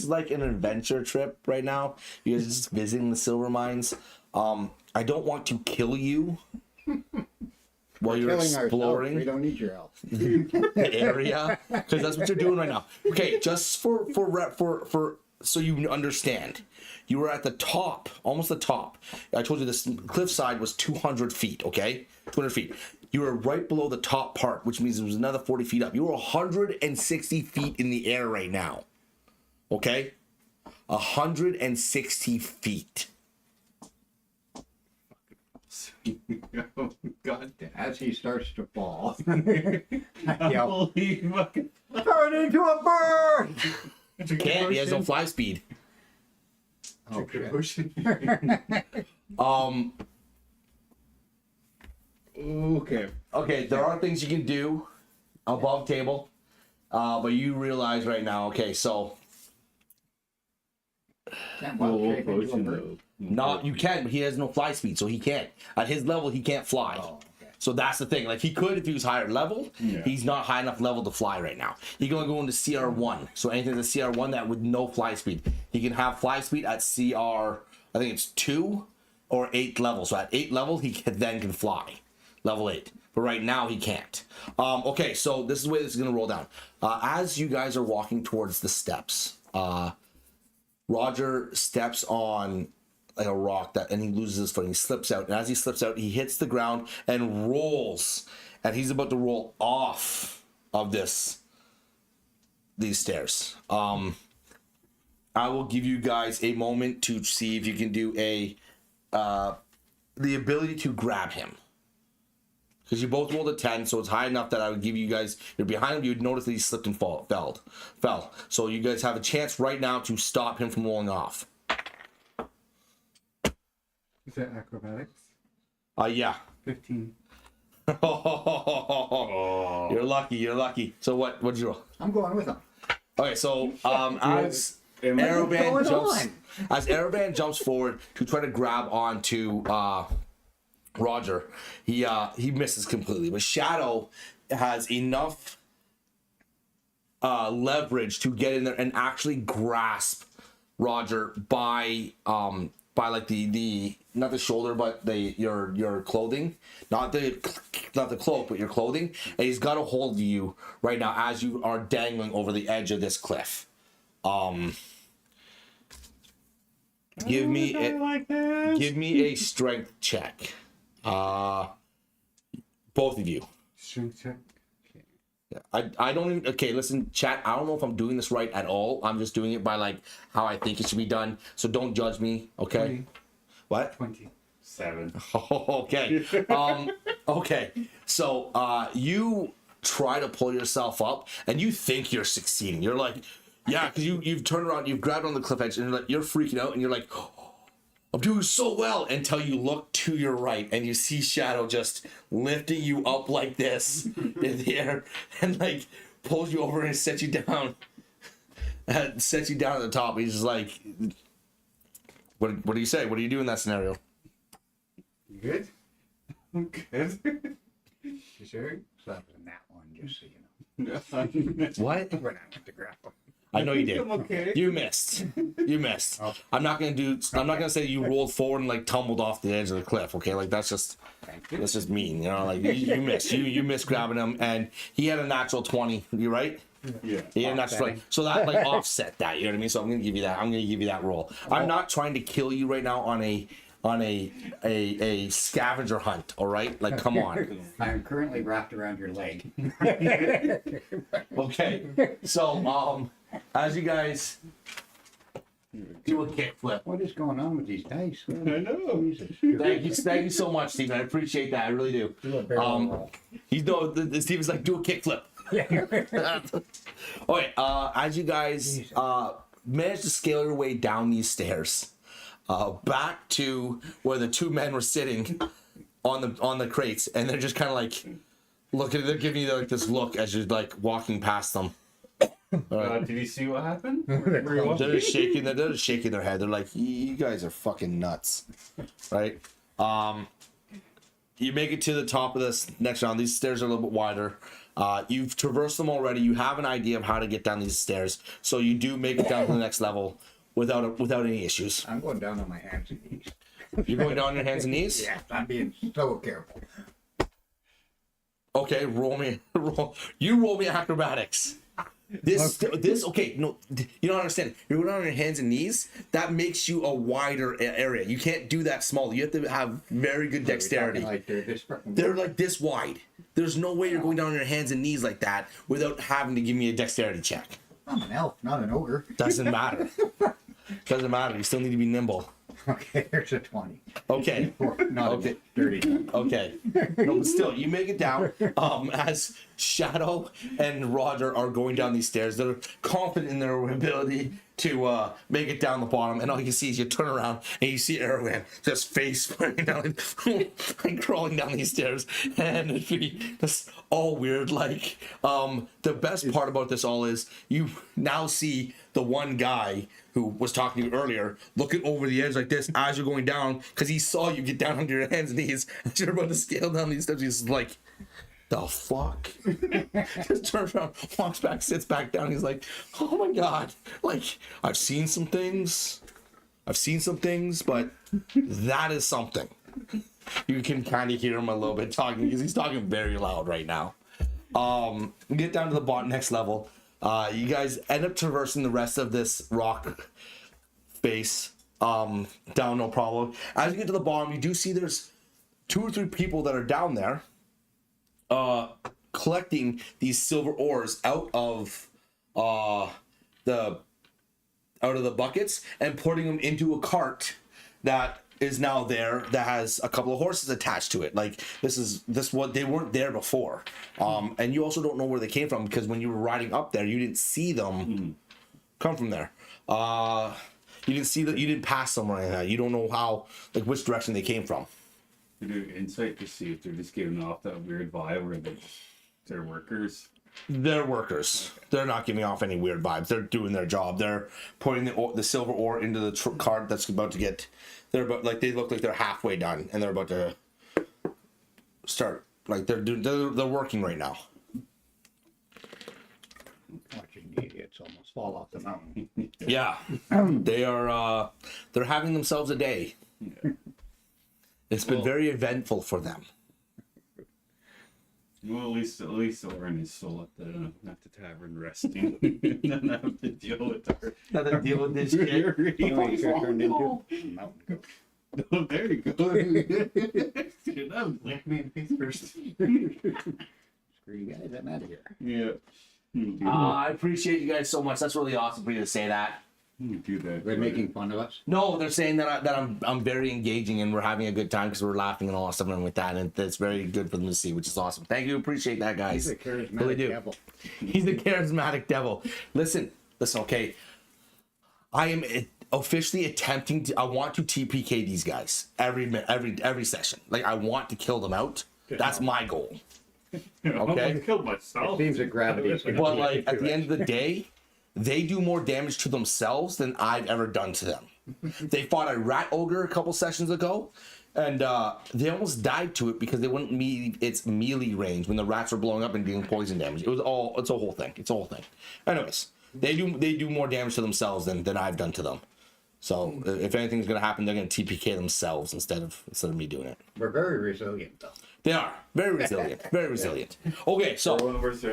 like an adventure trip right now. You guys are just visiting the silver mines. I don't want to kill you while you're Killing exploring ourselves. We don't need your help. the area, because that's what you're doing right now. Okay, just for so you understand, you were at the top, almost the top. I told you this cliffside was 200 feet. Okay, 200 feet. You were right below the top part, which means it was another 40 feet up. You were 160 feet in the air right now. Okay, 160 feet. Oh, God damn. As he starts to fall, I yell, Holy fucking. turn into a bird! Can't. He has no fly speed. Oh, Drink shit. the potion. Okay. There are things you can do above table, but you realize right now. Okay, so Can't Well, wild shape into a potion bird. though. not you can, but he has no fly speed, so he can't. At his level, he can't fly. Oh, okay. So that's the thing. Like he could if he was higher level. Yeah. He's not high enough level to fly right now. He can only go into CR1. So anything that's CR1 that with no fly speed, he can have fly speed at CR. I think it's 2 or 8 level. So at 8 level, he can fly. Level 8. But right now he can't. Okay, so this is the way this is gonna roll down. As you guys are walking towards the steps, Roger steps on like a rock and he loses his footing. He slips out, and as he slips out, he hits the ground and rolls. And he's about to roll off of these stairs. I will give you guys a moment to see if you can do the ability to grab him. Because you both rolled a 10, so it's high enough that I would give you guys, you're behind him, you'd notice that he slipped and fell. So you guys have a chance right now to stop him from rolling off. Is that acrobatics? Yeah. 15. You're lucky. So what did you roll? I'm going with him. Okay, so as Am I Erevan jumps forward to try to grab onto Roger, he misses completely. But Shadow has enough leverage to get in there and actually grasp Roger by like the not the shoulder but your clothing, not the cloak but your clothing, and he's got a hold of you right now as you are dangling over the edge of this cliff. Give me a strength check, both of you. Strength check. I don't even, okay, listen, chat, I don't know if I'm doing this right at all. I'm just doing it by like how I think it should be done. So don't judge me, okay? 20. What? 7. Okay. Okay. So you try to pull yourself up and you think you're succeeding. You're like, yeah, because you've turned around, you've grabbed on the cliff edge and you're freaking out and you're like, oh, I'm doing so well, until you look to your right and you see Shadow just lifting you up like this in the air and like pulls you over and sets you down. Sets you down at the top. He's just like, what do you say? What do you do in that scenario? You good? I'm good. You sure? Slapping that one, just so you know. What? When I went to grapple. I know you did. I'm okay. You missed. You missed. Oh. I'm not gonna say you rolled forward and like tumbled off the edge of the cliff. Okay, like that's just mean. You know, like you missed. You missed grabbing him, and he had a natural 20. You right? Yeah. He had a natural 20. So that like offset that. You know what I mean? So I'm gonna give you that. I'm gonna give you that roll. I'm not trying to kill you right now on a scavenger hunt. All right, like come on. I am currently wrapped around your leg. Okay, so as you guys do a kickflip. What is going on with these dice? I know. Jesus. Thank you so much, Steven. I appreciate that. I really do. Do a barrel roll. He's no. Steven's like, do a kickflip. Okay. As you guys manage to scale your way down these stairs, back to where the two men were sitting on the crates, and they're just kind of like looking. They're giving you like this look as you're like walking past them. Did you see what happened? They're just shaking. They're just shaking their head. They're like, "You guys are fucking nuts," right? You make it to the top of this next round. These stairs are a little bit wider. You've traversed them already. You have an idea of how to get down these stairs, so you do make it down to the next level without any issues. I'm going down on my hands and knees. You're going down on your hands and knees. Yes, I'm being so careful. Okay, roll me acrobatics. This okay, no, you don't understand. You're going on your hands and knees. That makes you a wider area. You can't do that small. You have to have very good dexterity. Like They're like this wide. There's no way you're going down on your hands and knees like that without having to give me a dexterity check. I'm an elf, not an ogre. Doesn't matter. Doesn't matter. You still need to be nimble. Okay, there's a 20. Okay. Not Okay. a dirty. Okay. No, but still, you make it down. As Shadow and Roger are going down these stairs, they're confident in their ability to make it down the bottom. And all you see is you turn around and you see Erwan just face planting down and crawling down these stairs. And it's really just all weird. Like, the best part about this all is you now see the one guy who was talking to you earlier looking over the edge like this as you're going down, because he saw you get down onto your hands and knees as you're about to scale down these steps. He's like, the fuck? Just turns around, walks back, sits back down. He's like, oh my god, like I've seen some things, but that is something. You can kind of hear him a little bit talking because he's talking very loud right now. We get down to the next level. You guys end up traversing the rest of this rock face down, no problem. As you get to the bottom, you do see there's 2 or 3 people that are down there collecting these silver ores out of the buckets and putting them into a cart that is now there that has a couple of horses attached to it. Like this what they weren't there before. And you also don't know where they came from because when you were riding up there, you didn't see them come from there. You didn't see that. You didn't pass them or anything. You don't know how, like, which direction they came from. You do insight to see if they're just giving off that weird vibe where they're workers. They're workers. They're not giving off any weird vibes. They're doing their job. They're putting the silver ore into the cart that's about to get. They look like they're halfway done and they're about to start. Like they're working right now. Watching the idiots. goats almost fall off the mountain. Yeah, they are. They're having themselves a day. Yeah. It's been very eventful for them. Well, at least Oren is still at the tavern resting. Doesn't have to deal with our. Nothing to deal with this shit. Oh, you turned into a mountain goat. Oh, there you go. Shit, that was like, Lick me in the face first. Screw you guys, I'm out of here. yeah. I appreciate you guys so much. That's really awesome for you to say that. Do that. They're making fun of us. No, they're saying that I'm very engaging and we're having a good time because we're laughing and all that stuff and like that, and it's very good for them to see, which is awesome. Thank you, appreciate that, guys. He's a charismatic Really do. devil. He's a charismatic devil. Listen. Okay. I am officially attempting to. I want to TPK these guys every session. Like I want to kill them out. That's my goal. Okay. I killed myself. It seems that gravity is going to But like at the end of the day, they do more damage to themselves than I've ever done to them. They fought a rat ogre a couple sessions ago, and they almost died to it because they wouldn't meet its melee range when the rats were blowing up and doing poison damage. It's a whole thing. Anyways, they do more damage to themselves than I've done to them. So if anything's gonna happen, they're gonna TPK themselves instead of me doing it. We're very resilient, though. They are very resilient, very resilient. Okay, so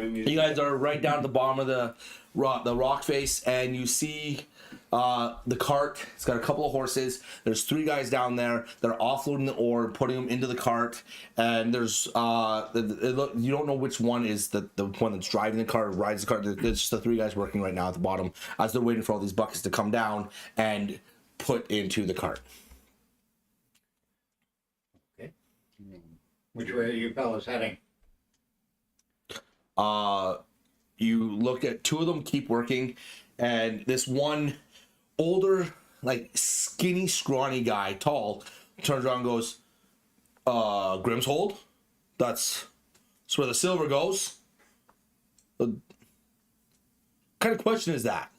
you guys are right down at the bottom of the rock face, and you see the cart. It's got a couple of horses. There's 3 guys down there. They're offloading the ore, putting them into the cart, and there's you don't know which one is the one that's driving the cart or rides the cart. There's just the 3 guys working right now at the bottom as they're waiting for all these buckets to come down and put into the cart. Which way are you fellas heading? You look at 2 of them keep working, and this one older, like skinny, scrawny guy, tall, turns around and goes, Grimmsold? That's where the silver goes? What kind of question is that?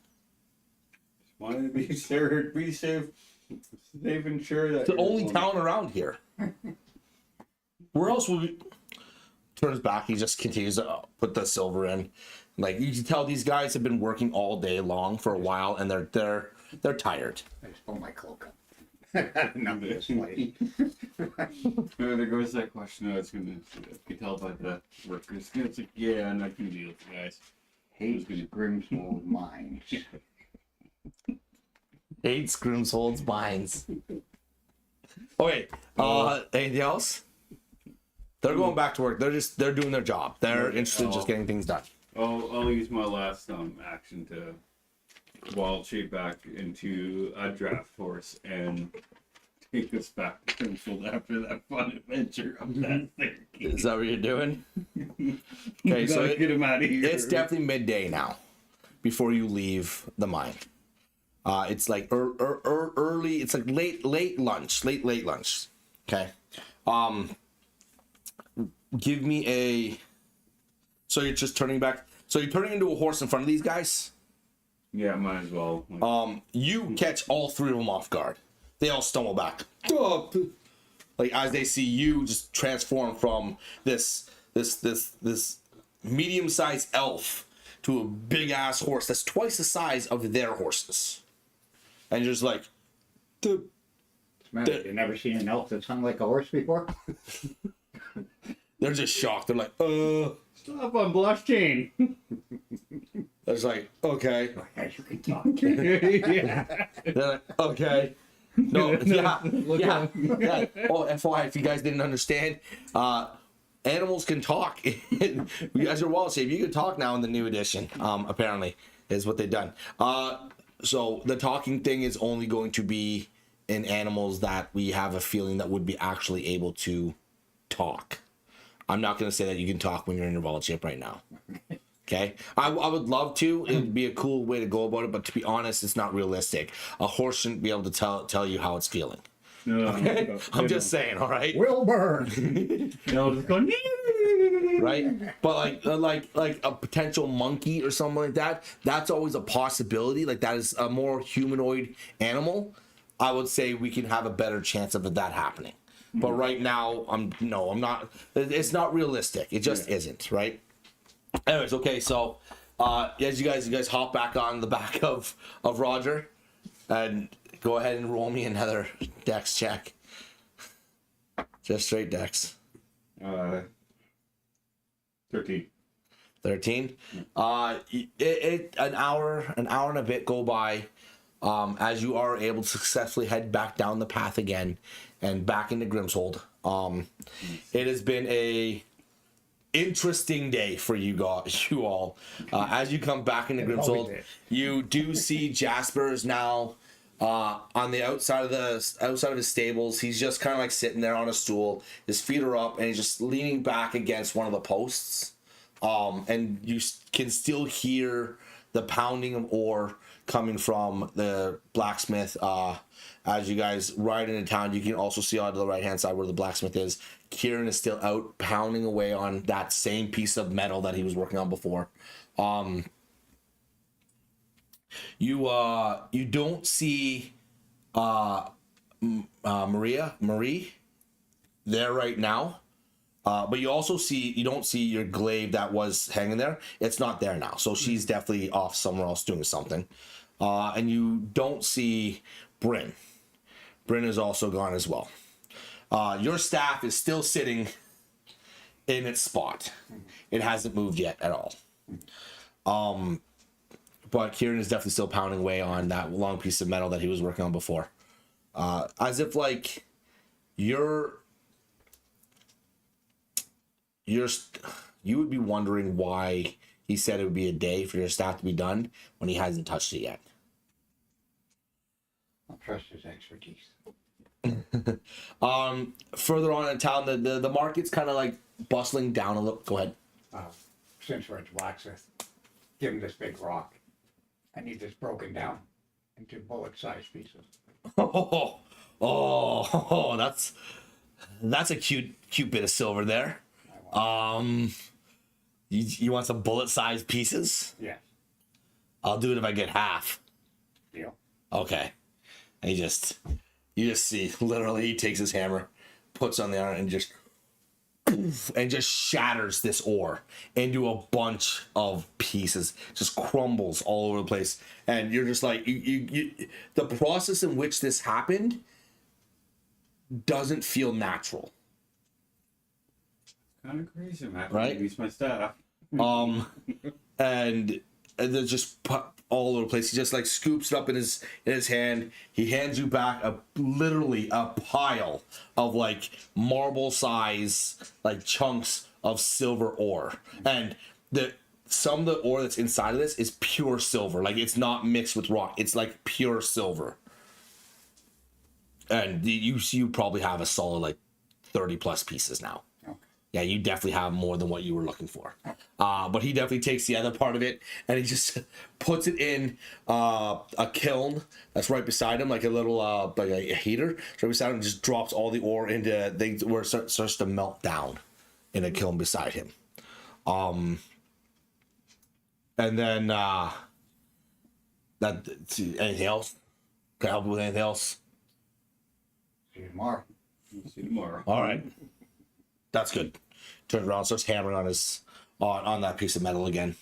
Wanted to be safe and sure that It's the only town around here. Where else would we... Turns back, he just continues to put the silver in. Like, you can tell these guys have been working all day long for a while, and they're tired. I just pull my cloak up. I've had enough of this place. There goes that question I was gonna you tell by the workers. It's like, yeah, I'm not gonna deal with you guys. Hates Grimmsold mines. Hates Grimmsold's mines. Okay, anything else? They're going back to work. They're doing their job. They're interested in just getting things done. I'll use my last action to wild shape back into a draft horse and take us back to Grimmsold after that fun adventure of that thing. Is that what you're doing? Okay, so Get him out of here. it's definitely midday now before you leave the mine. It's like early. It's like late lunch. Okay. Give me a. So you're just turning back. So you're turning into a horse in front of these guys. Yeah, might as well. You catch all 3 of them off guard. They all stumble back. Like as they see you just transform from this medium-sized elf to a big-ass horse that's twice the size of their horses. And you're just like, Man, you never seen an elf that hung like a horse before? they're just shocked. They're like, Stop on blushing. They're just like, okay. As you can talk. Yeah. They're like, okay. No, yeah. Oh, FYI, if you guys didn't understand, animals can talk. You guys are wild shape. You can talk now in the new edition. Apparently, is what they've done. So the talking thing is only going to be in animals that we have a feeling that would be actually able to talk. I'm not going to say that you can talk when you're in your wild shape right now. Okay, I would love to. It would be a cool way to go about it, but to be honest, it's not realistic. A horse shouldn't be able to tell you how it's feeling. No, Okay? I'm just saying, all right? Will burn. No, just going. Right? But like a potential monkey or something like that, that's always a possibility. Like that is a more humanoid animal. I would say we can have a better chance of that happening. But right now, I'm not. It's not realistic. It just isn't, right? Anyways, okay, so As you guys hop back on the back of Roger, and go ahead and roll me another dex check. Just straight dex. 13. 13. An hour and a bit go by, as you are able to successfully head back down the path again and back into Grimmsold. It has been a interesting day for you all. As you come back into Grimmsold, you do see Jasper's now on the outside of his stables. He's just kind of like sitting there on a stool. His feet are up, and he's just leaning back against one of the posts. And you can still hear the pounding of ore coming from the blacksmith. As you guys ride into town, you can also see on the right hand side where the blacksmith is. Kieran is still out pounding away on that same piece of metal that he was working on before. You don't see Marie there right now. But you don't see your glaive that was hanging there. It's not there now. So she's definitely off somewhere else doing something. And you don't see Bryn. Bryn is also gone as well. Your staff is still sitting in its spot. It hasn't moved yet at all. But Kieran is definitely still pounding away on that long piece of metal that he was working on before. As if like you would be wondering why he said it would be a day for your staff to be done when he hasn't touched it yet. I'll trust his expertise. Further on in town, the market's kind of like bustling down a little. Go ahead. Since we're at blacksmith, give him this big rock. I need this broken down into bullet-sized pieces. That's a cute bit of silver there. You want some bullet-sized pieces? Yeah. I'll do it if I get half. Deal. Okay. And you just see, literally, he takes his hammer, puts on the iron, and just shatters this ore into a bunch of pieces. Just crumbles all over the place. And you're just like, the process in which this happened doesn't feel natural. Kind of crazy, man. Right? Use my staff. And they're just all over the place. He just like scoops it up in his hand. He hands you back literally a pile of like marble size like chunks of silver ore. And some of the ore that's inside of this is pure silver. Like it's not mixed with rock. It's like pure silver. And you probably have a solid like 30 plus pieces now. Yeah, you definitely have more than what you were looking for. But he definitely takes the other part of it and he just puts it in a kiln that's right beside him, like a little like a heater. So right beside him, and just drops all the ore into things where it starts to melt down in a kiln beside him. And then anything else? Can I help you with anything else? See you tomorrow. See you tomorrow. All right. That's good. Turns around, starts hammering on that piece of metal again.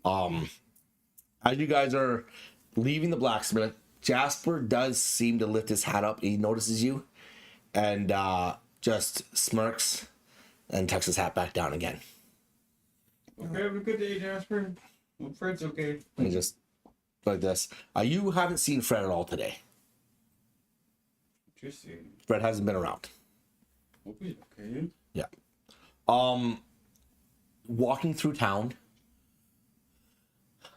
As you guys are leaving the blacksmith, Jasper does seem to lift his hat up. He notices you and just smirks and tucks his hat back down again. Okay, have a good day, Jasper. Well, Fred's okay. And just like this. You haven't seen Fred at all today. Interesting. Fred hasn't been around. Hope he's okay. Yeah. Walking through town,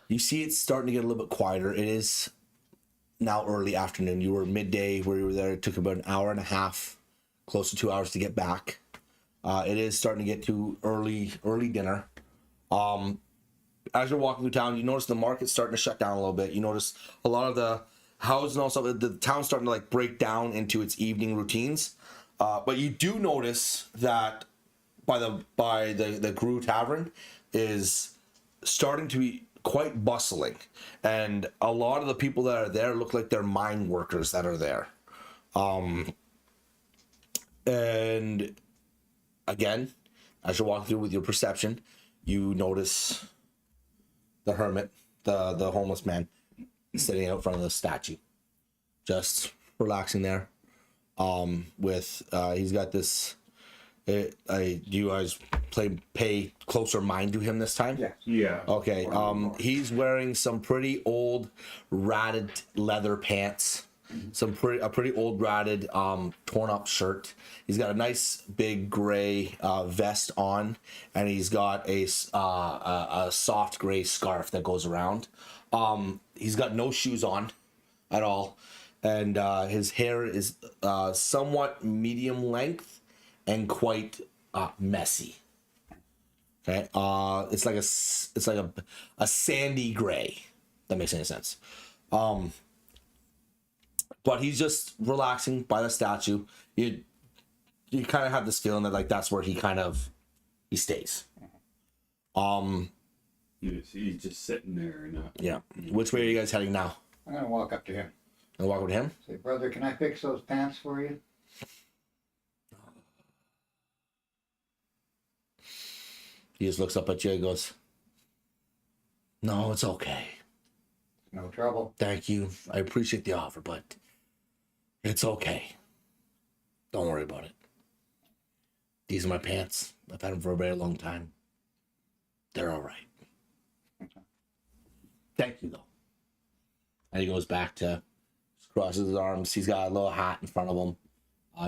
you see it's starting to get a little bit quieter. It is now early afternoon. You were midday where you were there. It took about an hour and a half, close to 2 hours to get back. It is starting to get to early dinner. As you're walking through town, you notice the market's starting to shut down a little bit. You notice a lot of the houses and all stuff. The town's starting to like break down into its evening routines. But you do notice that by the Gru Tavern is starting to be quite bustling, and a lot of the people that are there look like they're mine workers that are there. And again, as you're walking through with your perception, you notice the hermit, the homeless man, sitting out front of the statue, just relaxing there. With he's got this. Do you guys pay closer mind to him this time? Yeah. Yeah. Okay. He's wearing some pretty old, ratted leather pants. A pretty old, ratted, torn up shirt. He's got a nice big gray vest on, and he's got a soft gray scarf that goes around. He's got no shoes on at all, and his hair is somewhat medium length and quite messy. Okay, it's like a sandy gray. That makes any sense. But he's just relaxing by the statue. You kind of have this feeling that like that's where he stays. He's just sitting there and Yeah. Which way are you guys heading now? I'm gonna walk up to him. And walk with him? Say, brother, can I fix those pants for you? He just looks up at you and goes, "No, it's okay. No trouble. Thank you. I appreciate the offer, but it's okay. Don't worry about it. These are my pants. I've had them for a very long time. They're all right. Thank you, though." And he goes back to, crosses his arms. He's got a little hat in front of him.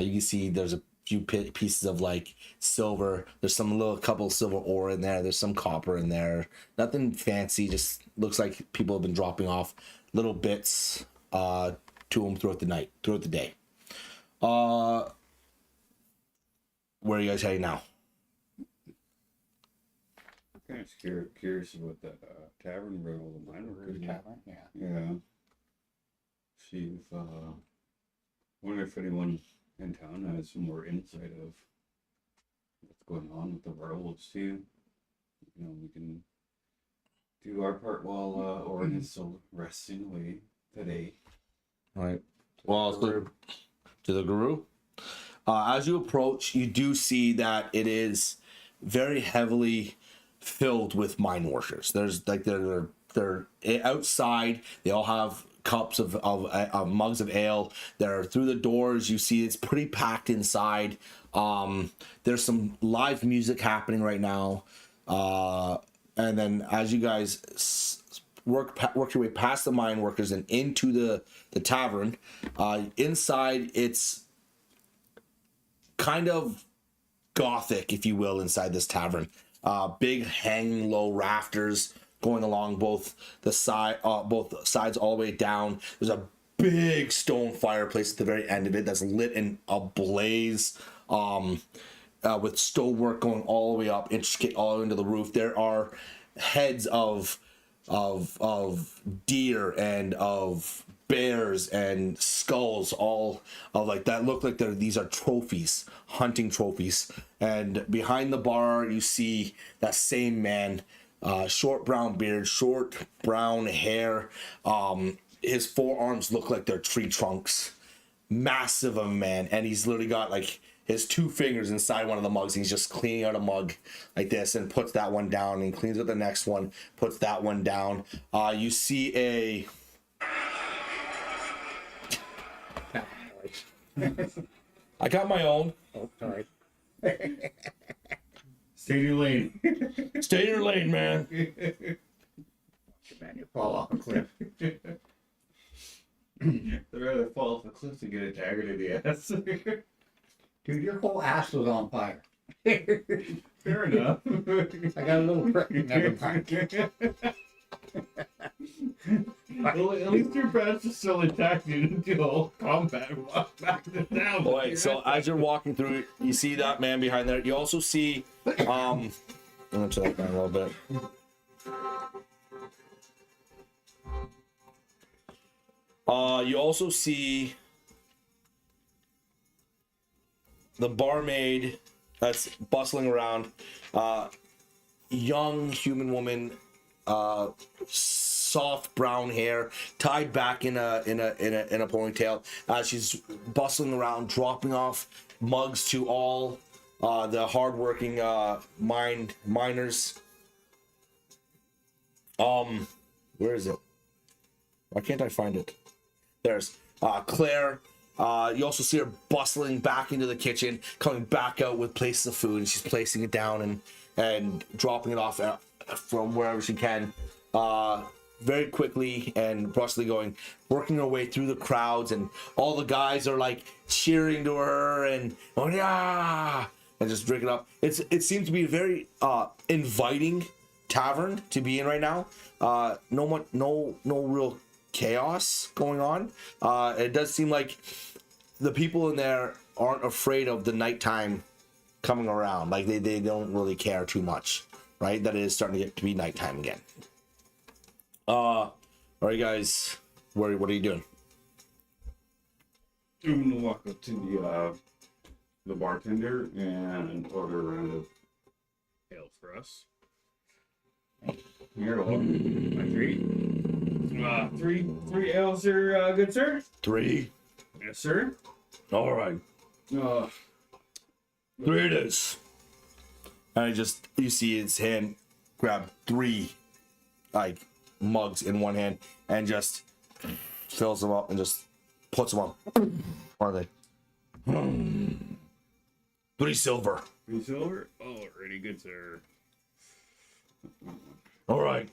You can see there's a few pieces of like silver. There's couple silver ore in there. There's some copper in there. Nothing fancy. Just looks like people have been dropping off little bits to him throughout the day. Where are you guys heading now? kind of curious about that tavern where all the mine workers are. Tavern, yeah. Yeah. See if wonder if anyone in town has some more insight of what's going on with the werewolves too. You know, we can do our part while Orin is still resting away today. All right. Well, to the guru. As you approach, you do see that it is very heavily filled with mine workers. There's like they're outside. They all have cups of mugs of ale. They're through the doors. You see it's pretty packed inside. There's some live music happening right now. And then as you guys work your way past the mine workers and into the tavern, inside it's kind of gothic, if you will, inside this tavern. Big hanging low rafters going along both sides all the way down. There's a big stone fireplace at the very end of it that's lit in a blaze, with stonework going all the way up, intricate all the way into the roof. There are heads of deer and of bears and skulls, all of like that look like these are trophies, hunting trophies. And behind the bar you see that same man, short brown beard, short brown hair. His forearms look like they're tree trunks, massive of a man, and he's literally got like his two fingers inside one of the mugs. He's just cleaning out a mug like this and puts that one down and cleans out the next one, puts that one down. You see a I got my own. Oh, sorry. Stay in your lane. Stay in your lane, man. Man, you fall off a cliff. I'd rather fall off a cliff than get a dagger to the ass. Dude, your whole ass was on fire. Fair enough. I got a little prick. Never mind. Well, at least your badge is still intact. You didn't do a whole combat and walk back to town. Boy, so as you're walking through, you see that man behind there. You also see, I'm gonna chill that down a little bit. You also see the barmaid that's bustling around. Young human woman, soft brown hair tied back in a ponytail. She's bustling around, dropping off mugs to all the hardworking miners. Where is it? Why can't I find it? There's Claire. You also see her bustling back into the kitchen, coming back out with places of food, and she's placing it down and dropping it off from wherever she can, very quickly and brusquely working her way through the crowds, and all the guys are like cheering to her and oh yeah, and just drinking up. It seems to be a very inviting tavern to be in right now. No real chaos going on. It does seem like the people in there aren't afraid of the nighttime coming around. Like they don't really care too much, right? That it is starting to get to be nighttime again. All right, guys, what are you doing? I'm gonna walk up to the bartender and order a round of ale for us. Here, my three ales, sir. Good, sir. 3. Yes, sir. All right. 3 it is. And you see his hand grab 3 like mugs in one hand and just fills them up and just puts them on. What are they? 3 silver. 3 silver? Alrighty, good, sir. All right.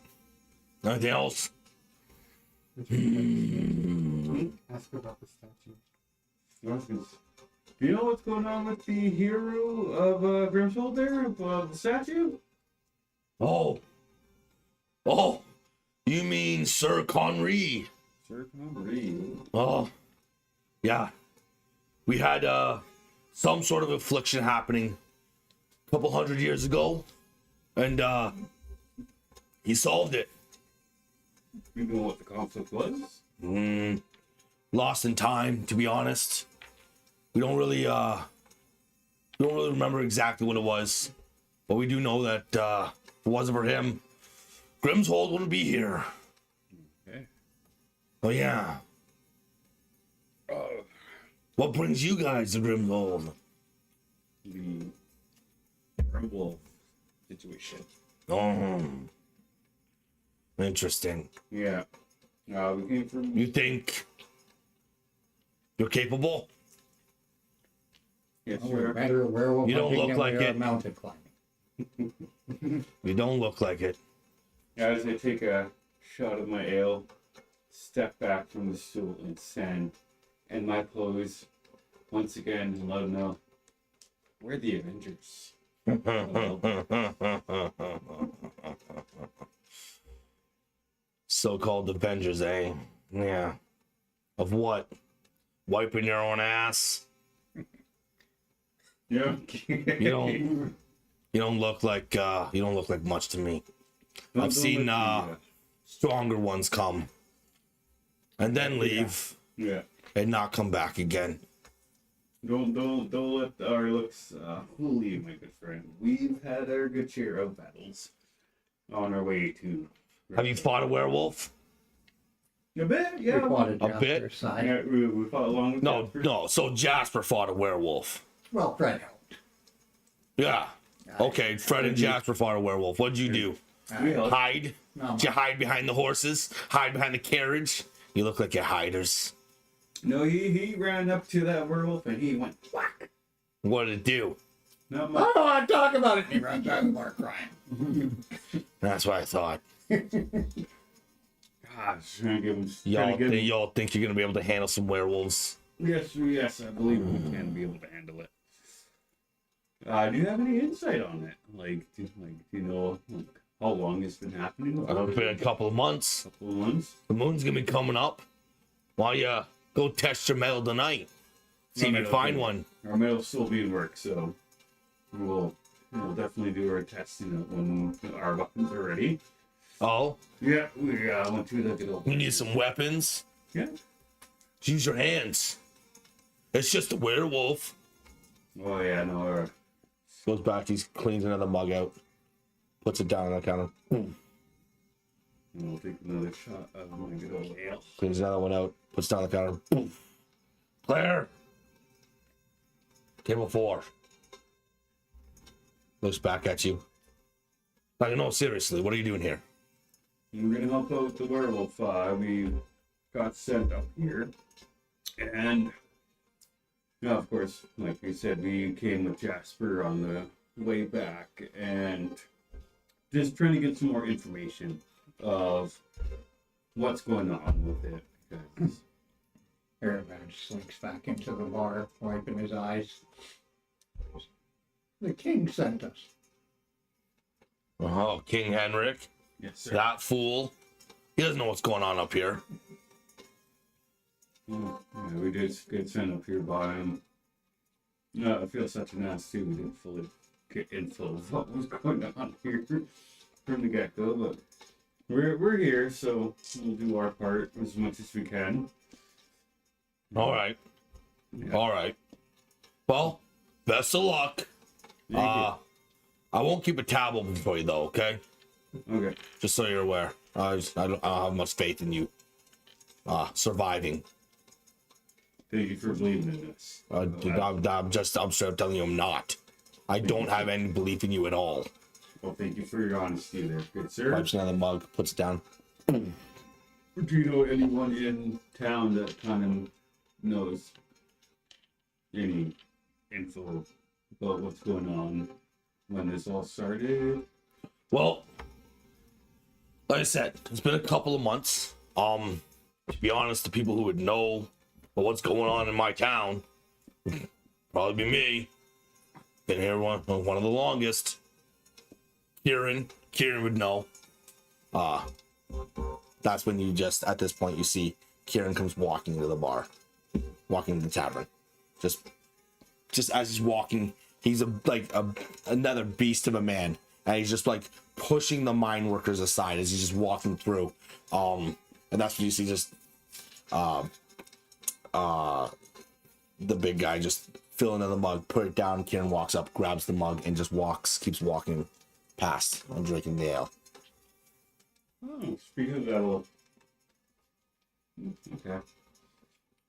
Anything else? Ask about the statue. Do you know what's going on with the hero of Grimmsold there, of the statue? Oh, you mean Sir Conry? Sir Conry. Oh, yeah. We had some sort of affliction happening a couple hundred years ago, and he solved it. You know what the conflict was? Lost in time, to be honest. We don't really remember exactly what it was, but we do know that if it wasn't for him, Grimmsold wouldn't be here. Okay. Oh yeah. What brings you guys to Grimmsold? The werewolf situation. Oh, interesting. Yeah. We came from. You think you're capable? Yes, We're sir. better at werewolf You don't hunting look than like we are it. mountain climbing. You don't look like it. As I take a shot of my ale, step back from the stool and stand, and my pose once again and let them know we're the Avengers. So-called Avengers, eh? Yeah. Of what? Wiping your own ass? Yeah. You don't look like much to me. I've seen stronger ones come and then leave Yeah. and not come back again. Don't let our looks fool you, my good friend. We've had our good share of battles on our way to. Have you fought a werewolf? A bit, yeah. We fought A bit? Jasper's side. Yeah, we fought along with No, Jasper. no. So Jasper fought a werewolf. Well, Fred helped. Yeah. Okay, Fred and Jasper fought a werewolf. What'd you do? We helped. Hide? No, Did you hide behind the horses? Hide behind the carriage? You look like you're hiders. No, he ran up to that werewolf and he went whack. What did it do? Not I much. don't want to talk about it. He runs out and more crying. That's what I thought. Gosh, trying to give him. Y'all think you're gonna be able to handle some werewolves? Yes, I believe we can be able to handle it. Do you have any insight on it? Do you know how long it's been happening? It's been a couple of months. Couple of months. The moon's gonna be coming up. Why you go test your metal tonight? See if you find one. Our metal's still being worked, so we'll definitely do our testing when our weapons are ready. Oh, Yeah, we went to the good old. you need some weapons. Yeah. Use your hands. It's just a werewolf. Oh yeah, no. Goes back, he cleans another mug out, puts it down on the counter, We'll take another shot of my good old ale. cleans another one out, puts it down on the counter. Boom. Claire! Table 4. Looks back at you. Like, no, seriously, what are you doing here? We're gonna help out the werewolf. We got sent up here, and of course, like we said, we came with Jasper on the way back, and just trying to get some more information of what's going on with it. Because Erevan slinks back into the bar, wiping his eyes. The king sent us. Oh, King Henrik. yes, sir. That fool. He doesn't know what's going on up here. Yeah, we did get sent up here by him. No, I feel such an ass too. We didn't fully get info of what was going on here from the get-go, but we're here, so we'll do our part as much as we can. All right. Yeah. All right. Well, best of luck. Thank I won't keep a tab open for you though, okay? you. Okay. Just so you're aware. I don't have much faith in you surviving. Thank you for believing in us. I'm straight up telling you I'm not. I don't have any belief in you at all. Well, thank you for your honesty there, good sir. Wipes another mug, puts it down. Do you know anyone in town that kind of knows any info about what's going on when this all started? Well, like I said, it's been a couple of months. To be honest, the people who would know what's going on in my town would probably be me. Been here one of the longest. Kieran would know. That's when you just, at this point, you see Kieran comes walking to the bar, walking to the tavern. Just as he's walking, he's another beast of a man, and he's just like pushing the mine workers aside as he's just walking through. And that's when you see just the big guy just fill another mug, put it down. Kieran walks up, grabs the mug, and just keeps walking past and drinking the ale. Oh, speaking of that, okay.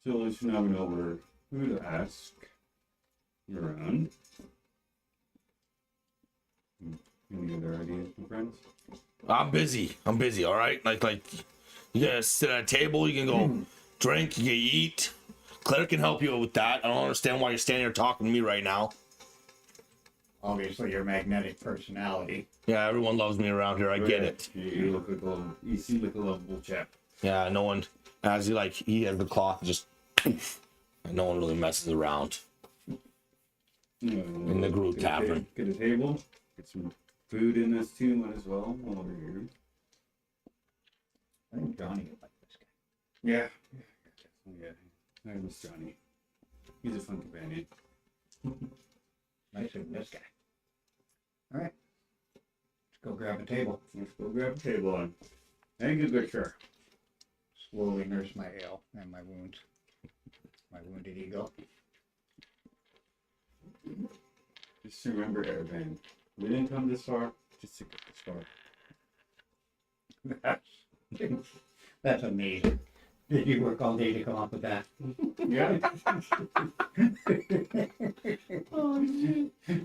So at least now we know who to ask around. Any other ideas, my friends? I'm busy, all right? Like you gotta sit at a table, you can go drink, you can eat. Claire can help you with that. I don't understand why you're standing here talking to me right now. Obviously, your magnetic personality. Yeah, everyone loves me around here, I get it. You look like you seem like a lovable chap. Yeah, no one, as he has the cloth, just, and no one really messes around. In the group tavern. Get a table, get some food in this too, might as well, while we're here. I think Johnny would like this guy. Yeah. I miss Johnny. He's a fun companion. Nicer than this guy. All right. Let's go grab a table. Let's go grab a table on. Thank you, good sir. Slowly nurse my ale and my wounds. My wounded ego. Just remember, Erevan, we didn't come this far just to get this far. That's amazing. Did you work all day to come up with that? Yeah.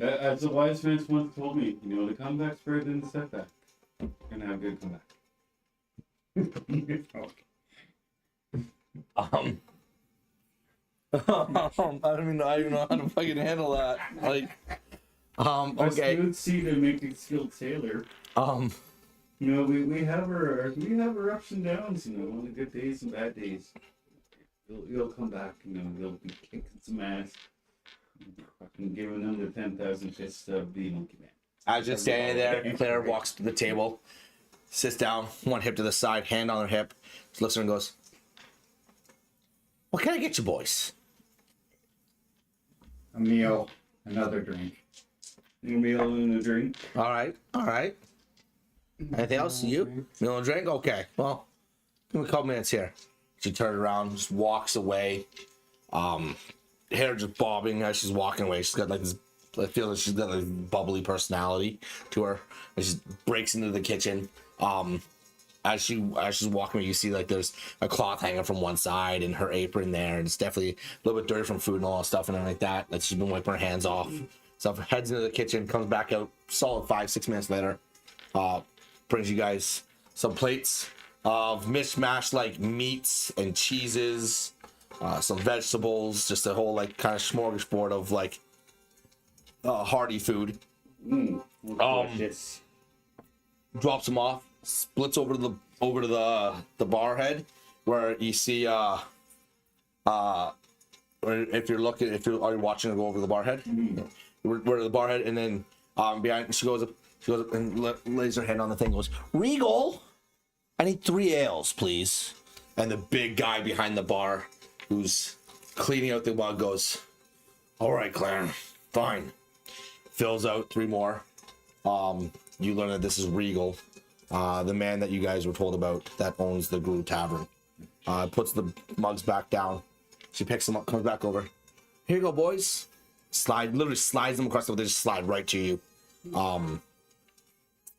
As the wise man once told me, the comeback's better than the setback. You're gonna have a good comeback. I don't even know how to fucking handle that. A Okay. smooth sea to make a skilled sailor. We have our ups and downs. On the good days and bad days. You'll come back. You'll be kicking some ass. Fucking giving them the 10,000 fists of the monkey man. As you're standing there, Claire walks to the table, sits down, one hip to the side, hand on her hip, just looks at her and goes, "What can I get you boys?" A meal, another drink. A meal and a drink. All right. Anything else? You? Meal and drink? Okay. Well, give me a couple minutes here. She turns around, just walks away. Hair just bobbing as she's walking away. She's got this, I feel like she's got a bubbly personality to her. And she breaks into the kitchen. As she's walking away, you see there's a cloth hanging from one side and her apron there. And it's definitely a little bit dirty from food and all that stuff and everything like that. That she's been wiping her hands off. So heads into the kitchen, comes back out solid 5-6 minutes later. Brings you guys some plates of mishmash like meats and cheeses, some vegetables, just a whole like kind of smorgasbord of like hearty food. Delicious. Drops them off, splits over to the bar head where you see if you're watching her go over the bar head, we're to the bar head, and then behind she goes up and lays her hand on the thing and goes, Regal, I need 3 ales, please. And the big guy behind the bar who's cleaning out the mug goes, all right, Claire, fine. Fills out 3 more. You learn that this is Regal, the man that you guys were told about that owns the Gru Tavern. Puts the mugs back down. She picks them up, comes back over. Here you go, boys. Literally slides them across the they just slide right to you.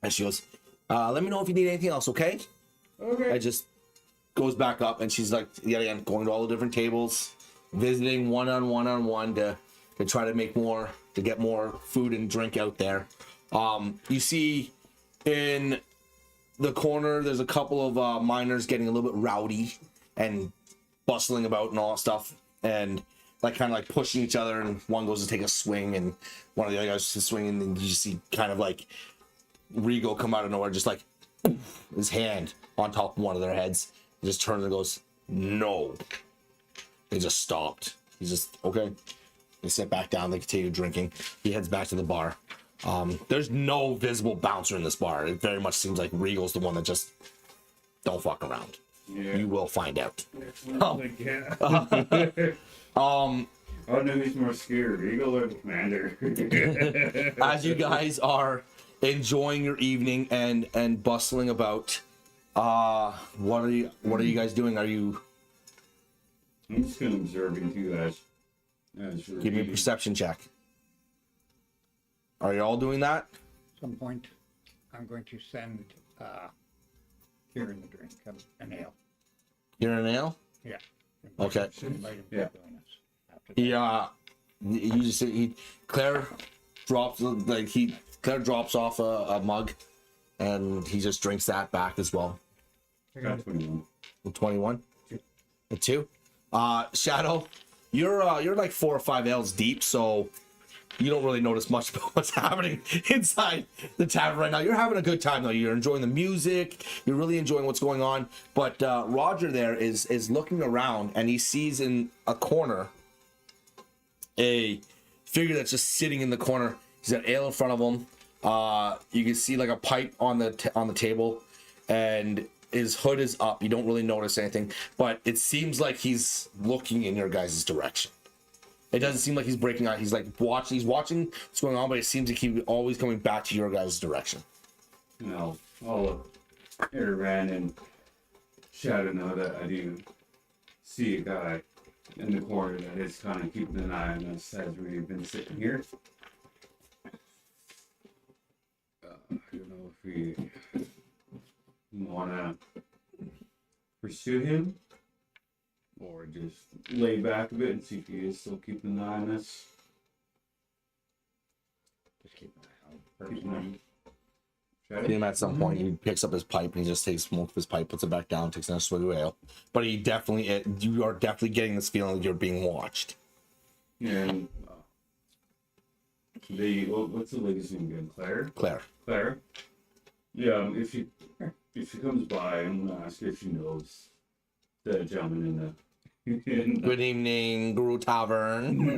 And she goes, let me know if you need anything else, okay? Okay. I just goes back up, and she's like, yet again, going to all the different tables, visiting one on one to try to get more food and drink out there. You see in the corner, there's a couple of miners getting a little bit rowdy and bustling about and all that stuff, and like kind of like pushing each other, and one goes to take a swing and one of the other guys to swing, and then you just see kind of like Regal come out of nowhere, just like his hand on top of one of their heads. He just turns and goes, no. They just stopped. He's just, okay. They sit back down, they continue drinking. He heads back to the bar. There's no visible bouncer in this bar. It very much seems like Regal's the one that just don't fuck around. Yeah. You will find out. Oh no, who's more scared, Regal or the commander? As you guys are enjoying your evening and bustling about, what are you guys doing? Are you I'm just gonna observe you guys. give me a perception check? Are you all doing that? At some point, I'm going to send Kieran the drink, an ale. You're an ale? Yeah. Okay. Invite him to Yeah. join us after that. You just see Claire drops off a mug, and he just drinks that back as well. Got 21. 21, a 2. Shadow, you're like 4 or 5 ales deep, so you don't really notice much about what's happening inside the tavern right now. You're having a good time though. You're enjoying the music. You're really enjoying what's going on. But Roger there is looking around, and he sees in a corner a figure that's just sitting in the corner. He's got ale in front of him. You can see like a pipe on the table, and his hood is up. You don't really notice anything, but it seems like he's looking in your guys' direction. It doesn't seem like he's breaking out. He's like watching. He's watching what's going on, but it seems to keep always coming back to your guys' direction. No, I'll ran and Shadow know that I do see a guy in the corner that is kind of keeping an eye on us as we've been sitting here. I don't know if we want to pursue him or just lay back a bit and see if he is still keeping an eye on us. Just keep an eye on the person. See him at some point. He picks up his pipe and he just takes smoke of his pipe, puts it back down, takes another swig of ale. But you are definitely getting this feeling that you're being watched. And what's the lady's name again? Claire. Claire. Yeah, if she comes by, I'm gonna ask her if she knows the gentleman in the. Good evening, Guru Tavern.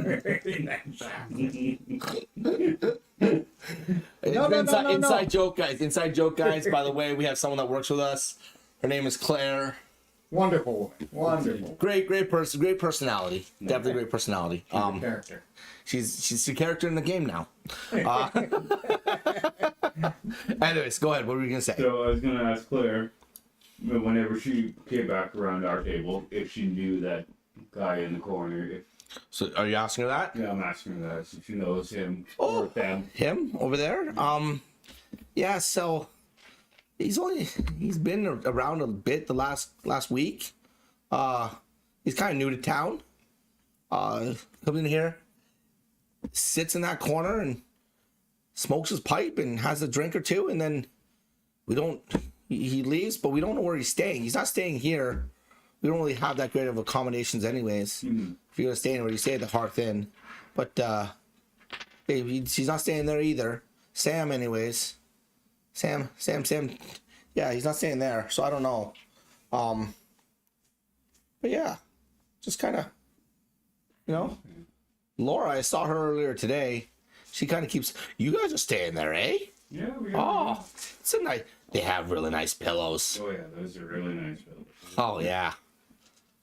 Inside joke, guys. Inside joke, guys. By the way, we have someone that works with us. Her name is Claire. Wonderful woman. Wonderful. Great person. Great personality. Definitely great personality. She's a character. She's a character in the game now. Anyways, go ahead. What were you gonna say? So I was gonna ask Claire, whenever she came back around our table, if she knew that guy in the corner. So, are you asking her that? Yeah, I'm asking her that. If she knows him or them. Him over there? Yeah. So he's been around a bit the last week. He's kind of new to town. Comes in here, sits in that corner and smokes his pipe and has a drink or two, and then we don't he leaves, but we don't know where he's staying. He's not staying here. We don't really have that great of accommodations anyways. If you're gonna stay anywhere, you stay at the Hearth Inn. But he's not staying there either. Sam anyways. Sam. Yeah, he's not staying there, so I don't know. But yeah, just kind of, Laura, I saw her earlier today. She kind of keeps, you guys are staying there, eh? Yeah, we are. Oh, it's a nice, they have really nice pillows. Oh yeah, those are really nice pillows. Oh yeah.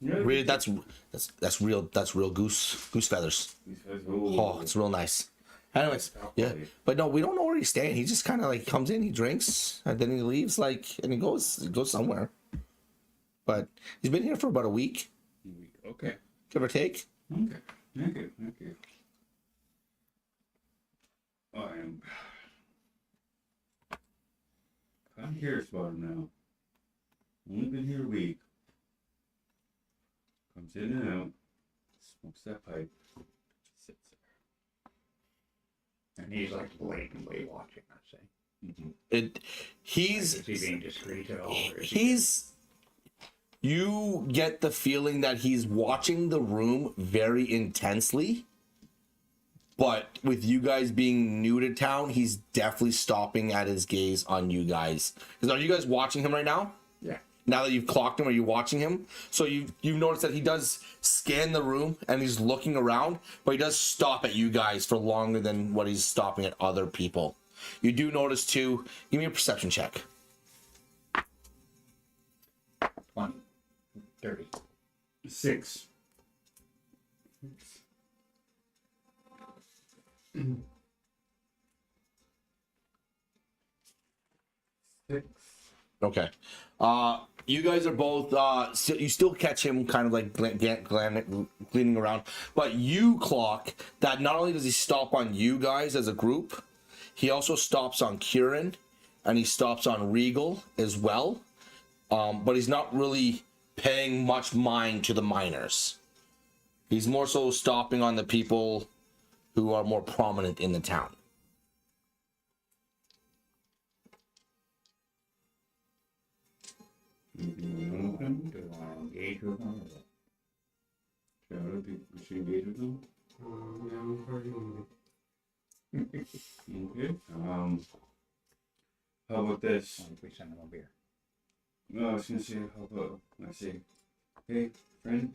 Yeah, Really, that's real goose feathers. Oh, it's real nice. Anyways, yeah, but no, we don't know where he's staying. He just kind of like comes in, he drinks, and then he leaves, and he goes somewhere. But he's been here for about a week, Okay. give or take. Okay. Thank you. I'm curious about him now. Only been here a week. Comes in and out. Smokes that pipe. Sits And he's like blatantly watching, I'd say. He's Is he being discreet at all? Or is he's you get the feeling that he's watching the room very intensely, but with you guys being new to town, he's definitely stopping at his gaze on you guys. Because are you guys watching him right now? Yeah. Now that you've clocked him, are you watching him? So you've noticed that he does scan the room and he's looking around, but he does stop at you guys for longer than what he's stopping at other people. You do notice too, give me a perception check. 20, 30. 6. Six. Okay. You guys are both, you still catch him kind of like gleaning around, but you clock that not only does he stop on you guys as a group, he also stops on Kieran and he stops on Regal as well. But he's not really paying much mind to the miners. He's more so stopping on the people who are more prominent in the town. Do you want to engage with him? We should engage with them. No, already wounded. Okay. How about this? Why don't we send him a beer? No, I was gonna say, how about I say, hey, friend,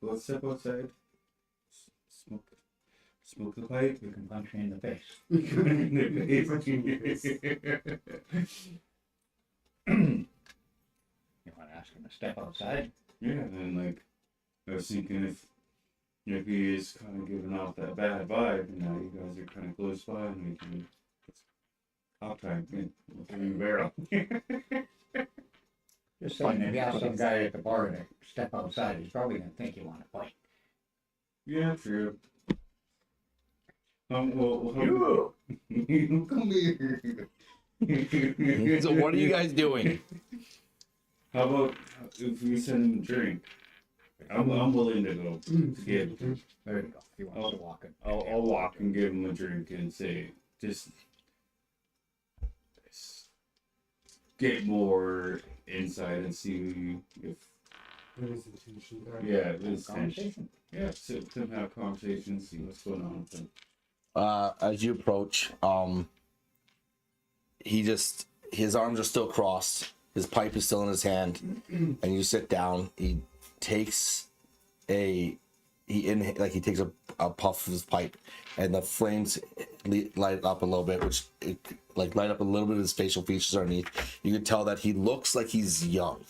let's step outside, smoke the pipe. You can punch me in the face. You want to ask him to step outside? Yeah, and like, I was thinking if he is kind of giving off that bad vibe, and now you guys are kind of close by, and we can, I'll try and give you a barrel. Just saying, if you ask some guy at the bar to step outside, he's probably going to think you want to fight. Yeah, true. Well, You! Come here! So what are you guys doing? How about if we send him a drink? I'm willing to go to get. There you go. He wants to walk in. I'll walk and give him a drink and say, just get more insight and see if What is intention there? his Conversation. yeah, sit with him, have conversations, see what's going on with him. As you approach, his arms are still crossed, his pipe is still in his hand, and you sit down. He takes he takes a puff of his pipe, and the flames light up a little bit, which light up a little bit of his facial features underneath. You can tell that he looks like he's young.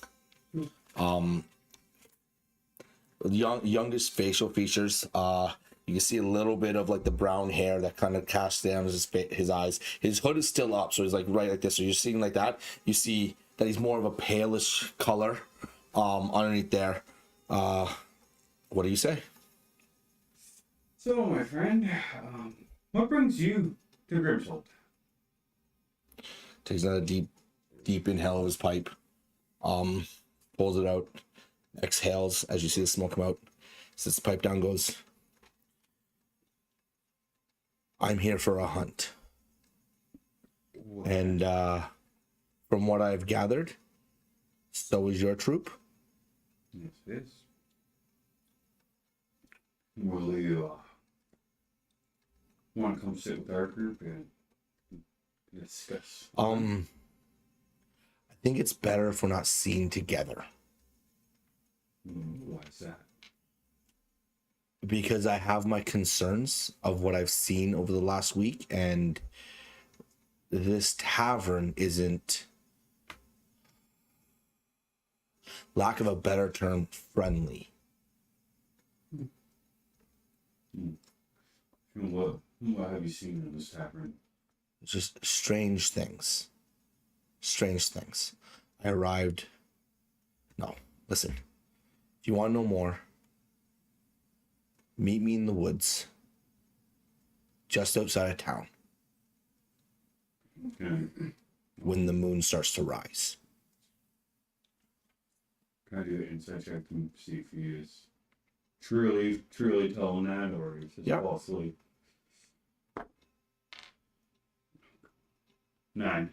Youngest facial features. You can see a little bit of like the brown hair that kind of casts down his eyes. His hood is still up, so he's like right like this. So you're seeing like that. You see that he's more of a palish color underneath there. What do you say? So, my friend, what brings you to Grimmsold? Takes another deep inhale of his pipe. Pulls it out. Exhales as you see the smoke come out. Sits the pipe down, goes, I'm here for a hunt. And from what I've gathered, so is your troop. Yes, it is. Will you want to come sit with our group and discuss? I think it's better if we're not seen together. Why is that? Because I have my concerns of what I've seen over the last week, and this tavern isn't, lack of a better term, friendly. And what have you seen in this tavern? Just strange things. Strange things. I arrived. No, listen. If you want to know more, meet me in the woods, just outside of town, Okay. when the moon starts to rise. Can I do an insight check to see if he is truly telling that, or is it Yeah. falsely? 9.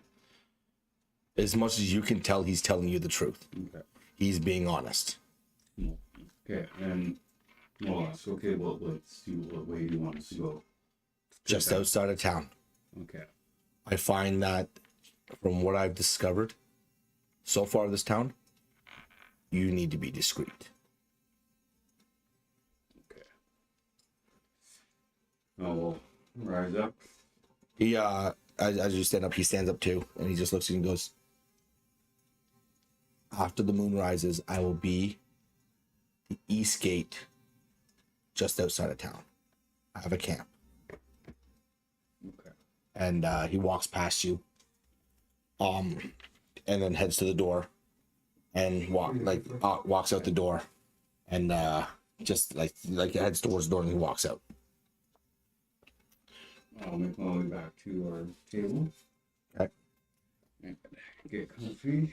As much as you can tell, he's telling you the truth. Okay. He's being honest. Okay, and well, ask, okay, well, let's do, what way do you want us to go? Just outside of town. Okay. I find that from what I've discovered so far this town, you need to be discreet. Okay. Oh, well, rise up. He as you stand up, he stands up too, and he just looks at you and goes, after the moon rises, I will be the east gate just outside of town. I have a camp. Okay. And he walks past you, and then heads to the door, and walks out the door, and just like heads towards the door, and he walks out. I'll make my way back to our table. Okay. And get comfy.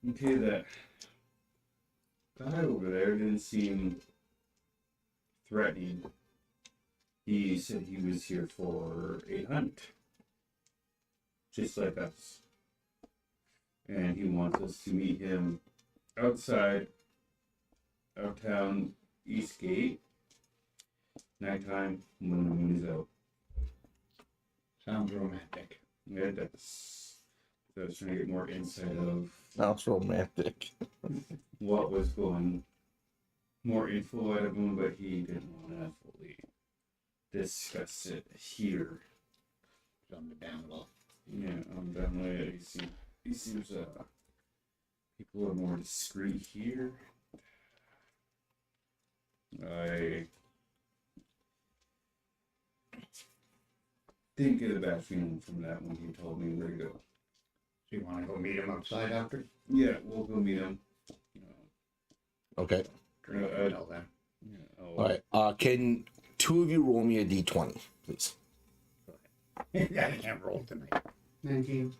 Okay, that guy over there didn't seem threatening. He said he was here for a hunt, just like us. And he wants us to meet him outside of town, East Gate, nighttime when the moon is out. Sounds romantic. Yeah, that's. So I was trying to get more insight of Sounds romantic. what was going, more info out of him, but he didn't want to fully discuss it here. It's understandable. Yeah, definitely. He seems people are more discreet here. I didn't get a bad feeling from that when he told me where to go. So you want to go meet him outside after? Yeah, we'll go meet him. Okay. Tell them. Yeah, All right. Can two of you roll me a d20, please? I can't roll tonight. 19.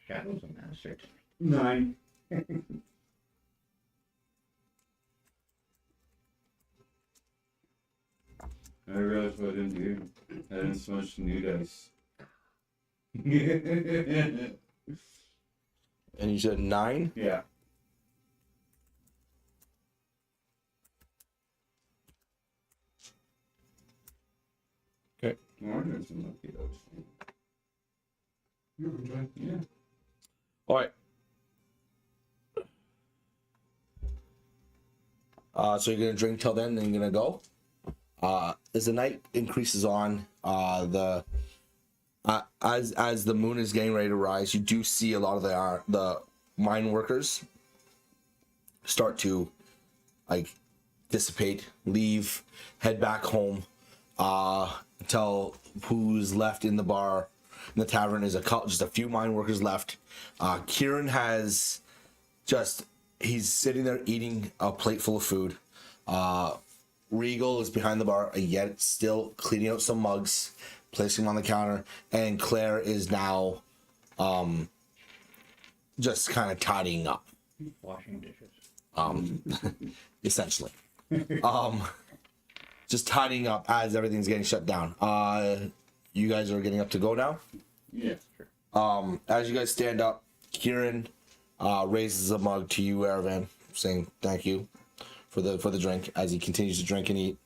Shadow's a master tonight. 9. I realized what I didn't do. I didn't smudge the new dice. And you said 9? Yeah. Okay. More than some lucky dice. You enjoy. Yeah. All right. So you're gonna drink till then, then you're gonna go. As the night increases on, as the moon is getting ready to rise, you do see a lot of the mine workers start to like dissipate, leave, head back home. Until who's left in the bar, in the tavern, is just a few mine workers left. Kieran has he's sitting there eating a plate full of food. Regal is behind the bar, yet still cleaning out some mugs, placing them on the counter, and Claire is now just kind of tidying up, Washing dishes. essentially. Just tidying up as everything's getting shut down. You guys are getting up to go now? Yeah, sure. As you guys stand up, Kieran raises a mug to you, Erevan, saying thank you for the drink as he continues to drink and eat.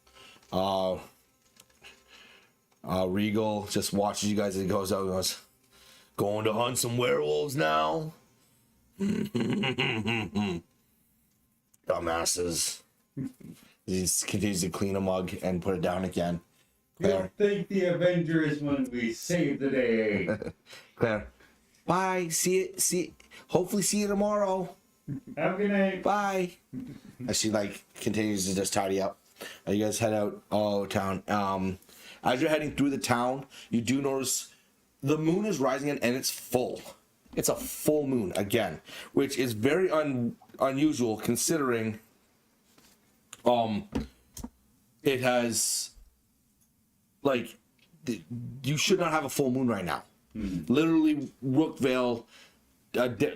Regal just watches you guys as he goes out and goes, going to hunt some werewolves now? Dumbasses. He continues to clean a mug and put it down again. You'll thank the Avengers when we save the day. Claire, bye. Hopefully see you tomorrow. Have a good night. Bye. As she continues to just tidy up. You guys head out all town. As you're heading through the town, you do notice the moon is rising and it's full. It's a full moon again, which is very unusual considering it has you should not have a full moon right now. Literally, Rookvale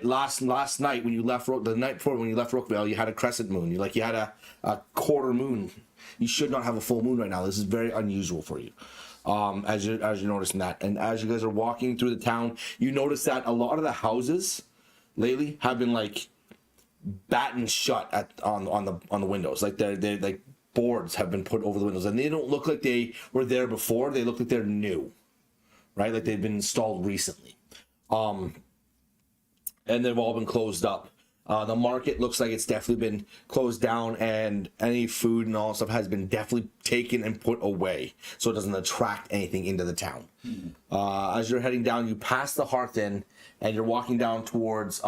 last night when you left the night before when you left Rookvale, you had a crescent moon. You had a quarter moon. You should not have a full moon right now. This is very unusual for you. As you're noticing that, and as you guys are walking through the town, you notice that a lot of the houses lately have been batten shut on the windows. They're boards have been put over the windows, and they don't look like they were there before. They look like they're new, right? Like they've been installed recently. And they've all been closed up. The market looks like it's definitely been closed down, and any food and all stuff has been definitely taken and put away, so it doesn't attract anything into the town. As you're heading down, you pass the Hearth Inn, and you're walking down towards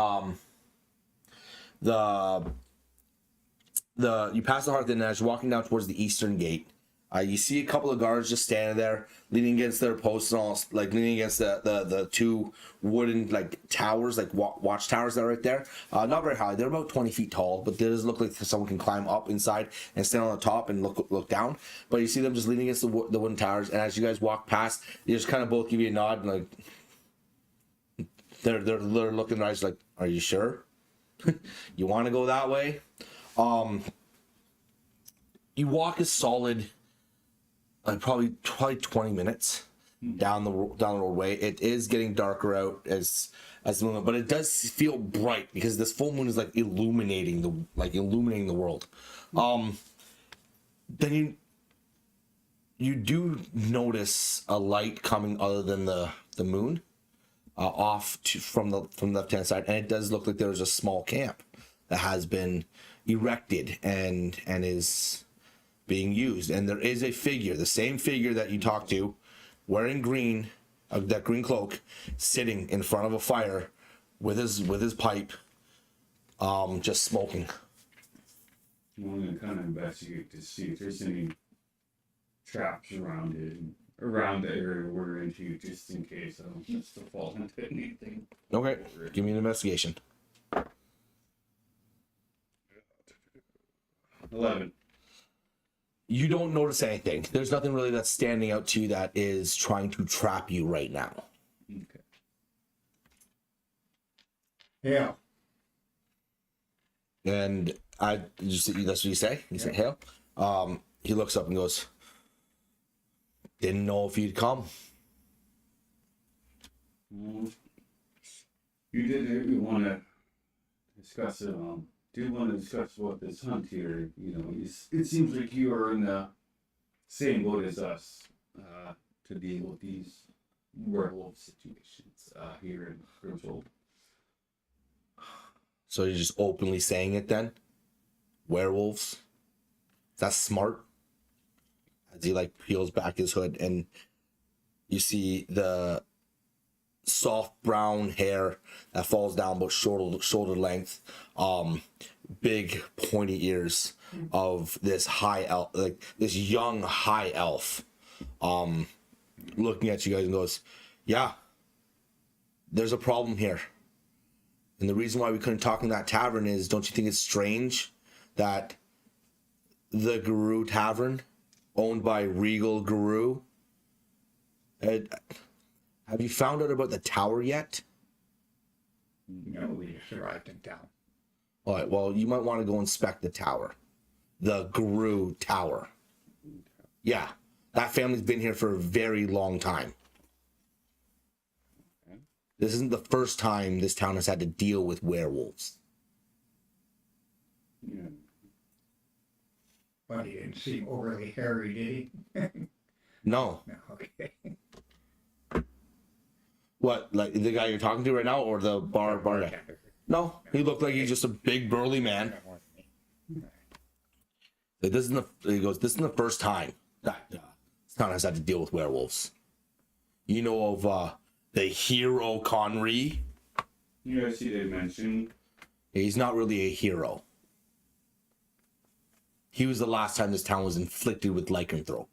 you pass the Hearth Inn, and as you're walking down towards the eastern gate, you see a couple of guards just standing there, leaning against their posts and all, leaning against the two wooden towers, watch towers that are right there. Not very high; they're about 20 feet tall, but they does look like someone can climb up inside and stand on the top and look down. But you see them just leaning against the wooden towers, and as you guys walk past, they just kind of both give you a nod and they're looking at you "Are you sure? You want to go that way?" You walk a solid probably 20 minutes down the roadway. It is getting darker out as the moon, but it does feel bright because this full moon is illuminating the world. Then you do notice a light coming other than the moon from the left-hand side, and it does look like there's a small camp that has been erected and is being used, and there is a figure, the same figure that you talked to, wearing green, that green cloak, sitting in front of a fire with his pipe, just smoking. I'm gonna kind of investigate to see if there's any traps around the area we're into, just in case I don't just fall into anything. Okay, give me an investigation. 11. You don't notice anything. There's nothing really that's standing out to you that is trying to trap you right now. Okay. Yeah. And that's what you say? You say, hail? He looks up and goes, didn't know if you'd come. You did want to discuss it. Do want to discuss what this hunt here. It seems like you are in the same boat as us to deal with these werewolf situations here in Grimmsold. So you're just openly saying it then? Werewolves? That's smart. As he peels back his hood, and you see the soft brown hair that falls down about shoulder length, big pointy ears of this high elf, this young high elf, looking at you guys and goes, yeah, there's a problem here. And the reason why we couldn't talk in that tavern is, don't you think it's strange that the Guru Tavern, owned by Regal Guru, have you found out about the tower yet? No, we just arrived in town. All right, well, you might want to go inspect the tower. The Guru Tower. Yeah, that family's been here for a very long time. This isn't the first time this town has had to deal with werewolves. Yeah. But he didn't seem overly hairy, did he? No. No, okay. What, like the guy you're talking to right now, or the bar guy? No, he looked like he's just a big burly man. Like, this isn't the first time that this town has had to deal with werewolves. You know of the hero Conry? Yeah, I see they mentioned. He's not really a hero. He was the last time this town was inflicted with lycanthrope.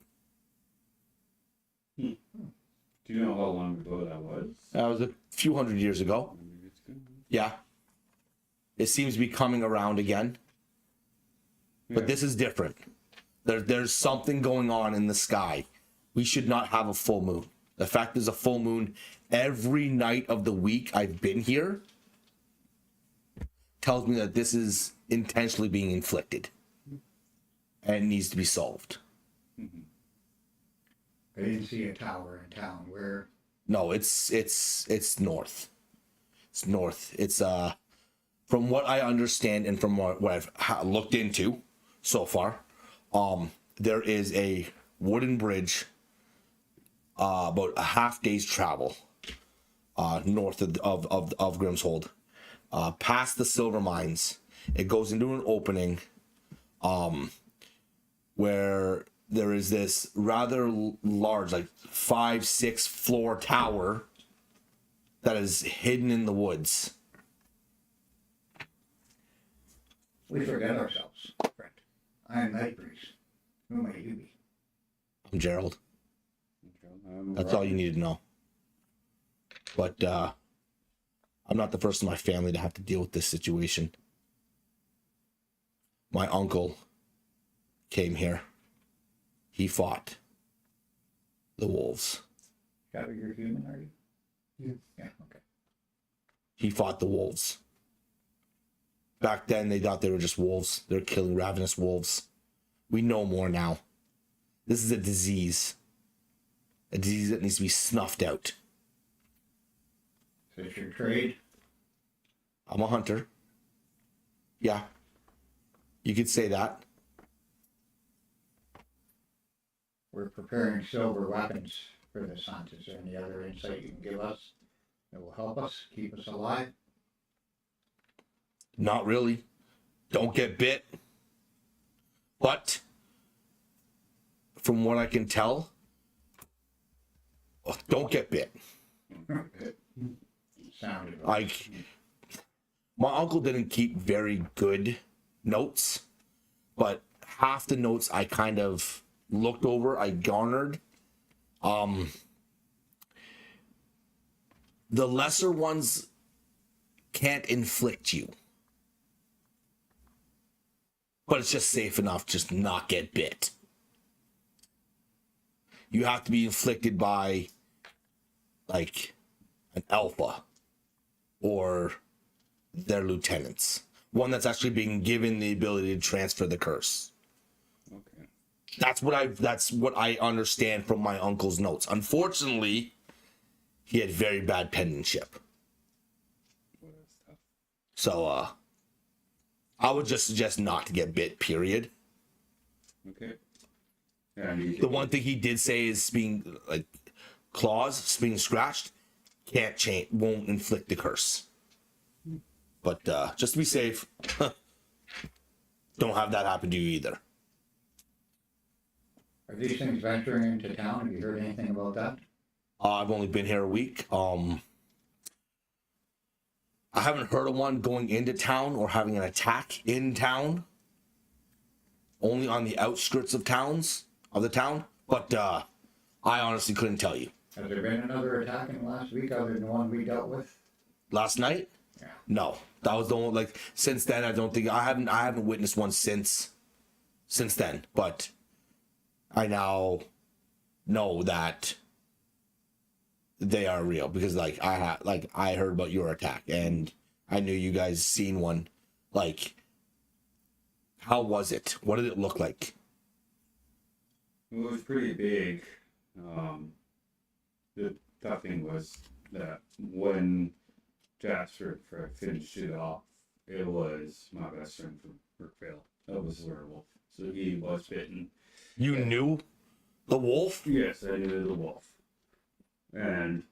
Do you know how long ago that was? That was a few hundred years ago. Yeah. It seems to be coming around again. But this is different. There's something going on in the sky. We should not have a full moon. The fact there's a full moon every night of the week I've been here tells me that this is intentionally being inflicted. And it needs to be solved. I didn't see a tower in town. Where? No, it's north. It's north. It's from what I understand and from what I've looked into so far, there is a wooden bridge about a half day's travel north of Grimmsold, past the silver mines. It goes into an opening where there is this rather large, like 5-6 floor tower that is hidden in the woods. We forget ourselves, friend. I am Nightbreeze. Who may you be? I'm Gerald. That's all you need to know. But I'm not the first in my family to have to deal with this situation. My uncle came here. He fought the wolves. Shadow, you're human, are you? Yes. Yeah, okay. He fought the wolves. Back then, they thought they were just wolves. They're killing ravenous wolves. We know more now. This is a disease. A disease that needs to be snuffed out. So it's your trade? I'm a hunter. Yeah. You could say that. We're preparing silver weapons for this hunt. Is there any other insight you can give us that will help us, keep us alive? Not really. Don't get bit. But from what I can tell, don't get bit. Sounded Like, my uncle didn't keep very good notes, but half the notes I kind of looked over, I garnered. The lesser ones can't inflict you. But it's just safe enough just not get bit. You have to be inflicted by, like, an alpha or their lieutenants. One that's actually being given the ability to transfer the curse. Okay. That's what I understand from my uncle's notes. Unfortunately, he had very bad penmanship. Well, that's tough. So I would just suggest not to get bit, period. Okay. Yeah, I mean, The one thing he did say is being like claws, being scratched, can't change, won't inflict the curse. But just to be safe, don't have that happen to you either. Are these things venturing into town? Have you heard anything about that? I've only been here a week. I haven't heard of one going into town or having an attack in town. Only on the outskirts of the town. But I honestly couldn't tell you. Has there been another attack in the last week other than the one we dealt with? Last night? Yeah. No. That was the one, like, since then I don't think I haven't witnessed one since then. But I now know that they are real because I heard about your attack and I knew you guys seen one. Like, how was it? What did it look like? it was pretty big. The tough thing was that when Jasper finished it off, it was my best friend from Brookvale. That was the werewolf. So he was bitten. You knew the wolf? Yes, I knew the wolf. And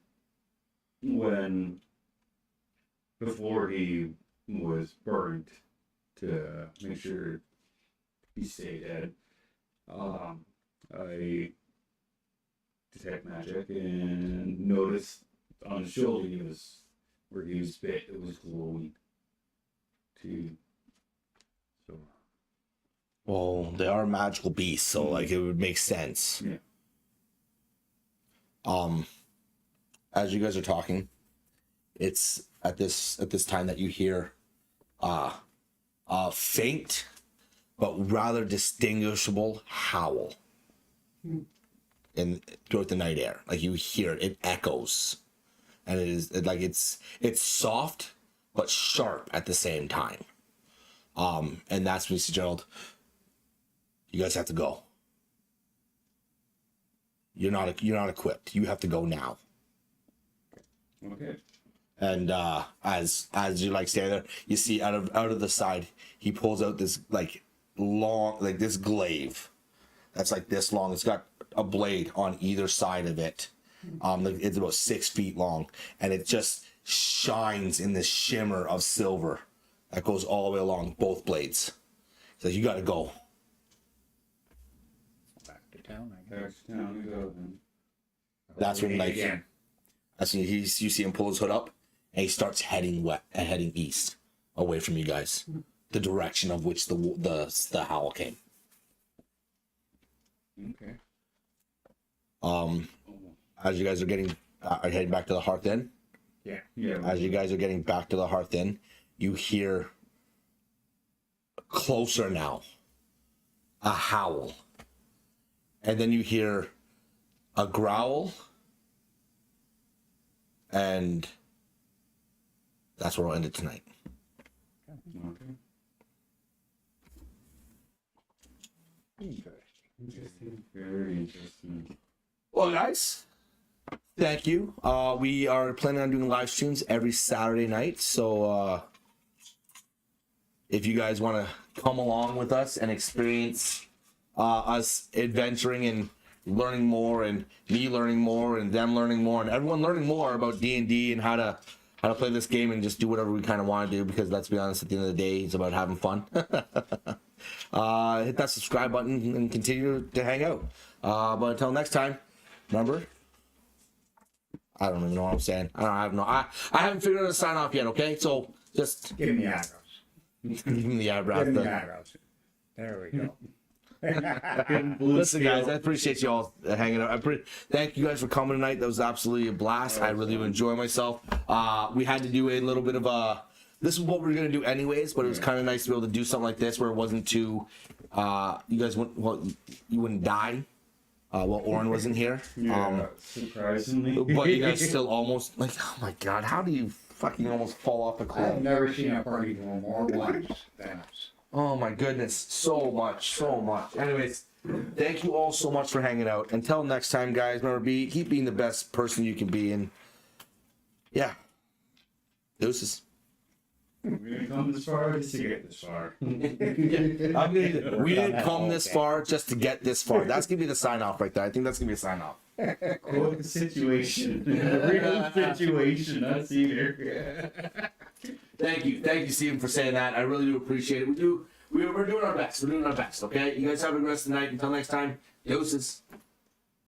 before he was burned to make sure he stayed dead, I detect magic and noticed on his shoulder where he was bit, it was glowing too. So Well, they are magical beasts, so like it would make sense. yeah. As you guys are talking, it's at this time that you hear a faint but rather distinguishable howl throughout the night air. Like you hear it echoes, and it's soft but sharp at the same time. And that's when you see Gerald. You guys have to go. You're not equipped. You have to go now. Okay. And as you like stand there, you see out of the side, he pulls out this like long, like this glaive that's like this long. It's got a blade on either side of it. It's about 6 feet long, and it just shines in this shimmer of silver that goes all the way along both blades. So you got to go. Back to town, I guess. Back to town we go then. That's when like Again. that's when you see him pull his hood up, and he starts heading east, away from you guys, the direction of which the howl came. Okay. As you guys are getting are heading back to the Hearth Inn, Yeah. Yeah. as you guys are getting back to the Hearth Inn, you hear closer now a howl, and then you hear a growl, and that's where we'll end it tonight. Okay. Interesting. Interesting. Very interesting. Well, guys, thank you. We are planning on doing live streams every Saturday night, so if you guys want to come along with us and experience us adventuring and learning more, and me learning more, and them learning more, and everyone learning more about D&D and how to play this game, and just do whatever we kind of want to do, because let's be honest, at the end of the day, it's about having fun. Hit that subscribe button and continue to hang out. But until next time, remember, I don't even know what I'm saying. I haven't figured out a sign off yet. Okay, so just Give me eyebrows. give me the eyebrows. Give me eyebrows. There we go. Listen, guys, I appreciate you all hanging out. Thank you guys for coming tonight. That was absolutely a blast. I really enjoy myself. We had to do a little bit of a. This is what we were gonna do anyways, but it was kind of nice to be able to do something like this where it wasn't too. You guys you wouldn't die. While Oren wasn't here. Yeah, surprisingly. But you guys still almost like. Oh my god! How do you fucking almost fall off a I've cliff? never seen a party go more once than us. Oh my goodness, so much. Anyways, thank you all so much for hanging out. Until next time, guys, remember, keep being the best person you can be, and yeah, deuces. We're gonna come this far just to get this far. We didn't come this far just to get this far. That's gonna be the sign off right there. I think that's gonna be a sign off. Quote the situation. Real situation, not either. Thank you, Steven, for saying that. I really do appreciate it. We're doing our best. Okay, you guys have a good rest of the night. Until next time, deuces.